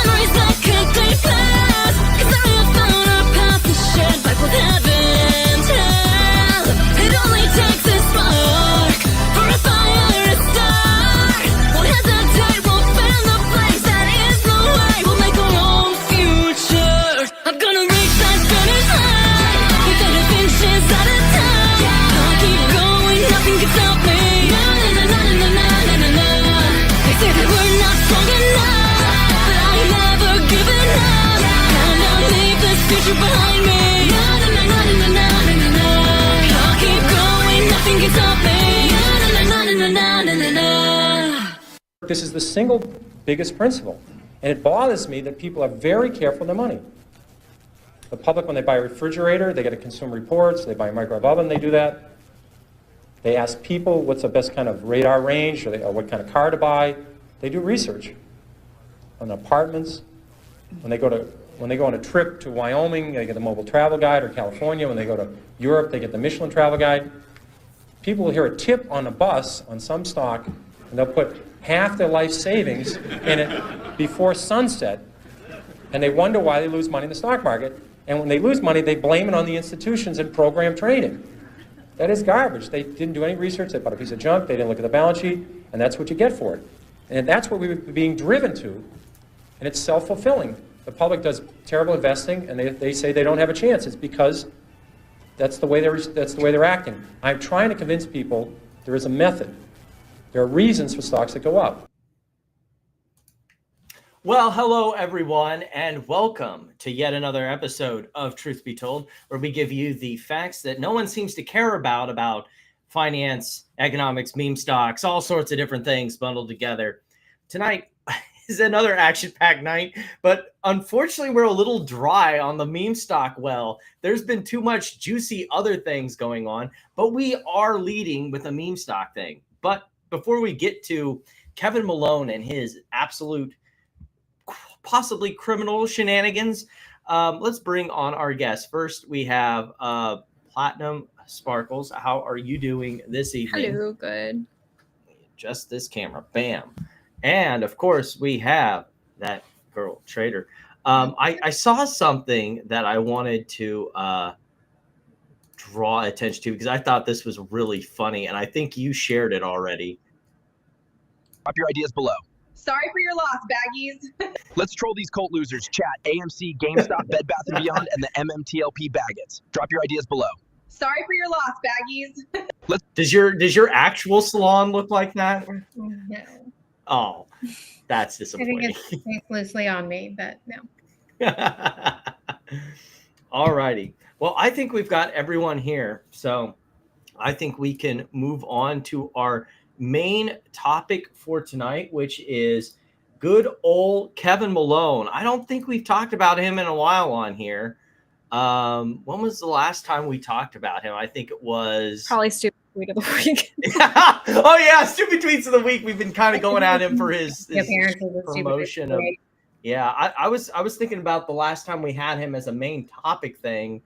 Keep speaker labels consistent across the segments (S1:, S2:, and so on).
S1: Memories that could be fast, 'cause I have found our path to shed back with heaven and hell. It only takes a spark for a fire to start. Won't hesitate, won't fan the blaze. That is the way we'll make our own future. I'm gonna reach that finish line, within a inches at a time. I'll keep going, nothing can stop me. Na na na na na na na na na. They say that we're not strong enough, but I ain't never giving up. And I'll leave this future behind me. Na na na na na na na na na. I'll keep going, nothing can stop me. Na na na na na na na na na.
S2: This is the single biggest principle. And it bothers me that people are very careful with their money. The public, when they buy a refrigerator, they get a Consumer Reports. They buy a microwave oven, they do that. They ask people what's the best kind of radar range, or what kind of car to buy. They do research on apartments. When they go on a trip to Wyoming, they get the Mobile Travel Guide, or California. When they go to Europe, they get the Michelin Travel Guide. People will hear a tip on a bus on some stock, and they'll put half their life savings in it before sunset, and they wonder why they lose money in the stock market. And when they lose money, they blame it on the institutions and program trading. That is garbage. They didn't do any research. They bought a piece of junk. They didn't look at the balance sheet, and that's what you get for it. And that's what we're being driven to, and it's self-fulfilling. The public does terrible investing, and they say they don't have a chance. It's because that's the way they're acting. I'm trying to convince people there is a method. There are reasons for stocks that go up.
S3: Well, hello, everyone, and welcome to yet another episode of Truth Be Told, where we give you the facts that no one seems to care about finance, economics, meme stocks, all sorts of different things bundled together. Tonight is another action-packed night, but unfortunately, we're a little dry on the meme stock well. There's been too much juicy other things going on, but we are leading with a meme stock thing. But before we get to Kevin Malone and his absolute possibly criminal shenanigans, let's bring on our guests. First, we have Platinum Sparkles. How are you doing this evening?
S4: Hello, good.
S3: Just this camera, bam. And of course, we have that girl Trader. I saw something that I wanted to draw attention to because I thought this was really funny, and I think you shared it already.
S5: Drop your ideas below.
S6: Sorry for your loss, baggies.
S5: Let's troll these cult losers. Chat AMC, GameStop, Bed Bath & Beyond, and the MMTLP Baggets. Drop your ideas below.
S6: Sorry for your loss, baggies.
S3: Does your actual salon look like that?
S4: No.
S3: Oh, that's
S4: I
S3: disappointing.
S4: think it's loosely on me, but no.
S3: All righty. Well, I think we've got everyone here. So I think we can move on to our main topic for tonight, which is good old Kevin Malone. I don't think we've talked about him in a while on here. When was the last time we talked about him? I think it was
S4: Probably stupid tweet of the week.
S3: Oh yeah, stupid tweets of the week. We've been kind of going at him for his promotion of. Yeah, I was thinking about the last time we had him as a main topic thing.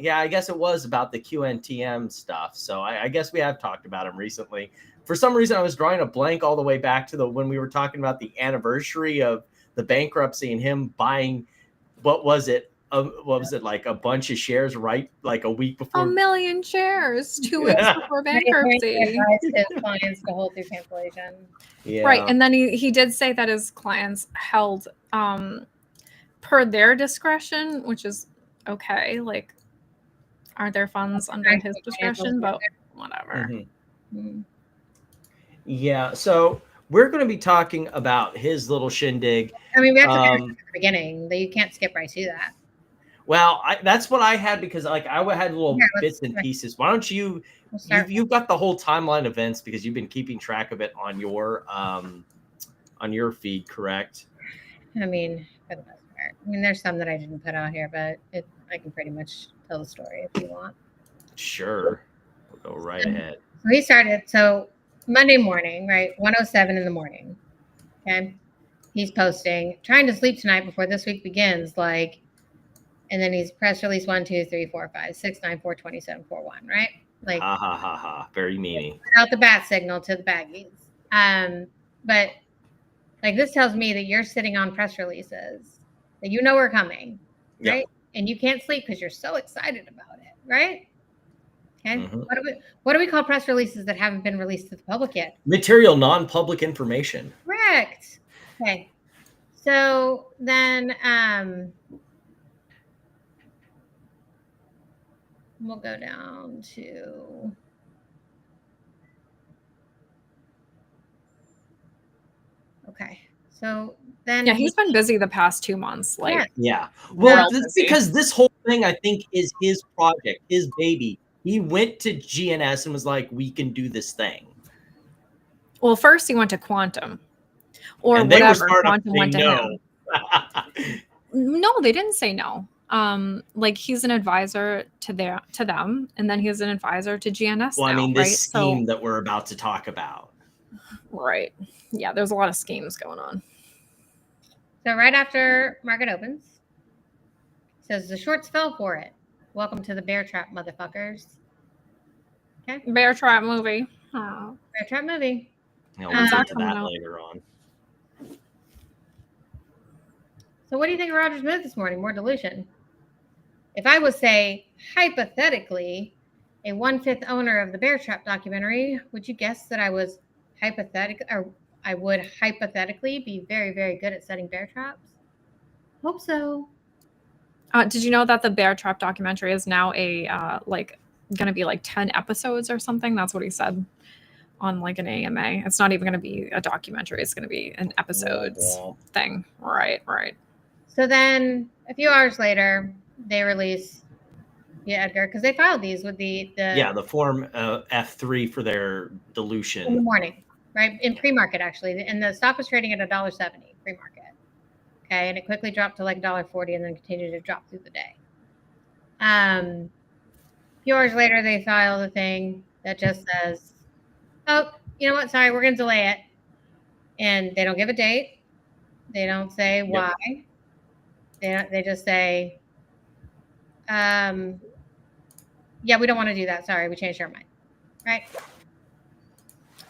S3: Yeah, I guess it was about the QNTM stuff. So I guess we have talked about him recently. For some reason, I was drawing a blank all the way back to when we were talking about the anniversary of the bankruptcy and him buying, what was it, like a bunch of shares, right? Like a week before.
S4: 1 million shares 2 weeks before bankruptcy.
S7: His clients to hold through cancellation.
S3: Yeah.
S4: Right. And then he did say that his clients held per their discretion, which is okay. Like, aren't there funds under his discretion? But whatever.
S3: Mm-hmm.
S7: Mm-hmm.
S3: Yeah. So we're going to be talking about his little shindig.
S7: I mean, we have to finish at the beginning. You can't skip right to that.
S3: Well, that's what I had because I had little bits and pieces. Why don't you've got the whole timeline events because you've been keeping track of it on your feed, correct?
S7: I mean, for the most part. I mean, there's some that I didn't put out here, but I can pretty much tell the story if you want.
S3: Sure. We'll go right ahead.
S7: So he started, Monday morning, right? 1:07 in the morning. Okay. He's posting, trying to sleep tonight before this week begins, and then he's press release 1, 2, 3, 4, 5, 6, 9, 4, 27, 4, 1, right?
S3: Very meany.
S7: Out the bat signal to the baggies. But Like this tells me that you're sitting on press releases that you know are coming,
S3: Yep.
S7: right? And you can't sleep because you're so excited about it, right? Okay.
S3: Mhm.
S7: What do we call press releases that haven't been released to the public yet?
S3: Material non-public information.
S7: Correct. Okay. So then we'll go down to okay. So then
S4: Yeah, he's been busy the past 2 months. Like,
S7: yeah.
S3: Yeah. Well,
S4: Real
S3: this,
S4: busy.
S3: because this whole thing, I think, is his project, his baby. He went to GNS and was like, we can do this thing.
S4: well, first he went to Quantum, or
S3: And they were
S4: whatever.
S3: smart enough
S4: Quantum
S3: to
S4: went
S3: say
S4: to
S3: no.
S4: him. No, they didn't say no. Like he's an advisor to them, and then he's an advisor to GNS.
S3: Well, I
S4: now,
S3: mean,
S4: right?
S3: this scheme that we're about to talk about.
S4: Right. Yeah, there's a lot of schemes going on.
S7: So right after market opens, says the shorts fell for it. Welcome to the bear trap, motherfuckers. Okay.
S4: Bear Trap movie. Oh.
S7: Bear trap movie.
S3: We'll
S7: When's
S3: get
S7: that
S3: to
S4: coming
S3: that
S4: out?
S3: later on.
S7: So what do you think of Roger's move this morning? More dilution. If I was, say, hypothetically, a 1/5 owner of the Bear Trap documentary, would you guess that I was I would hypothetically be very, very good at setting bear traps? Hope so.
S4: Did you know that the Bear Trap documentary is now a like going to be like 10 episodes or something? That's what he said on like an AMA. It's not even going to be a documentary. It's going to be an episodes thing. Right.
S7: So then a few hours later, they release Edgar, because they filed these with the
S3: Form F3 for their
S7: in the
S3: dilution.
S7: morning, right? In pre-market, actually. And the stock was trading at $1.70 pre-market. Okay. And it quickly dropped to like $1.40 and then continued to drop through the day. A few hours later, they file the thing that just says, oh, you know what? Sorry, we're going to delay it. And they don't give a date. They don't say why. They just say, yeah, we don't want to do that. Sorry, we changed our mind. Right?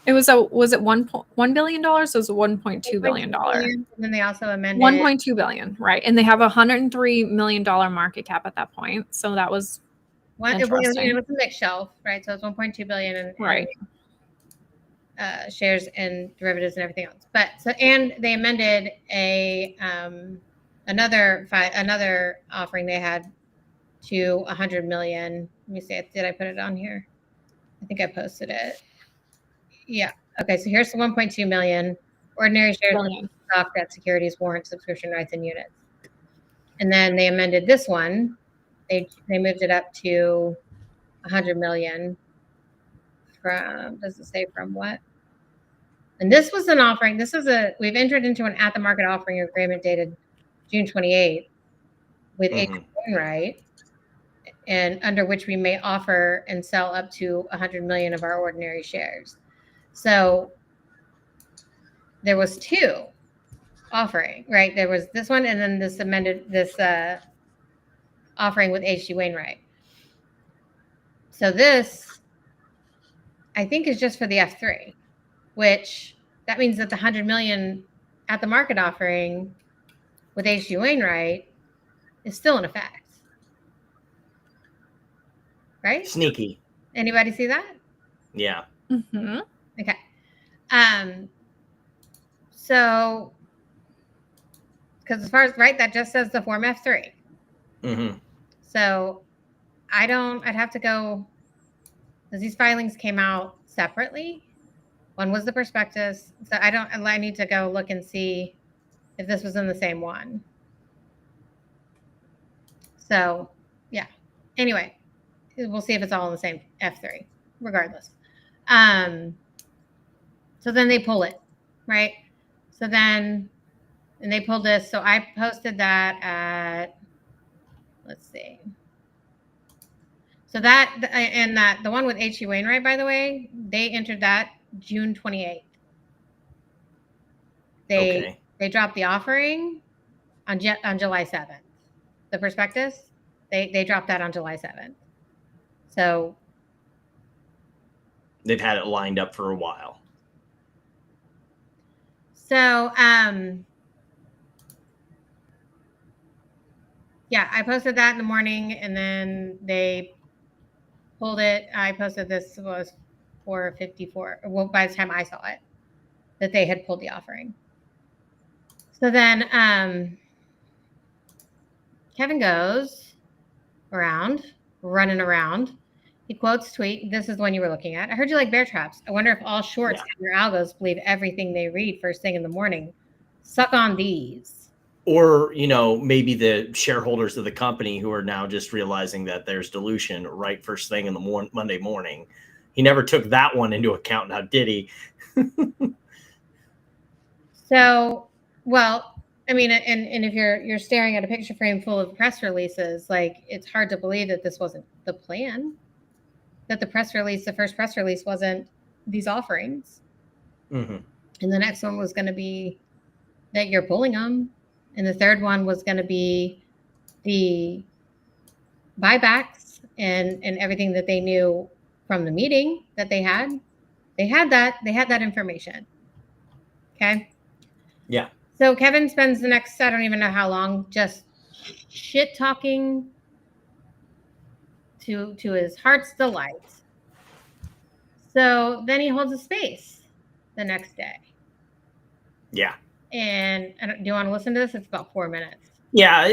S4: Was it $1 billion? It was $1.2 billion.
S7: And then they also amended
S4: 1.2 billion, right? And they have $103 million market cap at that point. So that was
S7: it was
S4: interesting.
S7: a mixed shelf, right? So it's 1.2 billion in
S4: Right.
S7: Shares and derivatives and everything else. But and they amended another offering they had to 100 million. Let me see. Did I put it on here? I think I posted it. Yeah. Okay. So here's the 1.2 million ordinary shares, stock, debt, securities, warrants, subscription rights, and units. And then they amended this one. They moved it up to 100 million. From, does it say from what? And this was an offering. We've entered into an at the market offering agreement dated June 28th with H. Wainwright, and under which we may offer and sell up to 100 million of our ordinary shares. So there was two offering, right? There was this one, and then this offering with H.G. Wainwright. So this, I think, is just for the F3, which that means that the 100 million at the market offering with H.G. Wainwright is still in effect. Right?
S3: Sneaky.
S7: Anybody see that?
S3: Yeah.
S4: Mm-hmm.
S7: Okay. So, because as far as, right, that just says the Form F3.
S3: Mm-hmm.
S7: So I'd have to go, because these filings came out separately. One was the prospectus. So I need to go look and see if this was in the same one. So, yeah. Anyway, we'll see if it's all in the same F3, regardless. So then they pull it, right? So then, and they pulled this. So I posted that at, let's see. So the one with H.E. Wainwright, by the way, they entered that June 28th. They dropped the offering on July 7th. The prospectus, they dropped that on July 7th. So
S3: they've had it lined up for a while.
S7: So, yeah, I posted that in the morning, and then they pulled it. I posted this was 4:54. Well, by the time I saw it, that they had pulled the offering. So then, Kevin goes around, running around. He quotes tweet. This is the one you were looking at. I heard you like bear traps. I wonder if all shorts and your algos believe everything they read first thing in the morning. Suck on these.
S3: Or, maybe the shareholders of the company who are now just realizing that there's dilution right first thing in the Monday morning. He never took that one into account, now did he?
S7: So, well, I mean, and if you're staring at a picture frame full of press releases, like, it's hard to believe that this wasn't the plan. That the first press release wasn't these offerings.
S3: Mm-hmm.
S7: And the next one was going to be that you're pulling them. And the third one was going to be the buybacks and everything that they knew from the meeting that they had. They had that information. Okay.
S3: Yeah.
S7: So Kevin spends the next, I don't even know how long, just shit talking to his heart's delight. So then he holds a space the next day.
S3: Yeah.
S7: And do you want to listen to this? It's about 4 minutes.
S3: Yeah,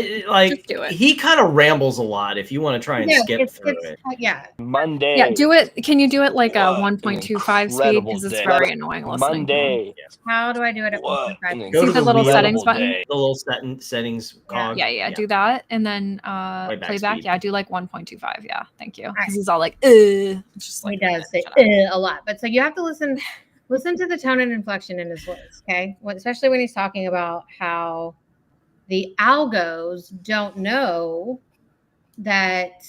S4: Just do it.
S3: He kind of rambles a lot. If you want to try and skip through it.
S7: Yeah.
S8: Monday.
S4: Yeah, do it. Can you do it like a
S8: What an
S4: 1.25 speed?
S8: incredible
S4: Because it's
S8: day.
S4: very annoying listening.
S8: Monday.
S7: How do I do it at
S8: What
S7: 1.5?
S8: an
S3: Go
S4: See
S3: to
S4: the little
S3: wheel.
S4: settings button?
S8: day.
S3: The little settings cog.
S4: Yeah, do that. And then
S3: Playback
S4: playback.
S3: speed.
S4: Yeah, do like 1.25. Yeah, thank you.
S7: right.
S4: Because he's all like, it's just
S7: He
S4: like,
S7: does say
S4: shut up.
S7: a lot. But so you have to listen to the tone and inflection in his voice, okay? Especially when he's talking about how the algos don't know that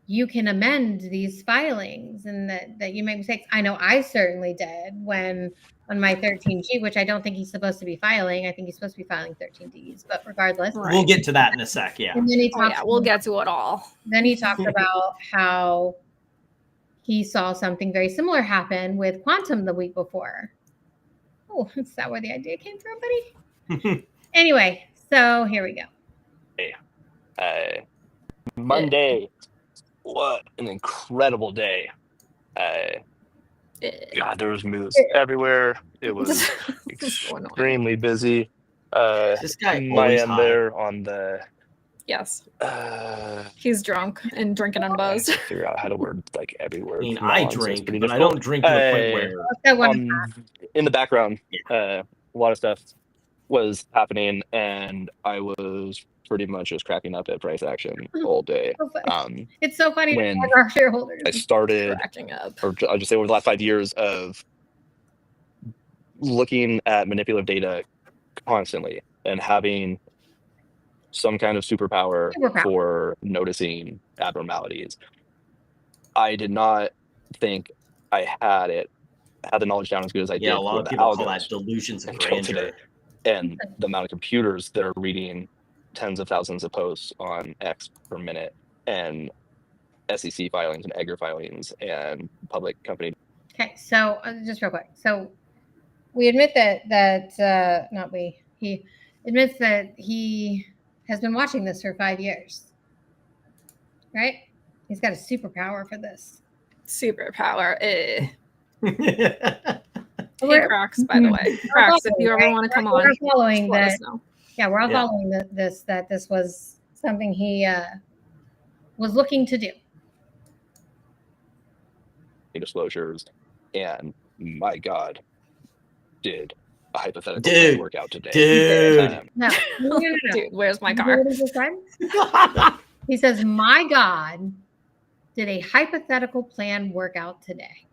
S7: you can amend these filings and that you make mistakes. I know I certainly did when on my 13G, which I don't think he's supposed to be filing. I think he's supposed to be filing 13Ds, but regardless.
S4: Right.
S3: We'll get to that in a sec. Yeah.
S7: And then he
S4: Oh,
S7: talks
S4: yeah, we'll get to it all.
S7: Then he talked about how he saw something very similar happen with Quantum the week before. Oh, is that where the idea came from, buddy? Anyway, so here we go.
S8: Monday. What an incredible day. God, there was moves everywhere. It was extremely busy.
S3: This guy
S8: my
S3: always
S8: end
S3: high.
S8: there on the
S4: Yes. He's drunk and drinking and
S8: I have
S4: buzzed.
S8: to figure out how to word like every word.
S3: I mean,
S8: from
S3: I
S8: now on, so it's
S3: drink,
S8: pretty
S3: but I
S8: difficult.
S3: don't drink to the point where
S7: That one
S8: In the background, a lot of stuff was happening, and I was pretty much just cracking up at price action all day.
S7: so funny. It's so funny to
S8: when
S7: have our shareholders.
S8: I started,
S4: Cracking up.
S8: or I'll just say over the last 5 years of looking at manipulative data constantly and having some kind of superpower for noticing abnormalities. I did not think I had the knowledge down as good as I did.
S3: a lot
S8: for
S3: of
S8: the
S3: people call
S8: algos
S3: that delusions of
S8: until
S3: grandeur.
S8: today. And the amount of computers that are reading tens of thousands of posts on X per minute, and SEC filings and EGR filings and public company.
S7: Okay, so just real quick. So we admit he admits that he has been watching this for 5 years, right? He's got a superpower for this.
S4: Superpower. Hey,
S7: We're-
S4: Crocs, by the way. Crocs, if you ever want to come
S7: We're
S4: on,
S7: following
S4: let
S7: that.
S4: us know.
S7: Yeah, we're all
S3: Yeah.
S7: following that this was something he was looking to do.
S8: Disclosures, and my God, did a hypothetical
S3: Dude.
S8: work out today?
S3: Dude.
S7: No.
S4: Dude, where's my
S7: You know
S4: car?
S7: what he just said? He says, "My God, did a hypothetical plan work out today?"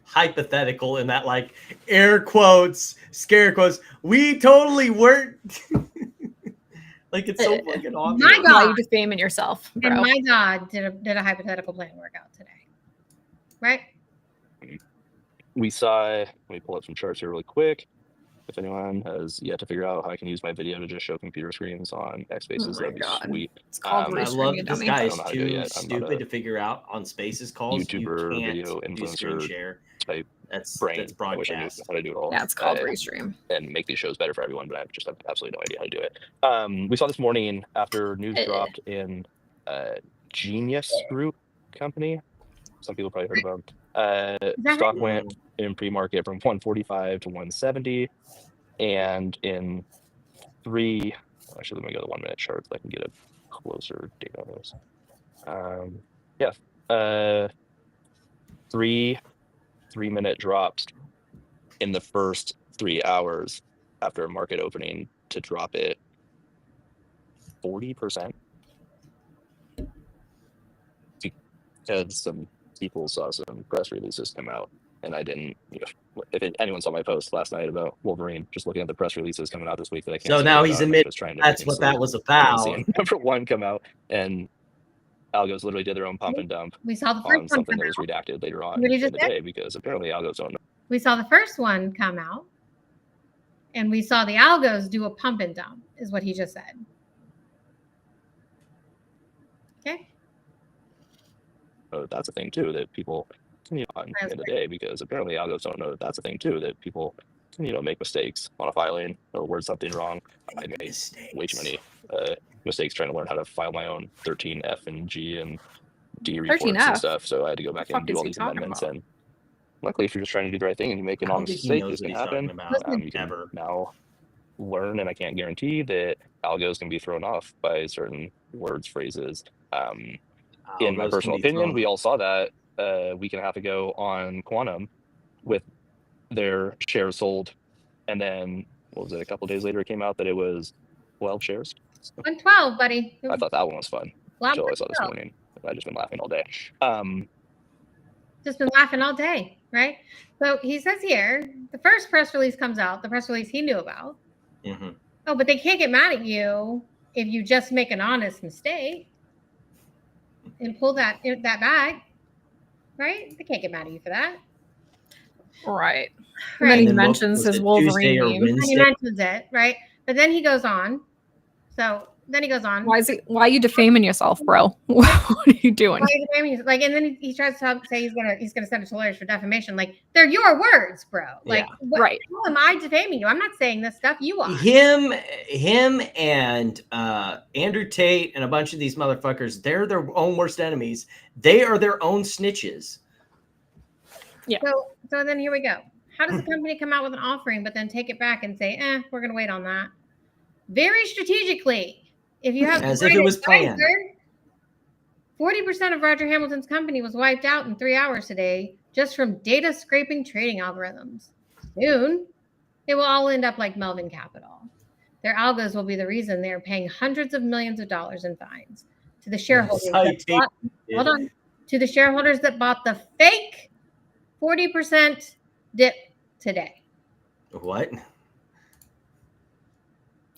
S3: Hypothetical in that, like, air quotes, scare quotes. We totally weren't. Like, it's so fucking obvious.
S7: My
S4: No,
S7: God.
S4: you're defaming yourself,
S7: And
S4: bro.
S7: my God, did a hypothetical plan work out today? Right?
S8: We saw, let me pull up some charts here really quick. If anyone has yet to figure out how I can use my video to just show computer screens on X Spaces,
S4: Oh my
S8: that'd be
S4: God.
S8: sweet.
S4: It's called
S8: I
S3: I
S4: Restream,
S3: love
S4: you
S3: this
S4: dummy.
S3: guy
S8: I
S3: is
S8: don't know how to do
S3: too
S8: it yet. I'm not
S3: stupid
S8: a
S3: to figure out on Spaces calls.
S8: YouTuber,
S3: You
S8: video
S3: can't do screen
S8: influencer
S3: share.
S8: type
S3: That's
S8: brain. I wish I knew
S3: broadcast.
S8: how to do it all.
S4: Yeah, it's called Restream.
S8: And make these shows better for everyone, but I just have absolutely no idea how to do it. We saw this morning after news dropped in Genius Group company. Some people probably heard of them. Stock went in pre-market from 145 to 170, and in actually, let me go to the 1 minute chart so I can get a closer date on this. Three-minute drops in the first 3 hours after a market opening to drop it 40%, because some people saw some press releases come out, and I didn't. Anyone saw my post last night about Wolverine, just looking at the press releases coming out this week that I can't.
S3: So now he's admitting that's what that was about.
S8: Seeing number one come out, and algos literally did their own pump and dump.
S7: We saw the first
S8: on something that was redacted later on in the day, because apparently algos don't know.
S7: We saw the first one come out, and we saw the algos do a pump and dump, is what he just said. Okay.
S8: So that's a thing too that people on at the end of the day, because apparently algos don't know that that's a thing too that people make mistakes on a filing or word something wrong. I made way too many mistakes trying to learn how to file my own 13F and G and D reports and stuff. So I had to go back and do all these amendments. And luckily, if you're just trying to do the right thing and you make an honest mistake, it's going to happen. You can now learn, and I can't guarantee that algos can be thrown off by certain words, phrases. In my personal opinion, we all saw that a week and a half ago on Quantum with their shares sold. And then, what was it, a couple of days later, it came out that it was 12 shares.
S7: 112, buddy.
S8: I thought that one was fun. Until I saw this morning. I've just been laughing all day.
S7: Just been laughing all day, right? So he says here, the first press release comes out, the press release he knew about.
S3: Mm-hmm.
S7: Oh, but they can't get mad at you if you just make an honest mistake and pull that back, right? They can't get mad at you for that.
S4: Right. And then he mentions his Wolverine meme.
S7: He mentions it, right? But then he goes on.
S4: Why are you defaming yourself, bro? What are you doing?
S7: Why are you defaming yourself? And then he tries to say he's gonna send it to lawyers for defamation. Like, they're your words, bro. Like,
S4: right?
S7: How am I defaming you? I'm not saying this stuff. You are.
S3: Him, and Andrew Tate and a bunch of these motherfuckers. They're their own worst enemies. They are their own snitches.
S4: Yeah.
S7: So then here we go. How does a company come out with an offering, but then take it back and say, we're going to wait on that? Very strategically. If you have
S3: as if it was planned.
S7: 40% of Roger Hamilton's company was wiped out in 3 hours today just from data scraping trading algorithms. Soon, they will all end up like Melvin Capital. Their algos will be the reason they are paying hundreds of millions of dollars in fines to the shareholders. To the shareholders that bought the fake 40% dip today.
S3: What?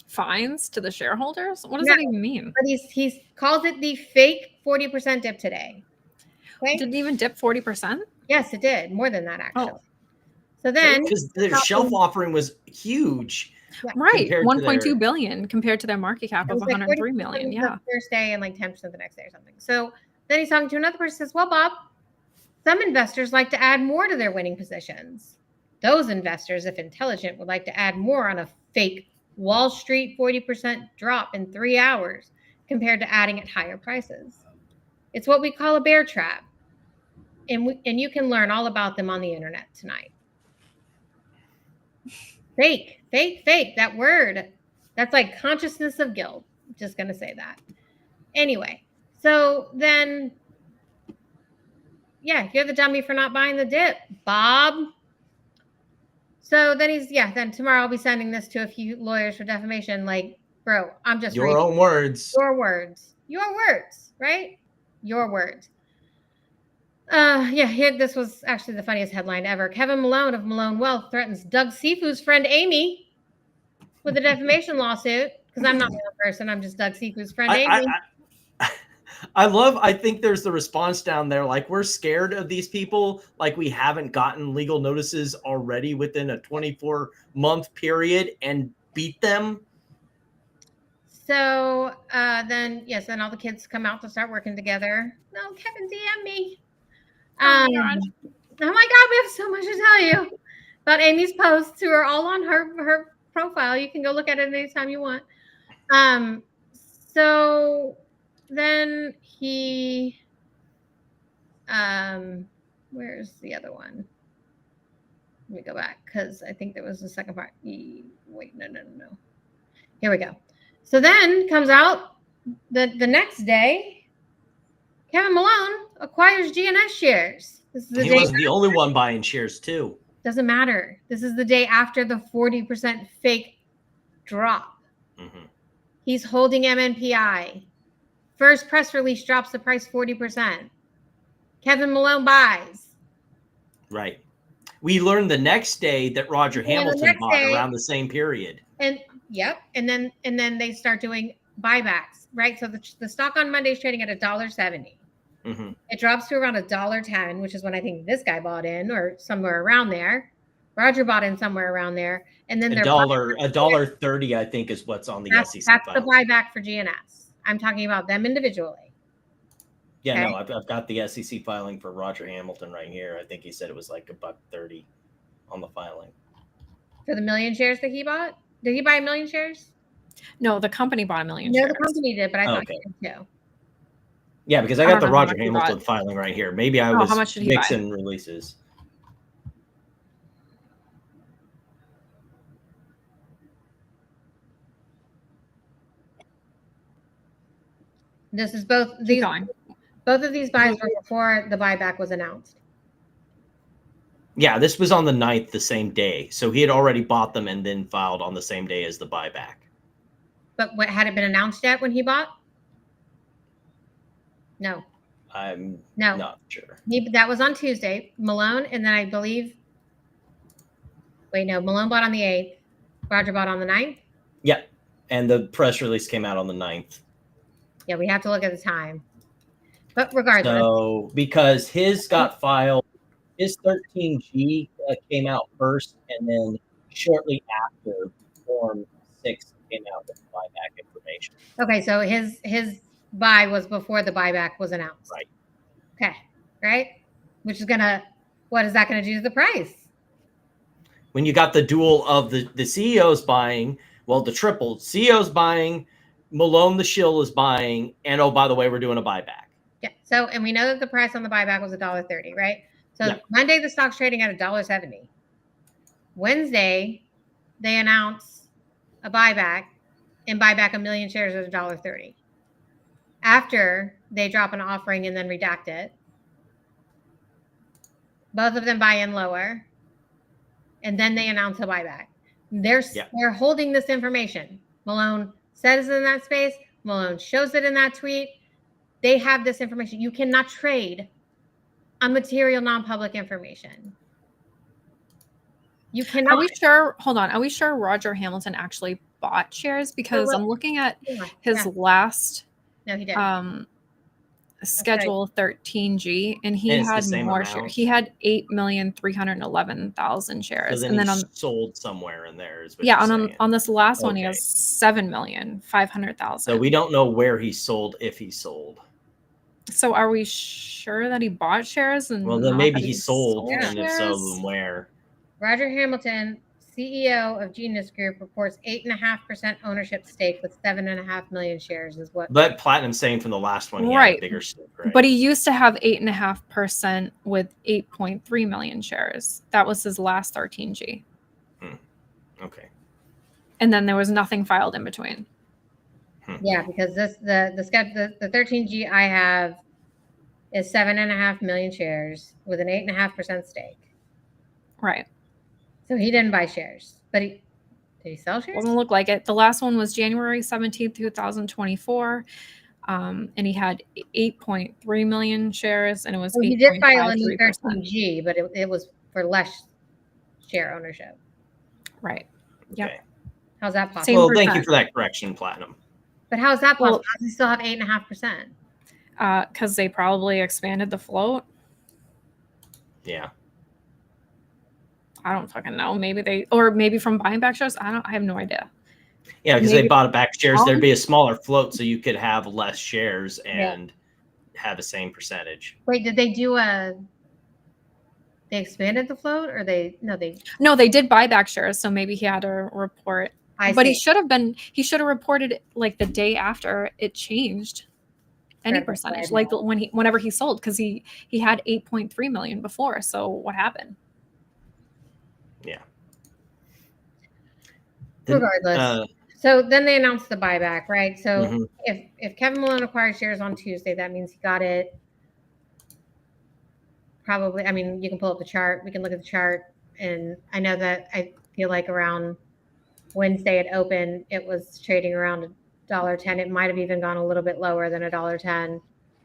S4: Fines to the shareholders? What does that even mean?
S7: But he calls it the fake 40% dip today. Okay?
S4: Did it even dip 40%?
S7: Yes, it did. More than that, actually. Oh. So then,
S3: because their shelf offering was huge.
S4: Yeah. Right. 1.2 billion compared to their market cap of 103 million. Yeah.
S7: The first day and like 10% the next day or something. So then he's talking to another person, says, well, Bob, some investors like to add more to their winning positions. Those investors, if intelligent, would like to add more on a fake Wall Street 40% drop in 3 hours compared to adding at higher prices. It's what we call a bear trap. And you can learn all about them on the internet tonight. Fake. That word, that's like consciousness of guilt. I'm just going to say that. Anyway, so then, you're the dummy for not buying the dip, Bob. So then then tomorrow I'll be sending this to a few lawyers for defamation. Like, bro, I'm just
S3: your own words.
S7: Your words, right? Your words. Here, this was actually the funniest headline ever. Kevin Malone of Malone Wealth threatens Doug Sifu's friend Amy with a defamation lawsuit. Because I'm not the one person, I'm just Doug Sifu's friend Amy.
S3: I think there's the response down there. Like, we're scared of these people. Like, we haven't gotten legal notices already within a 24-month period and beat them.
S7: So then all the kids come out to start working together. No, Kevin, DM me. Oh my God, we have so much to tell you about Amy's posts, who are all on her profile. You can go look at it anytime you want. So then he, where's the other one? Let me go back because I think there was the second part. Wait, no. Here we go. So then comes out the next day, Kevin Malone acquires GNS shares. This is the
S3: He
S7: day
S3: wasn't the only one buying shares too.
S7: Doesn't matter. This is the day after the 40% fake drop.
S3: Mm-hmm.
S7: He's holding MNPI. First press release drops the price 40%. Kevin Malone buys.
S3: Right. We learned the next day that Roger Hamilton bought around the same period.
S7: And then they start doing buybacks, right? So the stock on Monday is trading at $1.70.
S3: Mm-hmm.
S7: It drops to around $1.10, which is when I think this guy bought in, or somewhere around there. Roger bought in somewhere around there, and then
S3: $1.30, I think, is what's on the SEC.
S7: That's the buyback for GNS. I'm talking about them individually.
S3: Yeah,
S7: okay?
S3: No, I've got the SEC filing for Roger Hamilton right here. I think he said it was like $1.30 on the filing
S7: for the million shares that he bought. Did he buy 1 million shares?
S4: No, the company bought 1 million shares.
S7: No, the company did, but I thought he did too.
S3: Yeah, because I got the Roger Hamilton filing right here. Maybe I was
S4: how much did he
S3: mixing
S4: buy?
S3: Releases.
S7: This is both of these buys were before the buyback was announced.
S3: Yeah, this was on the 9th, the same day. So he had already bought them and then filed on the same day as the buyback.
S7: But what had it been announced yet when he bought? No.
S3: I'm not sure.
S7: That was on Tuesday. Malone, and then I believe. Wait, no. Malone bought on the 8th. Roger bought on the 9th.
S3: Yeah, and the press release came out on the 9th.
S7: Yeah, we have to look at the time. But regardless.
S3: So because his got filed, his 13G came out first, and then shortly after, Form 6 came out with buyback information.
S7: Okay, so his buy was before the buyback was announced.
S3: Right.
S7: Okay. Right? What is that gonna do to the price?
S3: When you got the dual of the CEOs buying, well, the triple CEOs buying, Malone the shill is buying, and oh, by the way, we're doing a buyback.
S7: Yeah. So, and we know that the price on the buyback was $1.30, right? So Monday the stock's trading at $1.70. Wednesday, they announce a buyback and buy back 1 million shares at $1.30. After they drop an offering and then redact it, both of them buy in lower, and then they announce a buyback. They're holding this information. Malone says it in that space. Malone shows it in that tweet. They have this information. You cannot trade on material non-public information. You cannot.
S4: Are we sure? Hold on. Are we sure Roger Hamilton actually bought shares? Because I'm looking at his last
S7: no, he did.
S4: Schedule 13G, and he had more shares. He had 8,311,000 shares,
S3: so
S4: and then
S3: sold somewhere in there.
S4: On this last one, he has 7,500,000.
S3: So we don't know where he sold, if he sold.
S4: So are we sure that he bought shares? And
S3: well, then maybe he sold, and
S4: shares?
S3: if so, then where?
S7: Roger Hamilton, CEO of Genius Group, reports 8.5% ownership stake with 7.5 million shares. Is what?
S3: But Platinum's saying from the last one, he had a bigger stake, right?
S4: But he used to have 8.5% with 8.3 million shares. That was his last 13G.
S3: Okay.
S4: And then there was nothing filed in between.
S7: Yeah, because the 13G I have is 7.5 million shares with an 8.5% stake.
S4: Right.
S7: So he didn't buy shares, but did he sell shares?
S4: Doesn't look like it. The last one was January 17th, 2024. And he had 8.3 million shares, and it was.
S7: Well, he did file a new 13G, but it was for less share ownership.
S4: Right. Yep.
S3: Okay.
S7: How's that possible?
S3: Well, thank you for that correction, Platinum.
S7: But how is that possible? How does he still have 8.5%?
S4: Because they probably expanded the float.
S3: Yeah.
S4: I don't fucking know. Maybe from buying back shares. I have no idea.
S3: Yeah, because they bought back shares. There'd be a smaller float, so you could have less shares and have the same percentage.
S7: Wait, did they do They expanded the float, or they
S4: did buy back shares, so maybe he had to report. But he should have reported it like the day after it changed any percentage, like whenever he sold, because he had 8.3 million before. So what happened?
S3: Yeah.
S7: Regardless. So then they announced the buyback, right? So if Kevin Malone acquired shares on Tuesday, that means he got it probably. I mean, you can pull up the chart. We can look at the chart. And I know that I feel like around Wednesday it opened, it was trading around $1.10. It might have even gone a little bit lower than $1.10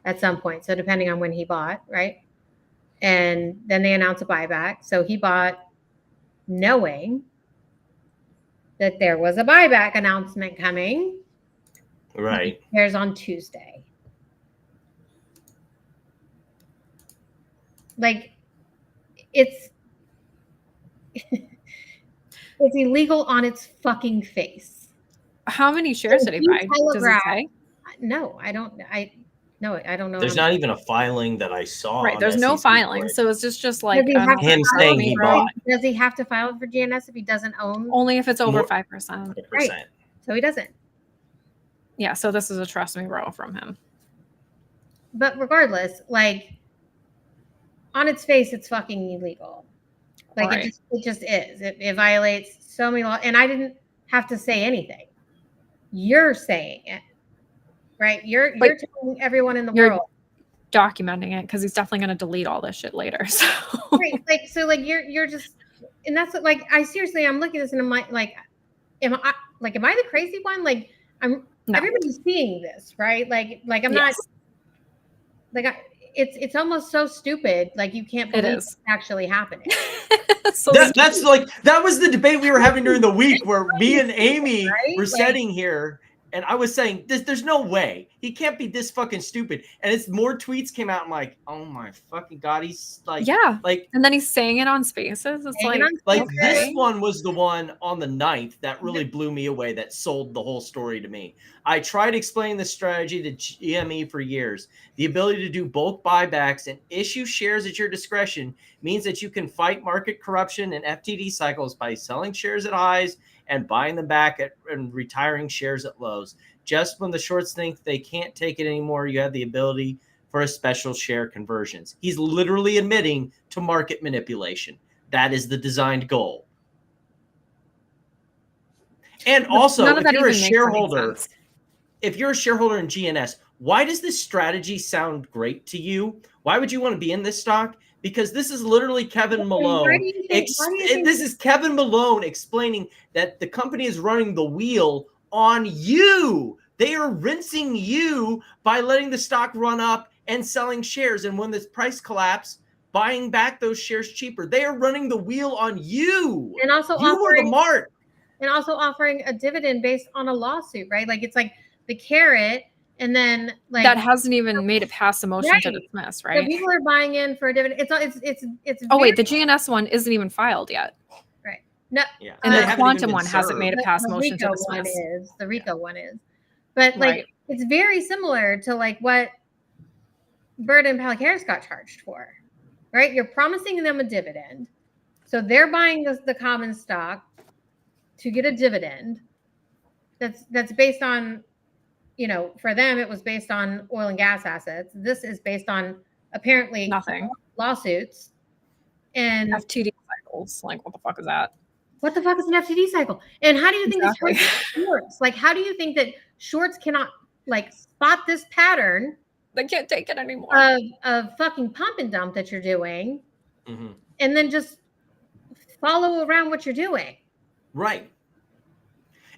S7: at some point. So depending on when he bought, right? And then they announced a buyback. So he bought knowing that there was a buyback announcement coming.
S3: Right.
S7: There's on Tuesday. Like, it's illegal on its fucking face.
S4: How many shares did he buy? Does it say?
S7: No, I don't. No, I don't know.
S3: There's not even a filing that I saw.
S4: Right, there's no filing, so is this just like
S3: him saying he bought?
S7: Does he have to file for GNS if he doesn't own?
S4: Only if it's over 5%.
S7: Right. So he doesn't.
S4: Yeah, so this is a trust me bro from him.
S7: But regardless, like, on its face, it's fucking illegal. Like, it just is. It violates so many laws, and I didn't have to say anything. You're saying it. Right, you're telling everyone in the world,
S4: documenting it, because he's definitely going to delete all this shit later. So
S7: right, like you're just, and that's like, I'm looking at this and I'm like, am I the crazy one? Like, everybody's seeing this, right? Like I'm not, like it's almost so stupid. Like, you can't believe it's actually happening.
S3: So that's like, that was the debate we were having during the week where me and Amy were sitting here. And I was saying, there's no way. He can't be this fucking stupid. And it's more tweets came out. I'm like, oh my fucking God. He's like,
S4: and then he's saying it on Spaces. It's like
S3: this one was the one on the 9th that really blew me away, that sold the whole story to me. I tried explaining the strategy to GME for years. The ability to do bulk buybacks and issue shares at your discretion means that you can fight market corruption and FTD cycles by selling shares at highs and buying them back and retiring shares at lows. Just when the shorts think they can't take it anymore, you have the ability for a special share conversions. He's literally admitting to market manipulation. That is the designed goal. And also, if you're a shareholder in GNS, why does this strategy sound great to you? Why would you want to be in this stock? Because this is literally Kevin Malone. This is Kevin Malone explaining that the company is running the wheel on you. They are rinsing you by letting the stock run up and selling shares. And when the price collapse, buying back those shares cheaper. They are running the wheel on you.
S7: And also
S3: offering the mark.
S7: And also offering a dividend based on a lawsuit, right? Like, it's like the carrot. And then, like,
S4: that hasn't even made it past the motion to dismiss, right?
S7: So people are buying in for a dividend. It's.
S4: Oh wait, the GNS one isn't even filed yet.
S7: Right. No.
S3: Yeah.
S4: And the Quantum one hasn't made it past motion to dismiss.
S7: The RICO one is, but like it's very similar to like what Bird and Palicaris got charged for, right? You're promising them a dividend, so they're buying the common stock to get a dividend. That's based on. You know, for them, it was based on oil and gas assets. This is based on apparently
S4: nothing
S7: lawsuits and
S4: FTD cycles. Like, what the fuck is that?
S7: What the fuck is an FTD cycle? And how do you think this works? Like, how do you think that shorts cannot like spot this pattern?
S4: They can't take it anymore.
S7: Of fucking pump and dump that you're doing, and then just follow around what you're doing.
S3: Right.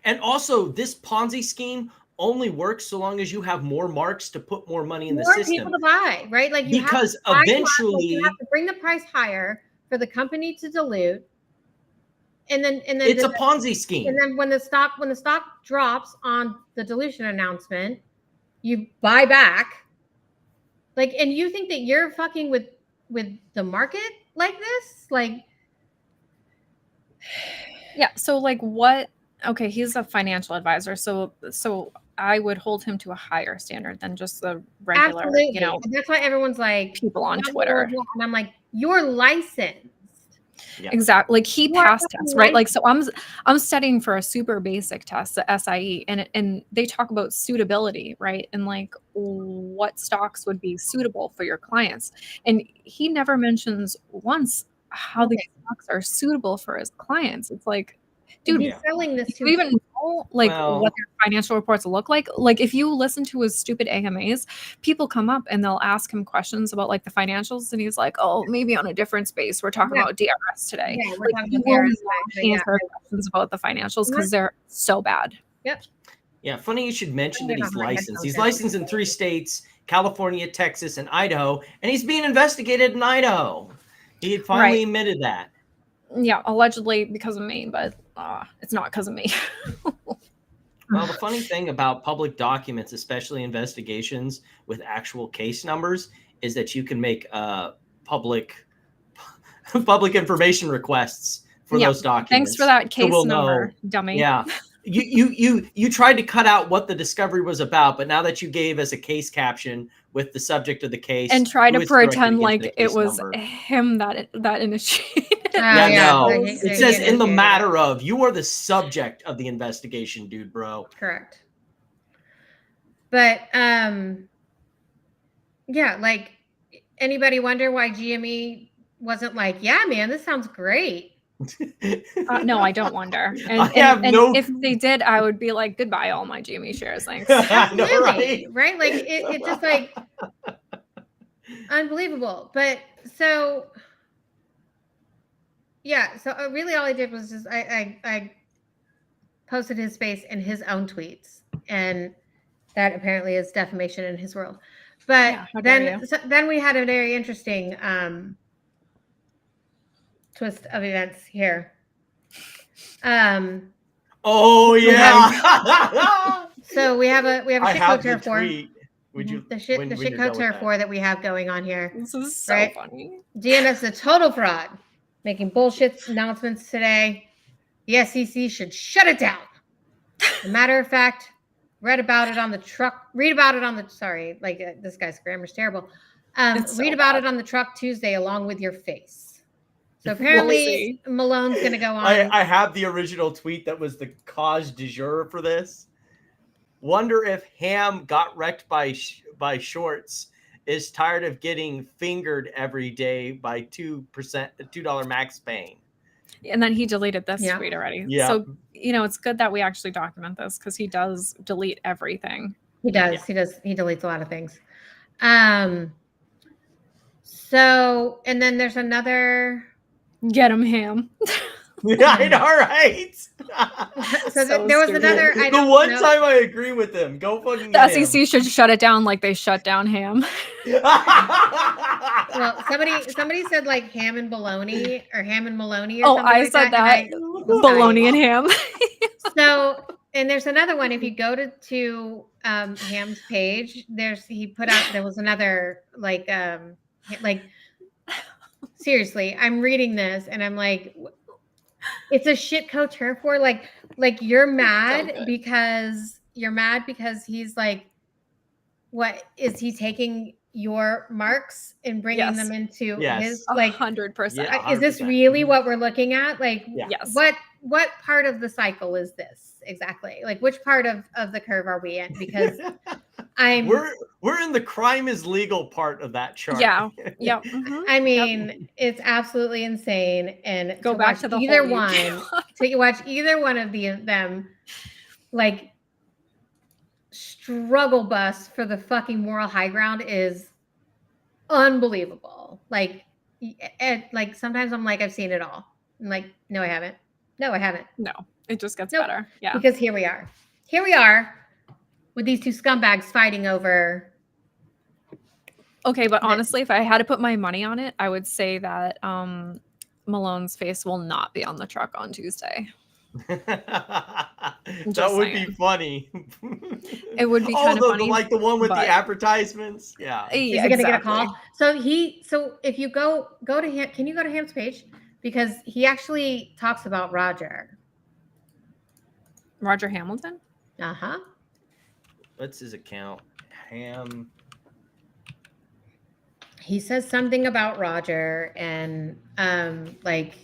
S3: And also, this Ponzi scheme only works so long as you have more marks to put more money in the system.
S7: More people to buy, right? Like,
S3: because eventually
S7: you have to bring the price higher for the company to dilute, and then
S3: it's a Ponzi scheme.
S7: And then when the stock drops on the dilution announcement, you buy back. Like, and you think that you're fucking with the market like this? Like,
S4: yeah. So like what? Okay, he's a financial advisor, so I would hold him to a higher standard than just the regular,
S7: absolutely. You know. And that's why everyone's like
S4: people on Twitter.
S7: And I'm like, You're licensed.
S3: Yeah.
S4: Exactly. Like he
S7: What
S4: passed
S7: a
S4: tests, right? Like,
S7: life-
S4: so I'm studying for a super basic test, the SIE, and they talk about suitability, right? And like what stocks would be suitable for your clients. And he never mentions once how these stocks are suitable for his clients. It's like,
S7: And
S4: dude,
S7: he's selling this
S4: do
S7: to
S4: you even know like
S3: Well-
S4: what their financial reports look like? Like if you listen to his stupid AMAs, people come up and they'll ask him questions about like the financials, and he's like, "Oh, maybe on a different space. We're talking about DRS today."
S7: Yeah, we're
S4: Like,
S7: talking
S4: he
S7: about
S4: will
S7: DRS
S4: not
S7: today, but
S4: answer questions about the financials because they're so bad.
S7: Yep.
S3: Yeah, funny you should mention that
S7: They're
S3: he's
S7: not my
S3: licensed.
S7: headphones
S3: He's
S7: yet.
S3: licensed in 3 states, California, Texas, and Idaho, and he's being investigated in Idaho. He had finally
S4: Right.
S3: admitted that.
S4: Yeah, allegedly because of me, but it's not because of me.
S3: Well, the funny thing about public documents, especially investigations with actual case numbers, is that you can make public information requests for
S4: Yeah,
S3: those documents.
S4: Thanks for that
S3: So
S4: case
S3: we'll
S4: number,
S3: know.
S4: dummy.
S3: Yeah. You tried to cut out what the discovery was about, but now that you gave us a case caption with the subject of the case
S4: And try
S3: who
S4: to
S3: it's directed
S4: pretend
S3: against
S4: like
S3: the
S4: it
S3: case
S4: was
S3: number.
S4: him that initiated.
S3: No.
S7: so
S3: It says in the matter of, you are the subject of the investigation, dude, bro.
S7: Correct. But yeah, like anybody wonder why GME wasn't like, yeah, man, this sounds great.
S4: No, I don't wonder. And,
S3: I have
S4: and
S3: no-
S4: if they did, I would be like, goodbye, all my GME shares. Thanks.
S7: Absolutely, right? Like it's just like unbelievable. But so yeah, so really all I did was just I posted his face in his own tweets, and that apparently is defamation in his world. But
S4: Yeah, how dare you.
S7: then we had a very interesting twist of events here.
S3: Oh yeah.
S7: So we have a
S3: I
S7: shit
S3: have
S7: code
S3: the tweet. Would you
S7: the shit
S3: when
S7: code
S3: you're done with
S7: Terra
S3: that.
S7: 4 that we have going on here?
S4: This is so
S7: Right?
S4: funny.
S7: GNS is a total fraud, making bullshit announcements today. The SEC should shut it down. As a matter of fact, read about it on the truck. Read about it on the this guy's grammar's terrible.
S4: It's so
S7: Read about
S4: bad.
S7: it on the truck Tuesday along with your face. So apparently Malone's going to go on.
S3: I have the original tweet that was the cause du jour for this. Wonder if Ham got wrecked by shorts is tired of getting fingered every day by $2 max paying.
S4: And then he deleted this
S7: Yeah.
S4: tweet already.
S3: Yeah.
S4: So, it's good that we actually document this because he does delete everything.
S7: He does.
S3: Yeah.
S7: He does. He deletes a lot of things. So, and then there's another.
S4: Get him, Ham.
S3: Yeah, I know, right?
S7: So,
S4: So
S7: there was
S4: stupid.
S7: another. I
S3: The
S7: don't
S3: one
S7: know.
S3: time I agree with him. Go fucking
S4: The
S3: get him.
S4: SEC should shut it down like they shut down Ham.
S7: Well, somebody said like ham and bologna or ham and Maloney or
S4: Oh,
S7: something
S4: I
S7: like
S4: said that.
S7: and
S4: Bologna and Ham.
S7: So, and there's another one. If you go to Ham's page, there was another like seriously, I'm reading this and I'm like, it's a shit couture for like you're mad because he's like, what is he taking your marks and bringing
S4: Yes.
S7: them into
S3: Yes.
S7: his like
S4: 100%.
S3: Yeah.
S7: is this
S3: 100%.
S7: really what we're looking at? Like,
S3: Yeah.
S4: Yes.
S7: what part of the cycle is this exactly? Like, which part of the curve are we in? Because
S3: we're in the crime is legal part of that chart.
S4: Yeah. Yeah. Mhm.
S7: I mean, it's absolutely insane. And
S4: Go
S7: to
S4: back
S7: watch
S4: to the
S7: either
S4: whole
S7: one,
S4: YouTube.
S7: to watch either one of them, like struggle bus for the fucking moral high ground is unbelievable. Like sometimes I'm like, I've seen it all. I'm like, no, I haven't. No, I haven't.
S4: No, it just gets
S7: Nope.
S4: better. Yeah.
S7: Because here we are. Here we are with these two scumbags fighting over.
S4: Okay, but honestly, if I had to put my money on it, I would say that Malone's face will not be on the truck on Tuesday.
S3: That
S4: Just
S3: would
S4: saying.
S3: be funny.
S4: It would be kind of funny.
S3: Like the one with
S4: but-
S3: the advertisements. Yeah.
S7: Is
S4: Yeah,
S7: he gonna get a
S4: exactly.
S7: call? So if you go to him, can you go to Ham's page? Because he actually talks about Roger.
S4: Roger Hamilton?
S7: Uh-huh.
S3: What's his account? Ham.
S7: he says something about Roger, and like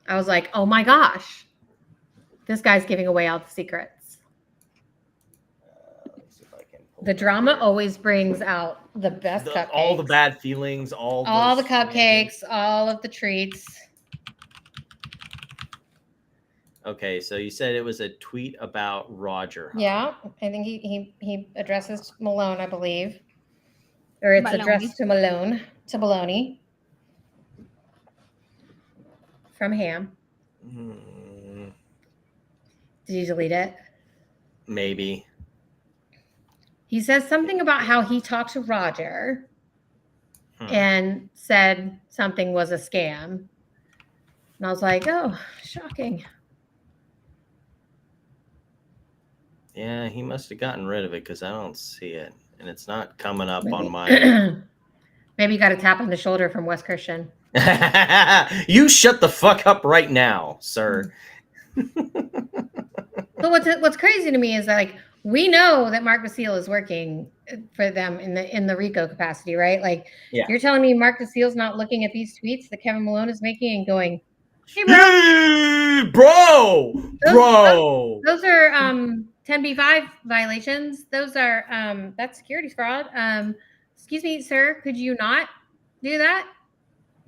S7: I was like, oh my gosh, this guy's giving away all the secrets.
S3: Let's see if I can pull
S7: The
S3: it up
S7: drama
S3: here.
S7: always brings out the best cupcakes.
S3: All the bad feelings, all
S7: the cupcakes, all of the treats.
S3: Okay, so you said it was a tweet about Roger. Huh?
S7: Yeah, I think he addresses Malone, I believe. Or it's
S4: Maloney.
S7: addressed to Malone, to Maloney. From Ham.
S3: Mm,
S7: Did you delete it?
S3: maybe.
S7: He says something about how he talked to Roger
S3: Hmm.
S7: and said something was a scam. And I was like, oh, shocking.
S3: Yeah, he must have gotten rid of it because I don't see it. And it's not coming up on my...
S7: Maybe you got a tap on the shoulder from Wes Christian.
S3: You shut the fuck up right now, sir.
S7: But what's crazy to me is that, like, we know that Mark Basile is working for them in the RICO capacity, right? Like,
S3: Yeah.
S7: You're telling me Mark Basile's not looking at these tweets that Kevin Malone is making and going, hey,
S3: bro,
S7: those are 10b5 violations. Those are that's securities fraud. Excuse me, sir, could you not do that?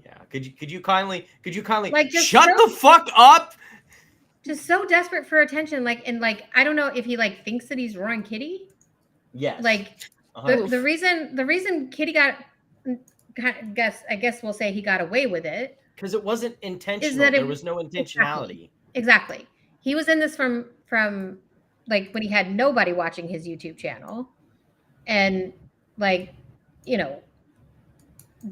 S3: Yeah, could you kindly
S7: Like, just
S3: shut the fuck up?
S7: Just so desperate for attention, like, and like, I don't know if he like thinks that he's Roaring Kitty.
S3: Yes.
S7: Like the reason Kitty I guess we'll say he got away with it
S3: because it wasn't intentional. There was no intentionality.
S7: Exactly. He was in this from like when he had nobody watching his YouTube channel, and like, you know,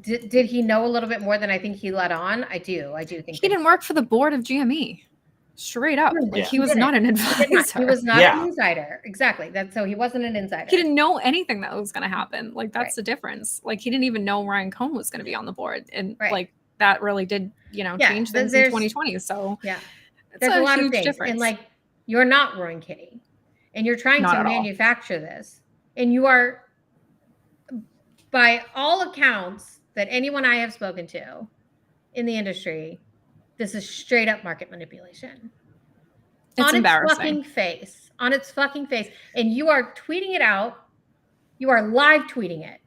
S7: did he know a little bit more than I think he let on? I do think
S4: he didn't work for the board of GME. Straight up. Like, he was not an advisor.
S7: He was not an insider. Exactly. So he wasn't an insider.
S4: He didn't know anything that was going to happen. Like, that's the difference. Like, he didn't even know Ryan Cohn was going to be on the board. And like, that really did, change things in 2020. So
S7: there's a lot
S4: huge
S7: of things.
S4: difference.
S7: And like, you're not Roaring Kitty, and you're trying
S4: Not
S7: to
S4: at all.
S7: manufacture this, and you are, by all accounts that anyone I have spoken to in the industry, this is straight up market manipulation.
S4: It's embarrassing.
S7: On its fucking face. And you are tweeting it out. You are live tweeting it.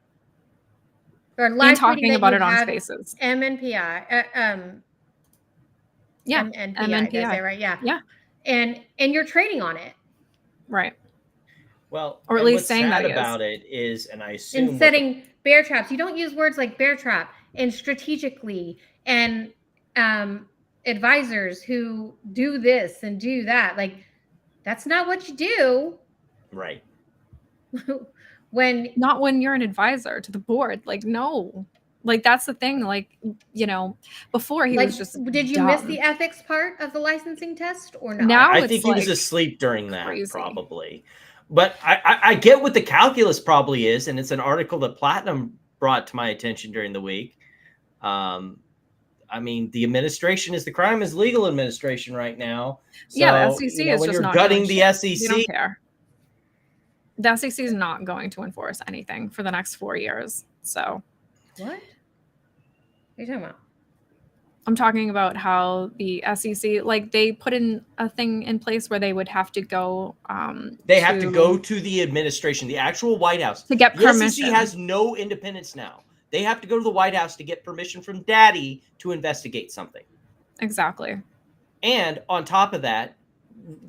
S7: You are live
S4: talking about it on Spaces.
S7: MMPI. MMPI. Did I say right? Yeah.
S4: Yeah.
S7: And you're trading on it.
S4: Right.
S3: Well,
S4: or at least saying
S3: that
S4: that
S3: about it is, and I assume
S7: and setting bear traps. You don't use words like bear trap and strategically and advisors who do this and do that. Like, that's not what you do.
S3: Right.
S7: Not
S4: when you're an advisor to the board. Like, no. Like, that's the thing. Like, before he was just
S7: did you
S4: dumb.
S7: miss the ethics part of the licensing test or not?
S4: Now
S3: I think he was asleep during that, probably. But I get what the calculus probably is, and it's an article that Platinum brought to my attention during the week. I mean, the administration is the crime is legal administration right now. So,
S4: yeah, the SEC is
S3: when
S4: just
S3: you're
S4: not
S3: gutting the
S4: doing
S3: SEC.
S4: They don't care. The SEC is not going to enforce anything for the next 4 years. So,
S7: what are you talking about?
S4: I'm talking about how the SEC, like, they put in a thing in place where they would have to go.
S3: They have to go to the administration, the actual White House,
S4: to get permission.
S3: The SEC has no independence now. They have to go to the White House to get permission from Daddy to investigate something.
S4: Exactly.
S3: And on top of that,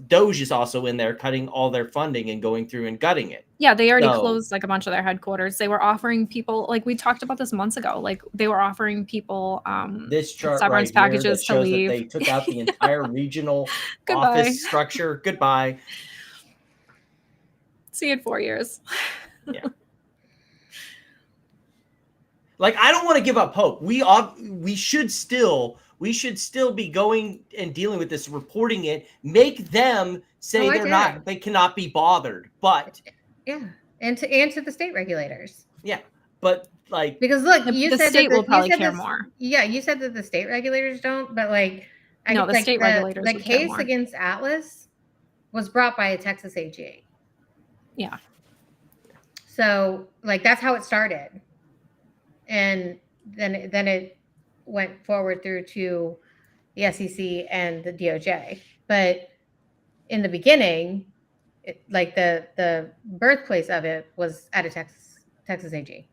S3: Doge is also in there cutting all their funding and going through and gutting it.
S4: Yeah, they already closed like a bunch of their headquarters. They were offering people, like we talked about this months ago, like they were offering people
S3: this chart
S4: severance
S3: right
S4: packages
S3: here that
S4: to leave.
S3: That they took out the entire regional office structure. Goodbye.
S4: See you in 4 years.
S3: Yeah. Like, I don't want to give up hope. We should still be going and dealing with this, reporting it, make them say they cannot be bothered. But
S7: and to the state regulators.
S3: Yeah, but like,
S7: because look, you
S4: the
S7: said
S4: state
S7: that
S4: will probably care more.
S7: Yeah, you said that the state regulators don't, but like,
S4: the state regulators.
S7: The case against Atlas was brought by a Texas AG.
S4: Yeah.
S7: So like that's how it started, and then it went forward through to the SEC and the DOJ. But in the beginning, like the birthplace of it was at a Texas AG.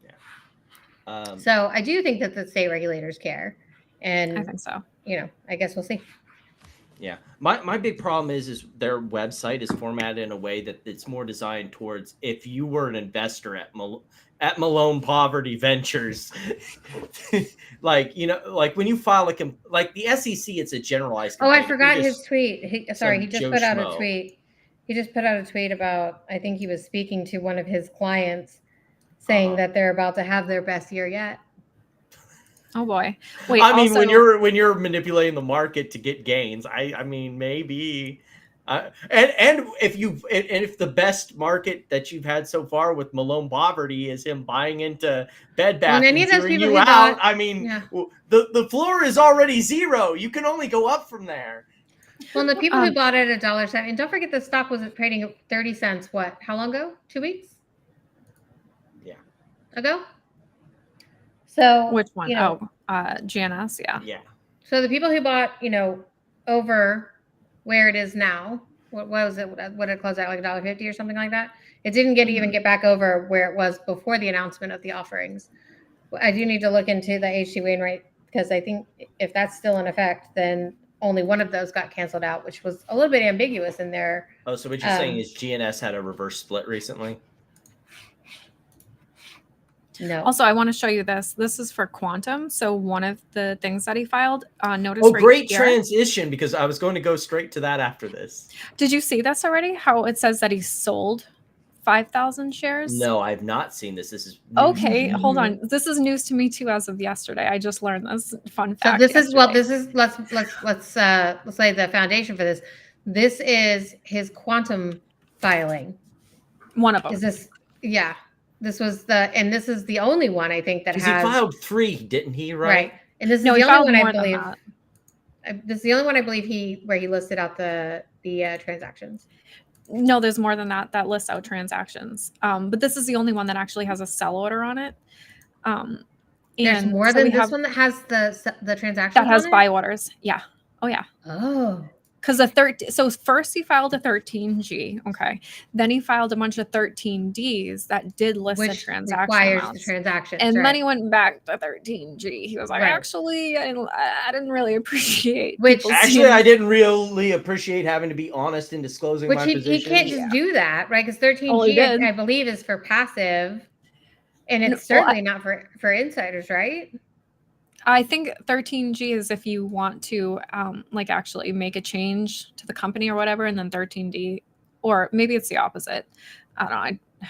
S3: Yeah.
S7: So I do think that the state regulators care, and
S4: I think so.
S7: I guess we'll see.
S3: Yeah. My big problem is their website is formatted in a way that it's more designed towards if you were an investor at Malone Poverty Ventures, like when you file like the SEC, it's a generalized.
S7: Oh, I forgot his tweet. He just put out a tweet. He just put out a tweet about, I think he was speaking to one of his clients, saying that they're about to have their best year yet.
S4: Oh boy! Wait,
S3: I mean, when you're manipulating the market to get gains, I mean, maybe, and if the best market that you've had so far with Malone Poverty is him buying into Bed Bath and zeroing you out, I mean, the floor is already zero. You can only go up from there.
S7: Well, the people who bought it at $1.07, and don't forget the stock was trading at 30 cents. What? How long ago? 2 weeks?
S3: Yeah.
S7: Ago. So
S4: which one? GNS, yeah.
S3: Yeah.
S7: So the people who bought, over where it is now, what was it? What did it close out, like $1.50 or something like that? It didn't even get back over where it was before the announcement of the offerings. I do need to look into the H.C. Wainwright, because I think if that's still in effect, then only one of those got canceled out, which was a little bit ambiguous in there.
S3: Oh, so what you're saying is GNS had a reverse split recently?
S7: No.
S4: Also, I want to show you this. This is for Quantum. So one of the things that he filed, notice.
S3: Oh, great transition, because I was going to go straight to that after this.
S4: Did you see this already? How it says that he sold 5,000 shares?
S3: No, I've not seen this. This is
S4: okay. Hold on. This is news to me too as of yesterday. I just learned this fun fact.
S7: So this is let's lay the foundation for this. This is his Quantum filing.
S4: One of them.
S7: Is this? Yeah. This was this is the only one I think that has.
S3: He filed 3, didn't he?
S7: Right. And this is the only one I believe. This is the only one I believe where he listed out the transactions.
S4: No, there's more than that lists out transactions. But this is the only one that actually has a sell order on it.
S7: There's more than this one that has the transactions.
S4: That has buy orders. Yeah. Oh yeah.
S7: Oh.
S4: Because so first he filed a 13G, okay. Then he filed a bunch of 13Ds that did list the transaction
S7: requires
S4: amounts.
S7: The transaction,
S4: and then he went back to 13G. He was like, actually, I didn't really appreciate.
S3: I didn't really appreciate having to be honest in disclosing my position.
S7: He can't just do that, right? Because 13G, I believe, is for passive, and it's certainly not for insiders, right?
S4: I think 13G is if you want to actually make a change to the company or whatever, and then 13D, or maybe it's the opposite. I don't know.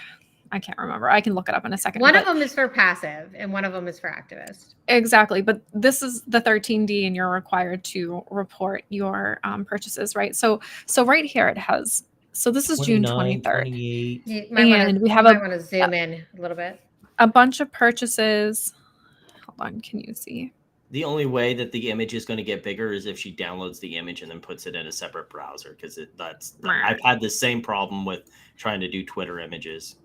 S4: I can't remember. I can look it up in a second.
S7: One of them is for passive and one of them is for activist.
S4: Exactly. But this is the 13D and you're required to report your purchases, right? So right here it has, so this is June 23rd. And we have
S7: want to zoom in a little bit.
S4: A bunch of purchases. Hold on, can you see?
S3: The only way that the image is going to get bigger is if she downloads the image and then puts it in a separate browser, because I've had the same problem with trying to do Twitter images.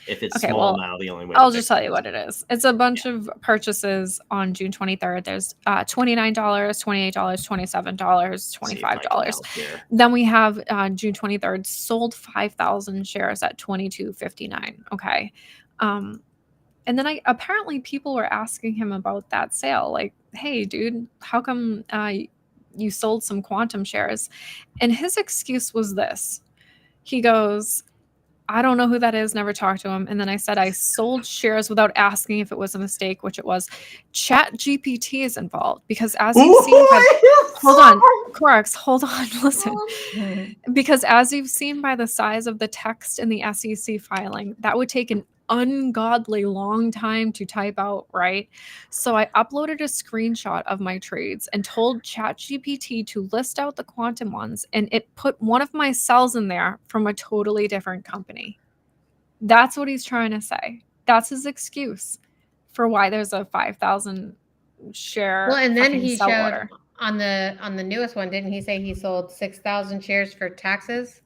S3: If it's small now, the only way.
S4: I'll just tell you what it is. It's a bunch of purchases on June 23rd. There's $29, $28, $27, $25. Then we have June 23rd sold 5,000 shares at $22.59. Okay. And then apparently people were asking him about that sale. Like, hey, dude, how come you sold some Quantum shares? And his excuse was this. He goes, I don't know who that is, never talked to him. And then I said, I sold shares without asking if it was a mistake, which it was. Chat GPT is involved because as you've seen, hold on, Corax, hold on, listen. Because as you've seen by the size of the text in the SEC filing, that would take an ungodly long time to type out, right? So I uploaded a screenshot of my trades and told ChatGPT to list out the Quantum ones, and it put one of my cells in there from a totally different company. That's what he's trying to say. That's his excuse for why there's a 5,000 share.
S7: Well, and then he showed
S4: order.
S7: on the newest one, didn't he say he sold 6,000 shares for taxes?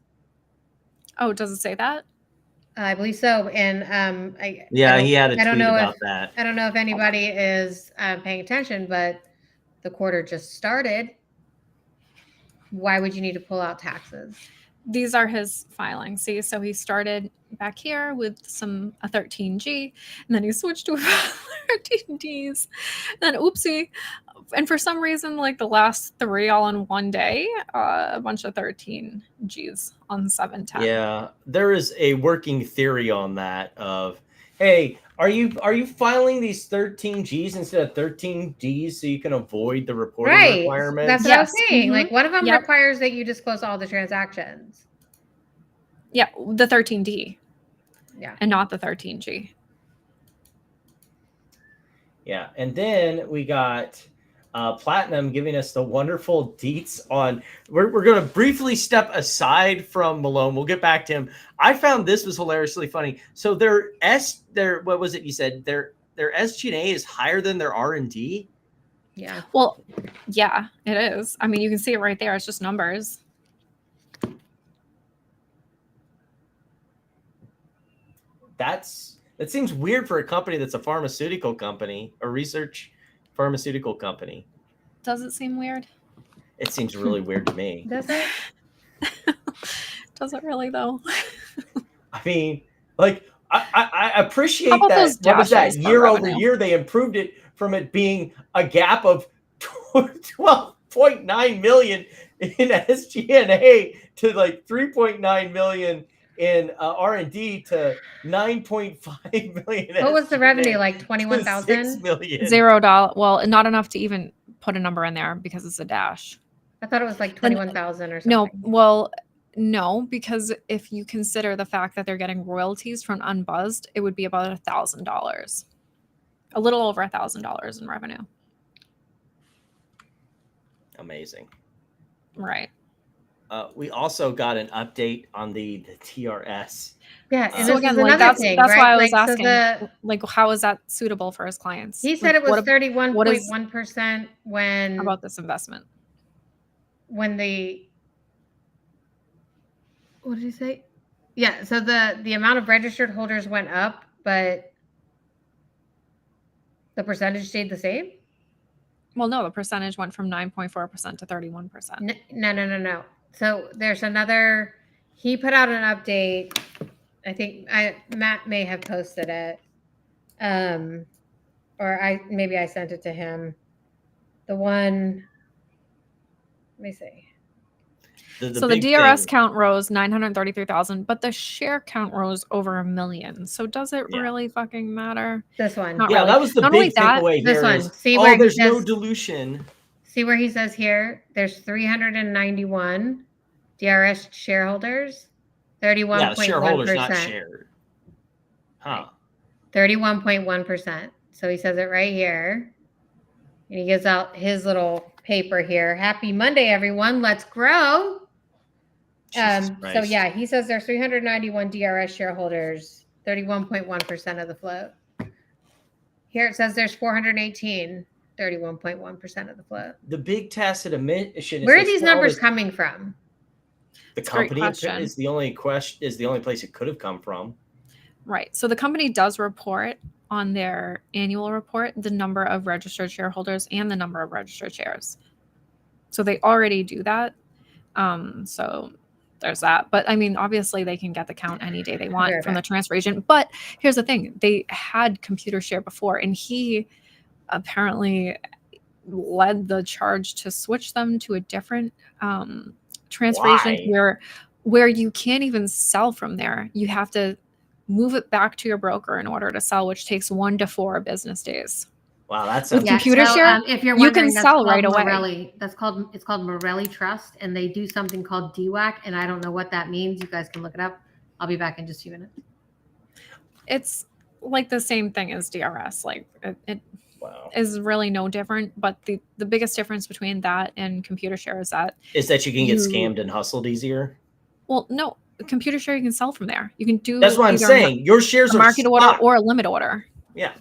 S4: Oh, does it say that?
S7: I believe so. And
S3: he had a
S7: I don't
S3: tweet
S7: know
S3: about
S7: if
S3: that.
S7: I don't know if anybody is paying attention, but the quarter just started. Why would you need to pull out taxes?
S4: These are his filings. See, so he started back here with a 13G, and then he switched to 13Ds. Then oopsie. And for some reason, like the last 3 all in one day, a bunch of 13Gs on 710.
S3: Yeah, there is a working theory on that of, hey, are you filing these 13Gs instead of 13Ds so you can avoid the reporting requirements?
S7: That's what I was saying.
S4: Mhm.
S7: Like one of them requires that you disclose all the transactions.
S4: Yeah, the 13D.
S7: Yeah.
S4: And not the 13G.
S3: Yeah, and then we got Platinum giving us the wonderful deets on. We're going to briefly step aside from Malone. We'll get back to him. I found this was hilariously funny. So their what was it you said? Their SG&A is higher than their R&D.
S7: Yeah.
S4: Well, yeah, it is. I mean, you can see it right there. It's just numbers.
S3: That seems weird for a company that's a pharmaceutical company, a research pharmaceutical company.
S4: Does it seem weird?
S3: It seems really weird to me.
S7: Does it?
S4: Does it really though?
S3: I mean, like I appreciate
S4: How about
S3: that.
S4: those
S3: What was that?
S4: dashes for
S3: Year over
S4: revenue?
S3: year, they improved it from it being a gap of 12.9 million in SG&A to like 3.9 million in R&D to 9.5 million.
S7: What was the
S3: SG&A
S7: revenue? Like
S3: to
S7: 21,000?
S3: $6 million.
S4: $0. Well, not enough to even put a number in there because it's a dash.
S7: I thought it was like 21,000 or something.
S4: No, well, no, because if you consider the fact that they're getting royalties from Unbuzzed, it would be about $1,000, a little over $1,000 in revenue.
S3: Amazing.
S4: Right.
S3: We also got an update on the TRS.
S7: Yeah. And
S4: So
S7: this
S4: again,
S7: is
S4: like
S7: another
S4: that's
S7: thing,
S4: why
S7: right?
S4: I was
S7: Like, so
S4: asking, like, how is that suitable for his clients?
S7: he said
S4: Like,
S7: it was
S4: what
S7: 31.1% when
S4: about this investment?
S7: what did he say? Yeah, so the amount of registered holders went up, but the percentage stayed the same?
S4: Well, no, the percentage went from 9.4% to 31%.
S7: No. So there's another, he put out an update. I think Matt may have posted it. Or maybe I sent it to him. The one, let me see.
S4: So the DRS count rose 933,000, but the share count rose over 1 million. So does it really fucking matter?
S7: This one.
S4: Not
S3: Yeah,
S4: really.
S3: that was the
S4: Not
S3: big
S4: only that,
S3: takeaway
S7: this
S3: here.
S7: one.
S3: Is,
S7: See where
S3: there's
S7: he
S3: no
S7: says,
S3: dilution.
S7: See where he says here, there's 391 DRS shareholders, 31.1%.
S3: Yeah, shareholders not shared. Huh.
S7: 31.1%. So he says it right here. And he gives out his little paper here. Happy Monday, everyone. Let's grow. So yeah, he says there's 391 DRS shareholders, 31.1% of the float. Here it says there's 418, 31.1% of the float.
S3: The big tacit admission.
S7: Where are these numbers coming from?
S3: The company is the only place it could have come from.
S4: Right. So the company does report on their annual report the number of registered shareholders and the number of registered shares. So they already do that. So there's that. But I mean, obviously they can get the count any day they want from the transfer agent. But here's the thing. They had Computer Share before, and he apparently led the charge to switch them to a different transfer agent where you can't even sell from there. You have to move it back to your broker in order to sell, which takes 1 to 4 business days.
S3: Wow, that's
S4: with Computer Share.
S7: If you're
S4: you can sell right away.
S7: It's called Morelli Trust, and they do something called DWAC, and I don't know what that means. You guys can look it up. I'll be back in just a few minutes.
S4: It's like the same thing as DRS. Like it is really no different. But the biggest difference between that and Computer Share is that
S3: you can get scammed and hustled easier.
S4: Well, no. Computer Share, you can sell from there. You can do.
S3: That's what I'm saying. Your shares are
S4: market
S3: spot.
S4: order or a limit order.
S3: Yeah.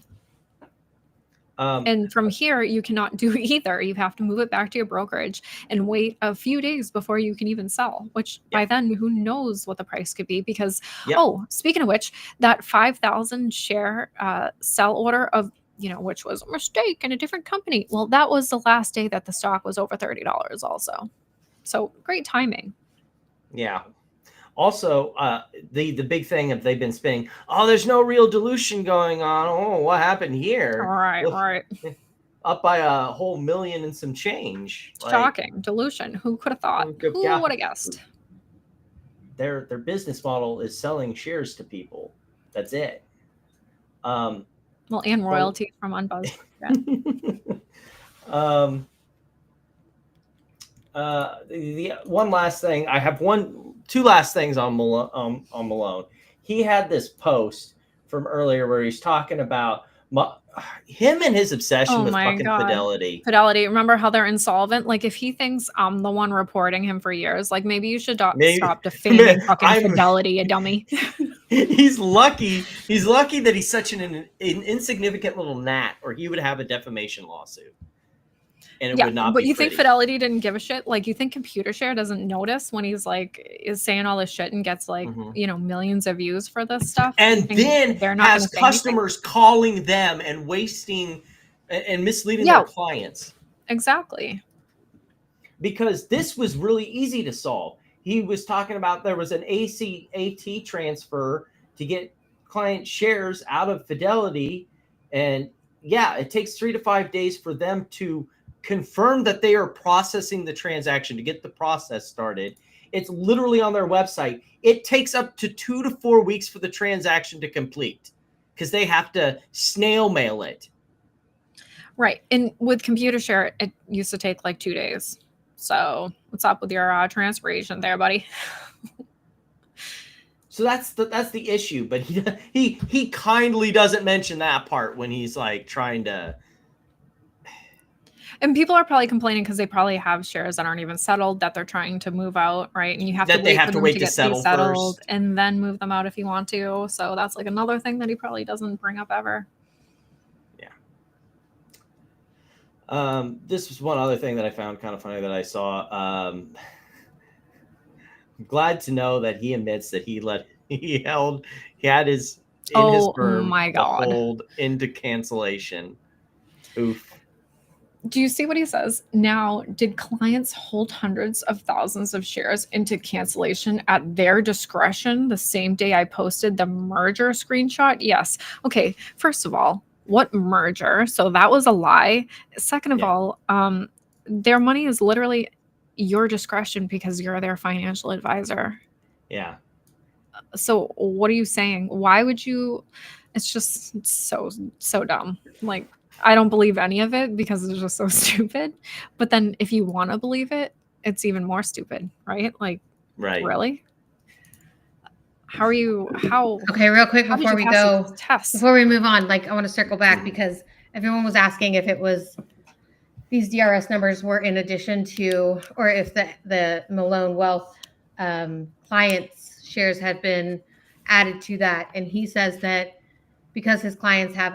S4: And from here, you cannot do either. You have to move it back to your brokerage and wait a few days before you can even sell, which by then, who knows what the price could be? Because, speaking of which, that 5,000 share sell order of, which was a mistake in a different company. Well, that was the last day that the stock was over $30 also. So great timing.
S3: Yeah. Also, the big thing that they've been spinning, there's no real dilution going on. Oh, what happened here?
S4: Right.
S3: Up by a whole million and some change.
S4: Shocking. Dilution. Who could have thought? Who would have guessed?
S3: Their business model is selling shares to people. That's it.
S4: And royalties from Unbuzzed.
S3: The one last thing, I have two last things on Malone. He had this post from earlier where he's talking about him and his obsession with fucking Fidelity.
S4: Remember how they're insolvent? Like, if he thinks I'm the one reporting him for years, like, maybe you should stop defaming fucking Fidelity, you dummy.
S3: He's lucky that he's such an insignificant little gnat, or he would have a defamation lawsuit. And it would not
S4: but
S3: be
S4: you
S3: pretty.
S4: think Fidelity didn't give a shit? Like, you think ComputerShare doesn't notice when he's is saying all this shit and gets millions of views for this stuff?
S3: And then
S4: they're not
S3: has customers calling them and wasting and misleading their clients.
S4: Exactly.
S3: Because this was really easy to solve. He was talking about there was an ACAT transfer to get client shares out of Fidelity. And it takes 3 to 5 days for them to confirm that they are processing the transaction to get the process started. It's literally on their website. It takes up to 2 to 4 weeks for the transaction to complete because they have to snail mail it.
S4: Right. And with ComputerShare, it used to take 2 days. So what's up with your transfer agent there, buddy?
S3: So that's the issue. But he kindly doesn't mention that part when he's trying to.
S4: And people are probably complaining because they probably have shares that aren't even settled that they're trying to move out, right? And you have to wait for them to get settled
S3: first,
S4: and then move them out if you want to. So that's another thing that he probably doesn't bring up ever.
S3: Yeah. This was one other thing that I found kind of funny that I saw. I'm glad to know that he admits that he had his firm hold into cancellation. Oof.
S4: Do you see what he says? Now, did clients hold hundreds of thousands of shares into cancellation at their discretion the same day I posted the merger screenshot? Yes. Okay. First of all, what merger? So that was a lie. Second of all, their money is literally your discretion because you're their financial advisor.
S3: Yeah.
S4: So what are you saying? Why would you? It's just so dumb. I don't believe any of it because it's just so stupid. But then if you want to believe it, it's even more stupid, right?
S3: Right.
S4: Really? How?
S7: Okay, real quick before we move on, I want to circle back because everyone was asking if it was these DRS numbers were in addition to, or if the Malone Wealth clients' shares had been added to that. And he says that because his clients have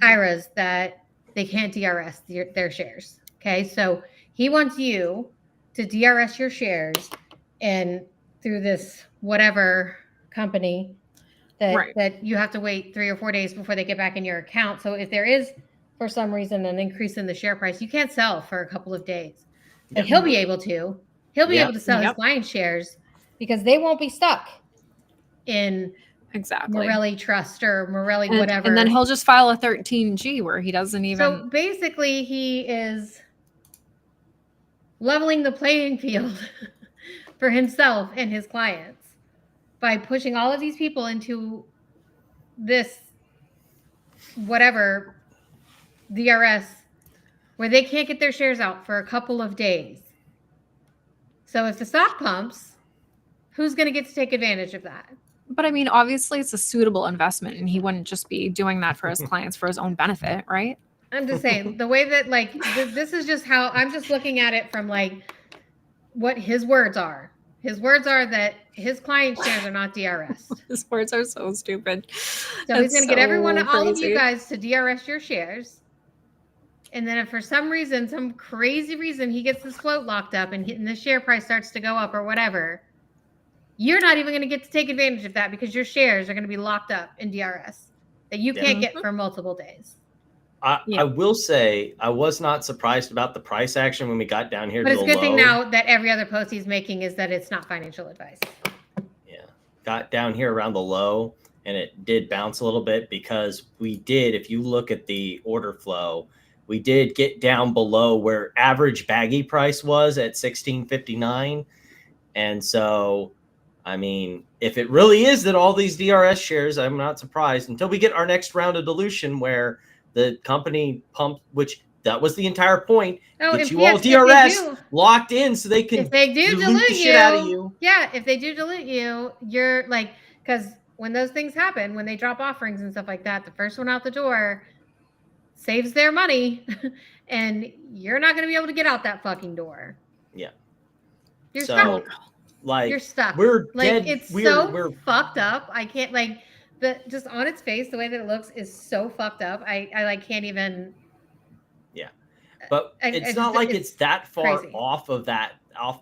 S7: IRAs that they can't DRS their shares. Okay, so he wants you to DRS your shares and through this whatever company that you have to wait 3 or 4 days before they get back in your account. So if there is for some reason an increase in the share price, you can't sell for a couple of days. But he'll be able to. He'll be able to sell his client shares because they won't be stuck in Morelli Trust or Morelli whatever.
S4: And then he'll just file a 13G where he doesn't even.
S7: So basically he is leveling the playing field for himself and his clients by pushing all of these people into this whatever DRS where they can't get their shares out for a couple of days. So if the stock pumps, who's going to get to take advantage of that?
S4: But I mean, obviously it's a suitable investment and he wouldn't just be doing that for his clients for his own benefit, right?
S7: I'm just saying the way that this is just how I'm just looking at it from what his words are. His words are that his client shares are not DRS.
S4: His words are so stupid.
S7: So he's going to get everyone, all of you guys, to DRS your shares. And then if for some reason, some crazy reason, he gets this float locked up and the share price starts to go up or whatever, you're not even going to get to take advantage of that because your shares are going to be locked up in DRS that you can't get for multiple days.
S3: I will say I was not surprised about the price action when we got down here.
S7: But
S3: to
S7: it's a
S3: the
S7: good thing
S3: low.
S7: now that every other post he's making is that it's not financial advice.
S3: Yeah, got down here around the low, and it did bounce a little bit because we did. If you look at the order flow, we did get down below where average baggy price was at 16.59, and so. I mean, if it really is that all these DRS shares, I'm not surprised until we get our next round of dilution where the company pumped, which that was the entire point. Get you all DRS locked in so they can
S7: if they do
S3: dilute the shit out of you.
S7: Yeah, if they do dilute you, you're like, because when those things happen, when they drop offerings and stuff like that, the first one out the door saves their money and you're not going to be able to get out that fucking door.
S3: Yeah.
S7: You're stuck.
S3: Like
S7: you're stuck.
S3: We're
S7: like
S3: dead.
S7: It's we're fucked up. I can't like the just on its face. The way that it looks is so fucked up. I like can't even.
S3: Yeah, but it's not like it's that far
S7: crazy.
S3: off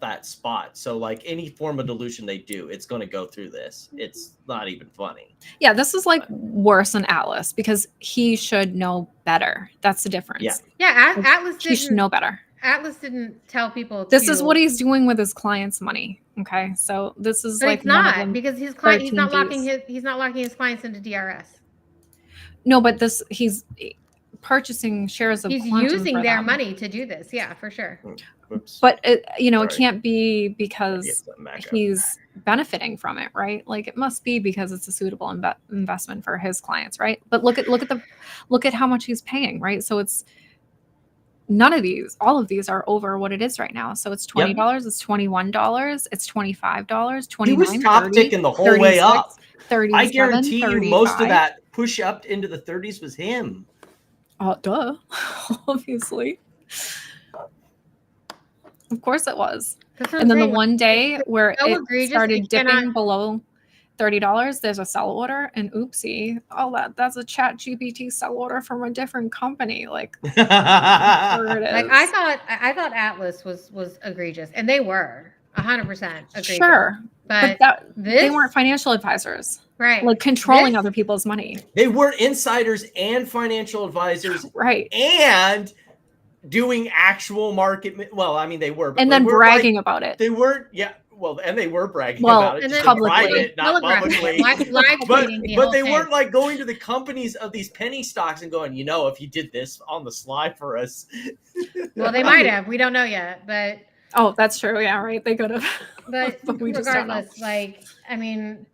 S3: that spot. So like any form of dilution they do, it's going to go through this. It's not even funny.
S4: Yeah, this is like worse than Atlas because he should know better. That's the difference.
S7: Yeah. Atlas
S4: he should know better.
S7: Atlas didn't tell people.
S4: This is what he's doing with his clients' money. Okay, so this is
S7: but
S4: like
S7: it's not because his client. He's not locking his clients into DRS.
S4: No, but he's purchasing shares of.
S7: He's using their money to do this. Yeah, for sure.
S3: Oops.
S4: But it can't be because he's benefiting from it, right? Like it must be because it's a suitable investment for his clients, right? But look at how much he's paying, right? So it's. All of these are over what it is right now. So it's $20, it's $21, it's $25, $29.
S3: He was top ticking the whole way up.
S4: 37,
S3: I guarantee
S4: 35.
S3: you most of that push up into the 30s was him.
S4: Duh. Obviously. Of course it was. And then the one day where it started dipping below $30, there's a sell order, and oopsie, that's a Chat GPT sell order from a different company. Like, there it is.
S7: Like I thought Atlas was egregious, and they were 100% egregious.
S4: Sure,
S7: but
S4: they weren't financial advisors,
S7: right?
S4: Like controlling other people's money.
S3: They weren't insiders and financial advisors,
S4: right?
S3: And doing actual market. Well, I mean, they were,
S4: and then bragging about it.
S3: They weren't, Well, and they were bragging about it,
S7: and
S3: just
S4: publicly.
S3: private, not publicly. But they weren't like going to the companies of these penny stocks and going, if you did this on the sly for us.
S7: Well, they might have. We don't know yet, but.
S4: Oh, that's true. Yeah, right. They could have.
S7: But
S4: we just don't know.
S7: Regardless, like, I mean,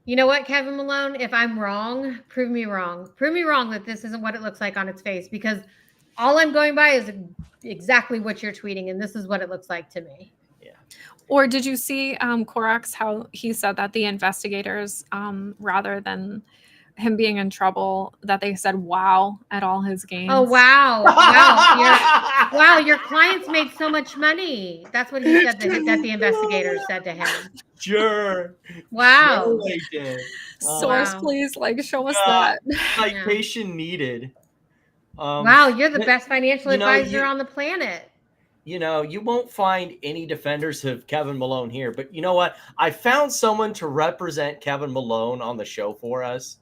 S7: you know what, Kevin Malone? If I'm wrong, prove me wrong. Prove me wrong that this isn't what it looks like on its face, because all I'm going by is exactly what you're tweeting, and this is what it looks like to me.
S4: Or did you see Korax, how he said that the investigators, rather than him being in trouble, that they said wow at all his gains?
S7: Oh, wow. Wow, your clients made so much money. That's what he said that the investigators said to him.
S3: Sure.
S7: Wow.
S3: Sure
S4: Source, please, show us that.
S3: Citation needed.
S7: Wow, you're the best financial advisor on the planet.
S3: You won't find any defenders of Kevin Malone here, but you know what? I found someone to represent Kevin Malone on the show for us.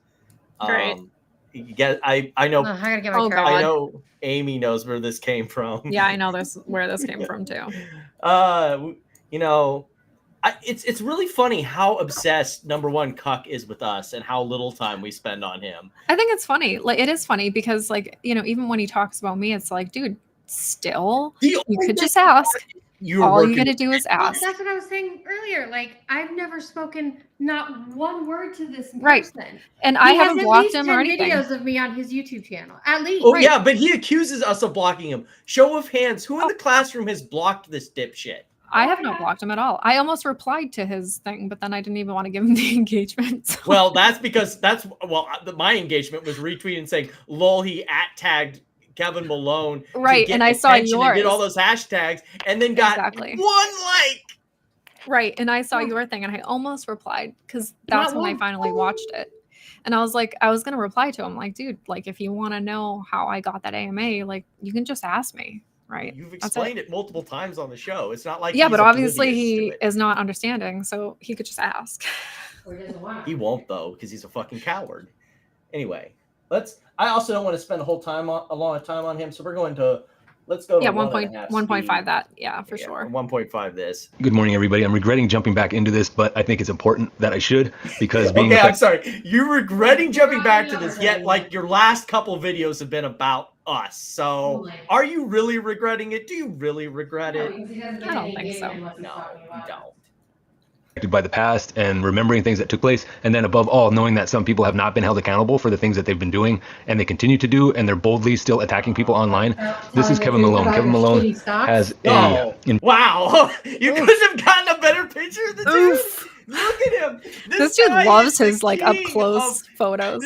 S4: Great.
S3: I know.
S7: I
S3: know Amy knows where this came from.
S4: Yeah, I know where this came from too.
S3: It's really funny how obsessed number one Cuck is with us and how little time we spend on him.
S4: I think it's funny. Like, it is funny because, even when he talks about me, it's like, dude, still, you could just ask. All you got to do is ask.
S7: That's what I was saying earlier. Like, I've never spoken not one word to this person.
S4: Right. And I haven't blocked him or anything.
S7: Videos of me on his YouTube channel, at least.
S3: Oh, yeah, but he accuses us of blocking him. Show of hands. Who in the classroom has blocked this dipshit?
S4: I have not blocked him at all. I almost replied to his thing, but then I didn't even want to give him the engagement. So.
S3: Well, that's because my engagement was retweeting saying, lol, he @tagged Kevin Malone.
S4: Right, and I saw yours.
S3: And did all those hashtags and then got one like.
S4: Right. And I saw your thing and I almost replied because that's when I finally watched it. And I was like, I was going to reply to him like, dude, like if you want to know how I got that AMA, like you can just ask me. Right.
S3: You've explained it multiple times on the show. It's not like
S4: but obviously he is not understanding. So he could just ask.
S3: He won't though, because he's a fucking coward. Anyway, I also don't want to spend a long time on him. So we're going to, let's go to
S4: 1.5 that. Yeah, for sure.
S3: 1.5 this.
S5: Good morning, everybody. I'm regretting jumping back into this, but I think it's important that I should because being
S3: I'm sorry. You're regretting jumping back to this, yet like your last couple videos have been about us. So are you really regretting it? Do you really regret it?
S4: I don't think so.
S3: No, you don't.
S5: by the past and remembering things that took place, and then above all knowing that some people have not been held accountable for the things that they've been doing and they continue to do, and they're boldly still attacking people online. This is Kevin Malone. Kevin Malone has
S3: wow. You could have gotten a better picture of the dude. Look at him.
S4: This dude loves his like up close photos.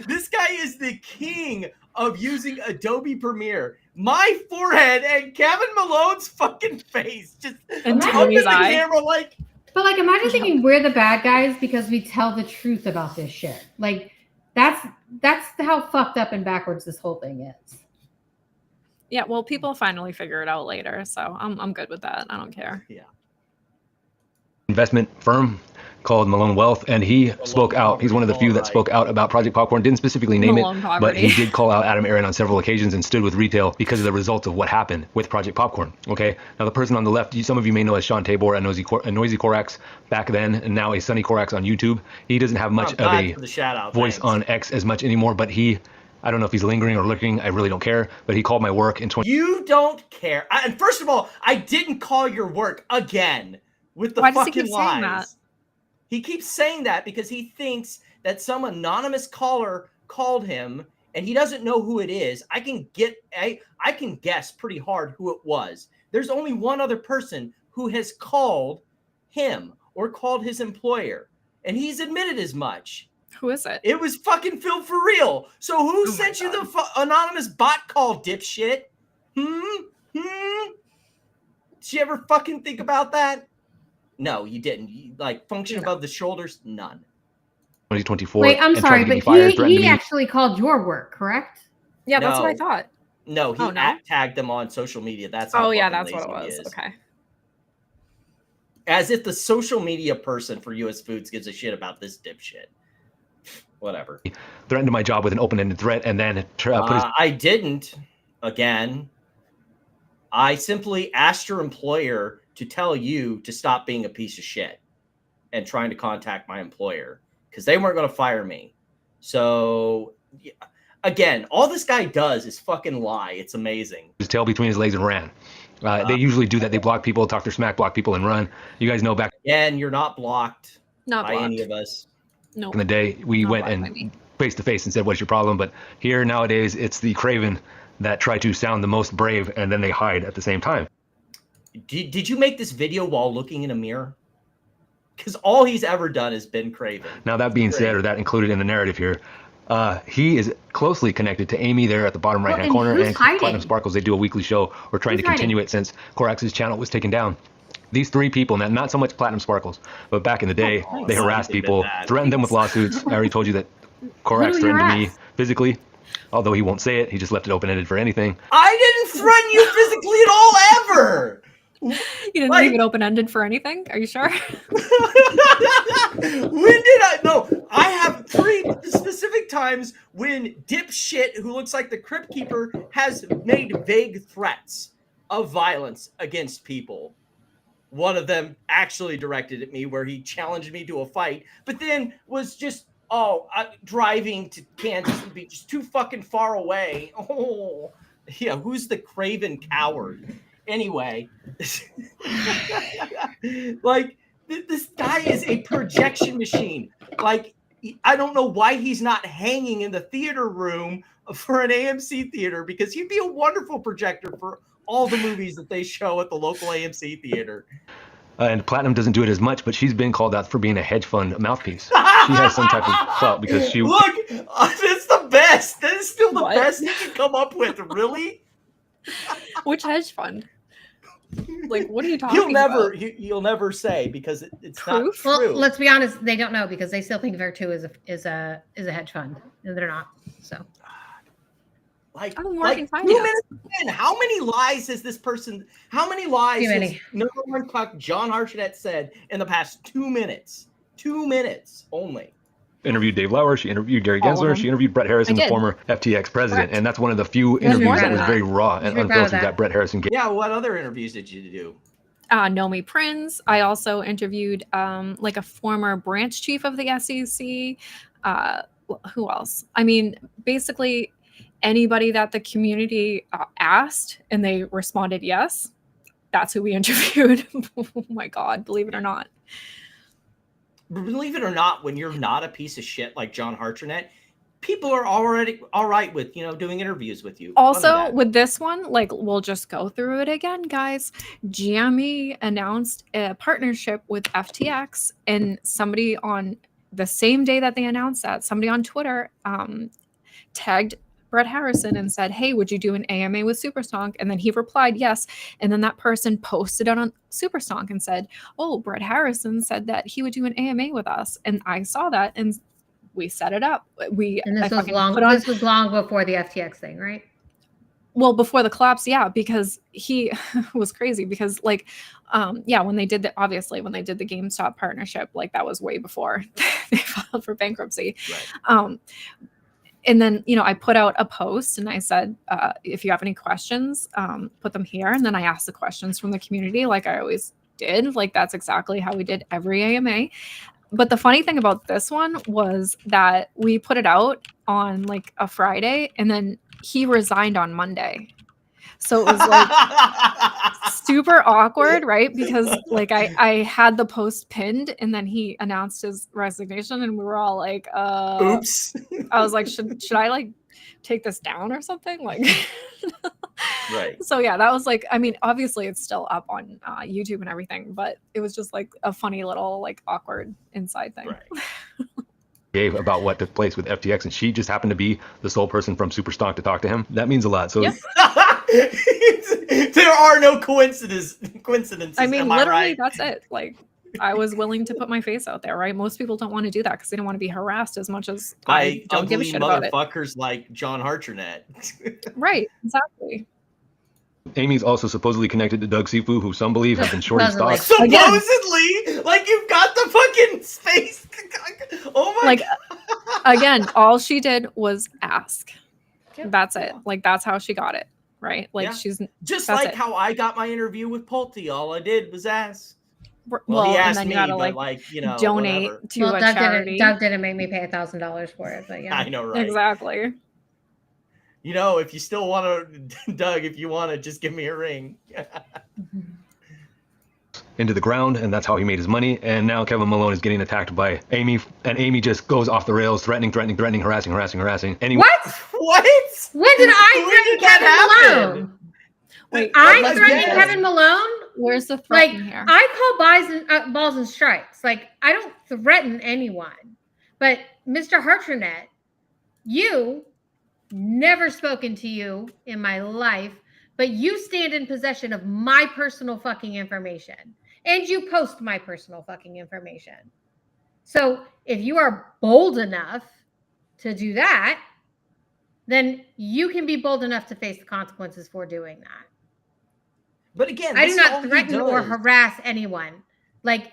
S3: This guy is the king of using Adobe Premiere. My forehead and Kevin Malone's fucking face just
S4: and
S3: Tony's eye. Camera like.
S7: But like, imagine thinking we're the bad guys because we tell the truth about this shit. Like, that's how fucked up and backwards this whole thing is.
S4: Yeah, well, people finally figure it out later, so I'm good with that. I don't care.
S3: Yeah.
S5: Investment firm called Malone Wealth, and he spoke out. He's one of the few that spoke out about Project Popcorn. Didn't specifically name it, but he did call out Adam Aron on several occasions and stood with retail because of the results of what happened with Project Popcorn. Okay, now the person on the left, some of you may know as Sean Tabor, a Noisy Corax back then, and now a Sunny Corax on YouTube. He doesn't have much of a voice on X as much anymore, but I don't know if he's lingering or lurking. I really don't care. But he called my work in 20.
S3: You don't care. And first of all, I didn't call your work again with the fucking lies. He keeps saying that because he thinks that some anonymous caller called him and he doesn't know who it is. I can guess pretty hard who it was. There's only one other person who has called him or called his employer, and he's admitted as much.
S4: Who is it?
S3: It was fucking Phil for real. So who sent you the anonymous bot call, dipshit? Did you ever fucking think about that? No, you didn't. You, like, function above the shoulders? None.
S5: 2024.
S7: Wait, I'm sorry, but he actually called your work, correct?
S4: Yeah, that's what I thought.
S3: No, he tagged them on social media. That's
S4: how that's what it was. Okay.
S3: As if the social media person for US Foods gives a shit about this dipshit. Whatever.
S5: Threatened my job with an open-ended threat, and then
S3: I didn't. Again, I simply asked your employer to tell you to stop being a piece of shit and trying to contact my employer because they weren't going to fire me. So, again, all this guy does is fucking lie. It's amazing.
S5: His tail between his legs and ran. They usually do that. They block people, talk their smack, block people, and run. You guys know back.
S3: And you're not blocked
S4: by
S3: any of us.
S4: No.
S5: In the day, we went and face to face and said, "What's your problem?" But here nowadays, it's the craven that try to sound the most brave, and then they hide at the same time.
S3: Did you make this video while looking in a mirror? Because all he's ever done has been craven.
S5: Now, that being said, or that included in the narrative here, he is closely connected to Amy there at the bottom right-hand corner, and Platinum Sparkles. They do a weekly show. We're trying to continue it since Corax's channel was taken down. These three people, not so much Platinum Sparkles, but back in the day, they harassed people, threatened them with lawsuits. I already told you that Corax threatened me physically, although he won't say it. He just left it open-ended for anything.
S3: I didn't threaten you physically at all, ever.
S4: You didn't leave it open-ended for anything? Are you sure?
S3: When did I? No, I have 3 specific times when dipshit who looks like the Crypt Keeper has made vague threats of violence against people. One of them actually directed at me where he challenged me to a fight, but then was just, driving to Kansas would be just too fucking far away. Oh, yeah, who's the craven coward? Anyway, like, this guy is a projection machine. Like, I don't know why he's not hanging in the theater room for an AMC theater, because he'd be a wonderful projector for all the movies that they show at the local AMC theater.
S5: And Platinum doesn't do it as much, but she's been called out for being a hedge fund mouthpiece. She has some type of clout because she...
S3: Look, that's the best. That is still the best you can come up with. Really?
S4: Which hedge fund? Like, what are you talking about?
S3: You'll never say because it's
S4: Proof?
S3: not true.
S7: Well, let's be honest, they don't know because they still think Virtu is a hedge fund, and they're not. So,
S3: like
S4: I'm
S3: 2
S4: working
S3: minutes in, how many lies has this person? How many lies
S7: Too many.
S3: has number one cuck John Hartnett said in the past 2 minutes? 2 minutes only.
S5: Interviewed Dave Lauer. She interviewed Gary
S4: All of
S5: Gensler.
S4: them.
S5: She interviewed Brett Harrison, the
S4: did.
S5: former FTX president.
S4: Correct.
S5: And that's one of the few
S4: There's
S5: interviews
S4: more
S5: that
S4: than
S5: was
S4: that.
S5: very raw and
S7: should be proud of
S5: unfiltered
S7: that.
S5: that Brett Harrison gave.
S3: Yeah, what other interviews did you do?
S4: Nomi Prince. I also interviewed like a former branch chief of the SEC. Who else? I mean, basically anybody that the community asked and they responded yes. That's who we interviewed. Oh my God, believe it or not.
S3: Believe it or not, when you're not a piece of shit like John Hartnett, people are already all right with, doing interviews with you.
S4: Also, with this one, like, we'll just go through it again, guys. GME announced a partnership with FTX, and somebody on the same day that they announced that, somebody on Twitter tagged Brett Harrison and said, hey, would you do an AMA with Superstonk? And then he replied, yes. And then that person posted it on Superstonk and said, oh, Brett Harrison said that he would do an AMA with us. And I saw that and we set it up.
S7: and this was long before the FTX thing, right?
S4: Well, before the collapse, yeah, because he was crazy because when they did the GameStop partnership, like that was way before they filed for bankruptcy.
S3: Right.
S4: And then, I put out a post and I said, if you have any questions, put them here. And then I asked the questions from the community like I always did. Like that's exactly how we did every AMA. But the funny thing about this one was that we put it out on like a Friday and then he resigned on Monday. So it was like super awkward, right? Because like I had the post pinned and then he announced his resignation and we were all like,
S3: oops.
S4: I was like, should I like take this down or something? Like,
S3: right.
S4: So yeah, that was like, I mean, obviously it's still up on YouTube and everything, but it was just like a funny little like awkward inside thing.
S3: Right.
S5: Gave about what took place with FTX, and she just happened to be the sole person from Superstonk to talk to him. That means a lot. So
S4: yep.
S3: There are no coincidences.
S4: I mean,
S3: am I
S4: literally,
S3: right?
S4: that's it. Like, I was willing to put my face out there, right? Most people don't want to do that because they don't want to be harassed as much as
S3: By
S4: don't give a
S3: ugly
S4: shit about it.
S3: motherfuckers like John Hartnett.
S4: Right, exactly.
S5: Amy's also supposedly connected to Doug Sifu, who some believe have been shorting stocks.
S3: Supposedly, like you've got the fucking space. Oh my God.
S4: Again, all she did was ask. That's it. Like that's how she got it, right? Like she's
S3: just like how I got my interview with Pulte. All I did was ask.
S4: Well,
S3: he asked
S4: and then
S3: me,
S4: you gotta
S3: but
S4: like
S3: donate
S4: whatever. To
S7: well,
S4: a
S7: Doug
S4: charity.
S7: Didn't make me pay $1,000 for it, but yeah.
S3: I know, right?
S4: Exactly.
S3: If you still want to, Doug, if you want to, just give me a ring.
S5: Into the ground, and that's how he made his money. And now Kevin Malone is getting attacked by Amy, and Amy just goes off the rails, threatening, harassing.
S7: What? When did I threaten Kevin Malone?
S4: Wait,
S7: I threatened Kevin Malone?
S4: Where's the threat here?
S7: I call balls and strikes. Like, I don't threaten anyone. But Mr. Hartnett, you, never spoken to you in my life, but you stand in possession of my personal fucking information. And you post my personal fucking information. So if you are bold enough to do that, then you can be bold enough to face the consequences for doing that.
S3: But again,
S7: I do not threaten or harass anyone. Like,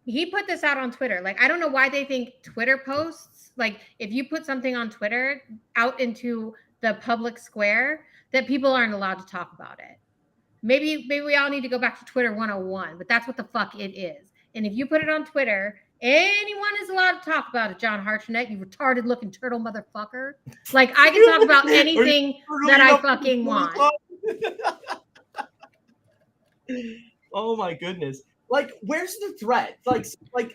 S7: he put this out on Twitter. Like, I don't know why they think Twitter posts, like if you put something on Twitter out into the public square, that people aren't allowed to talk about it. Maybe we all need to go back to Twitter 101, but that's what the fuck it is. And if you put it on Twitter, anyone is allowed to talk about it, John Hartnett, you retarded looking turtle motherfucker. Like, I can talk about anything that I fucking want.
S3: Oh my goodness. Like, where's the threat? Like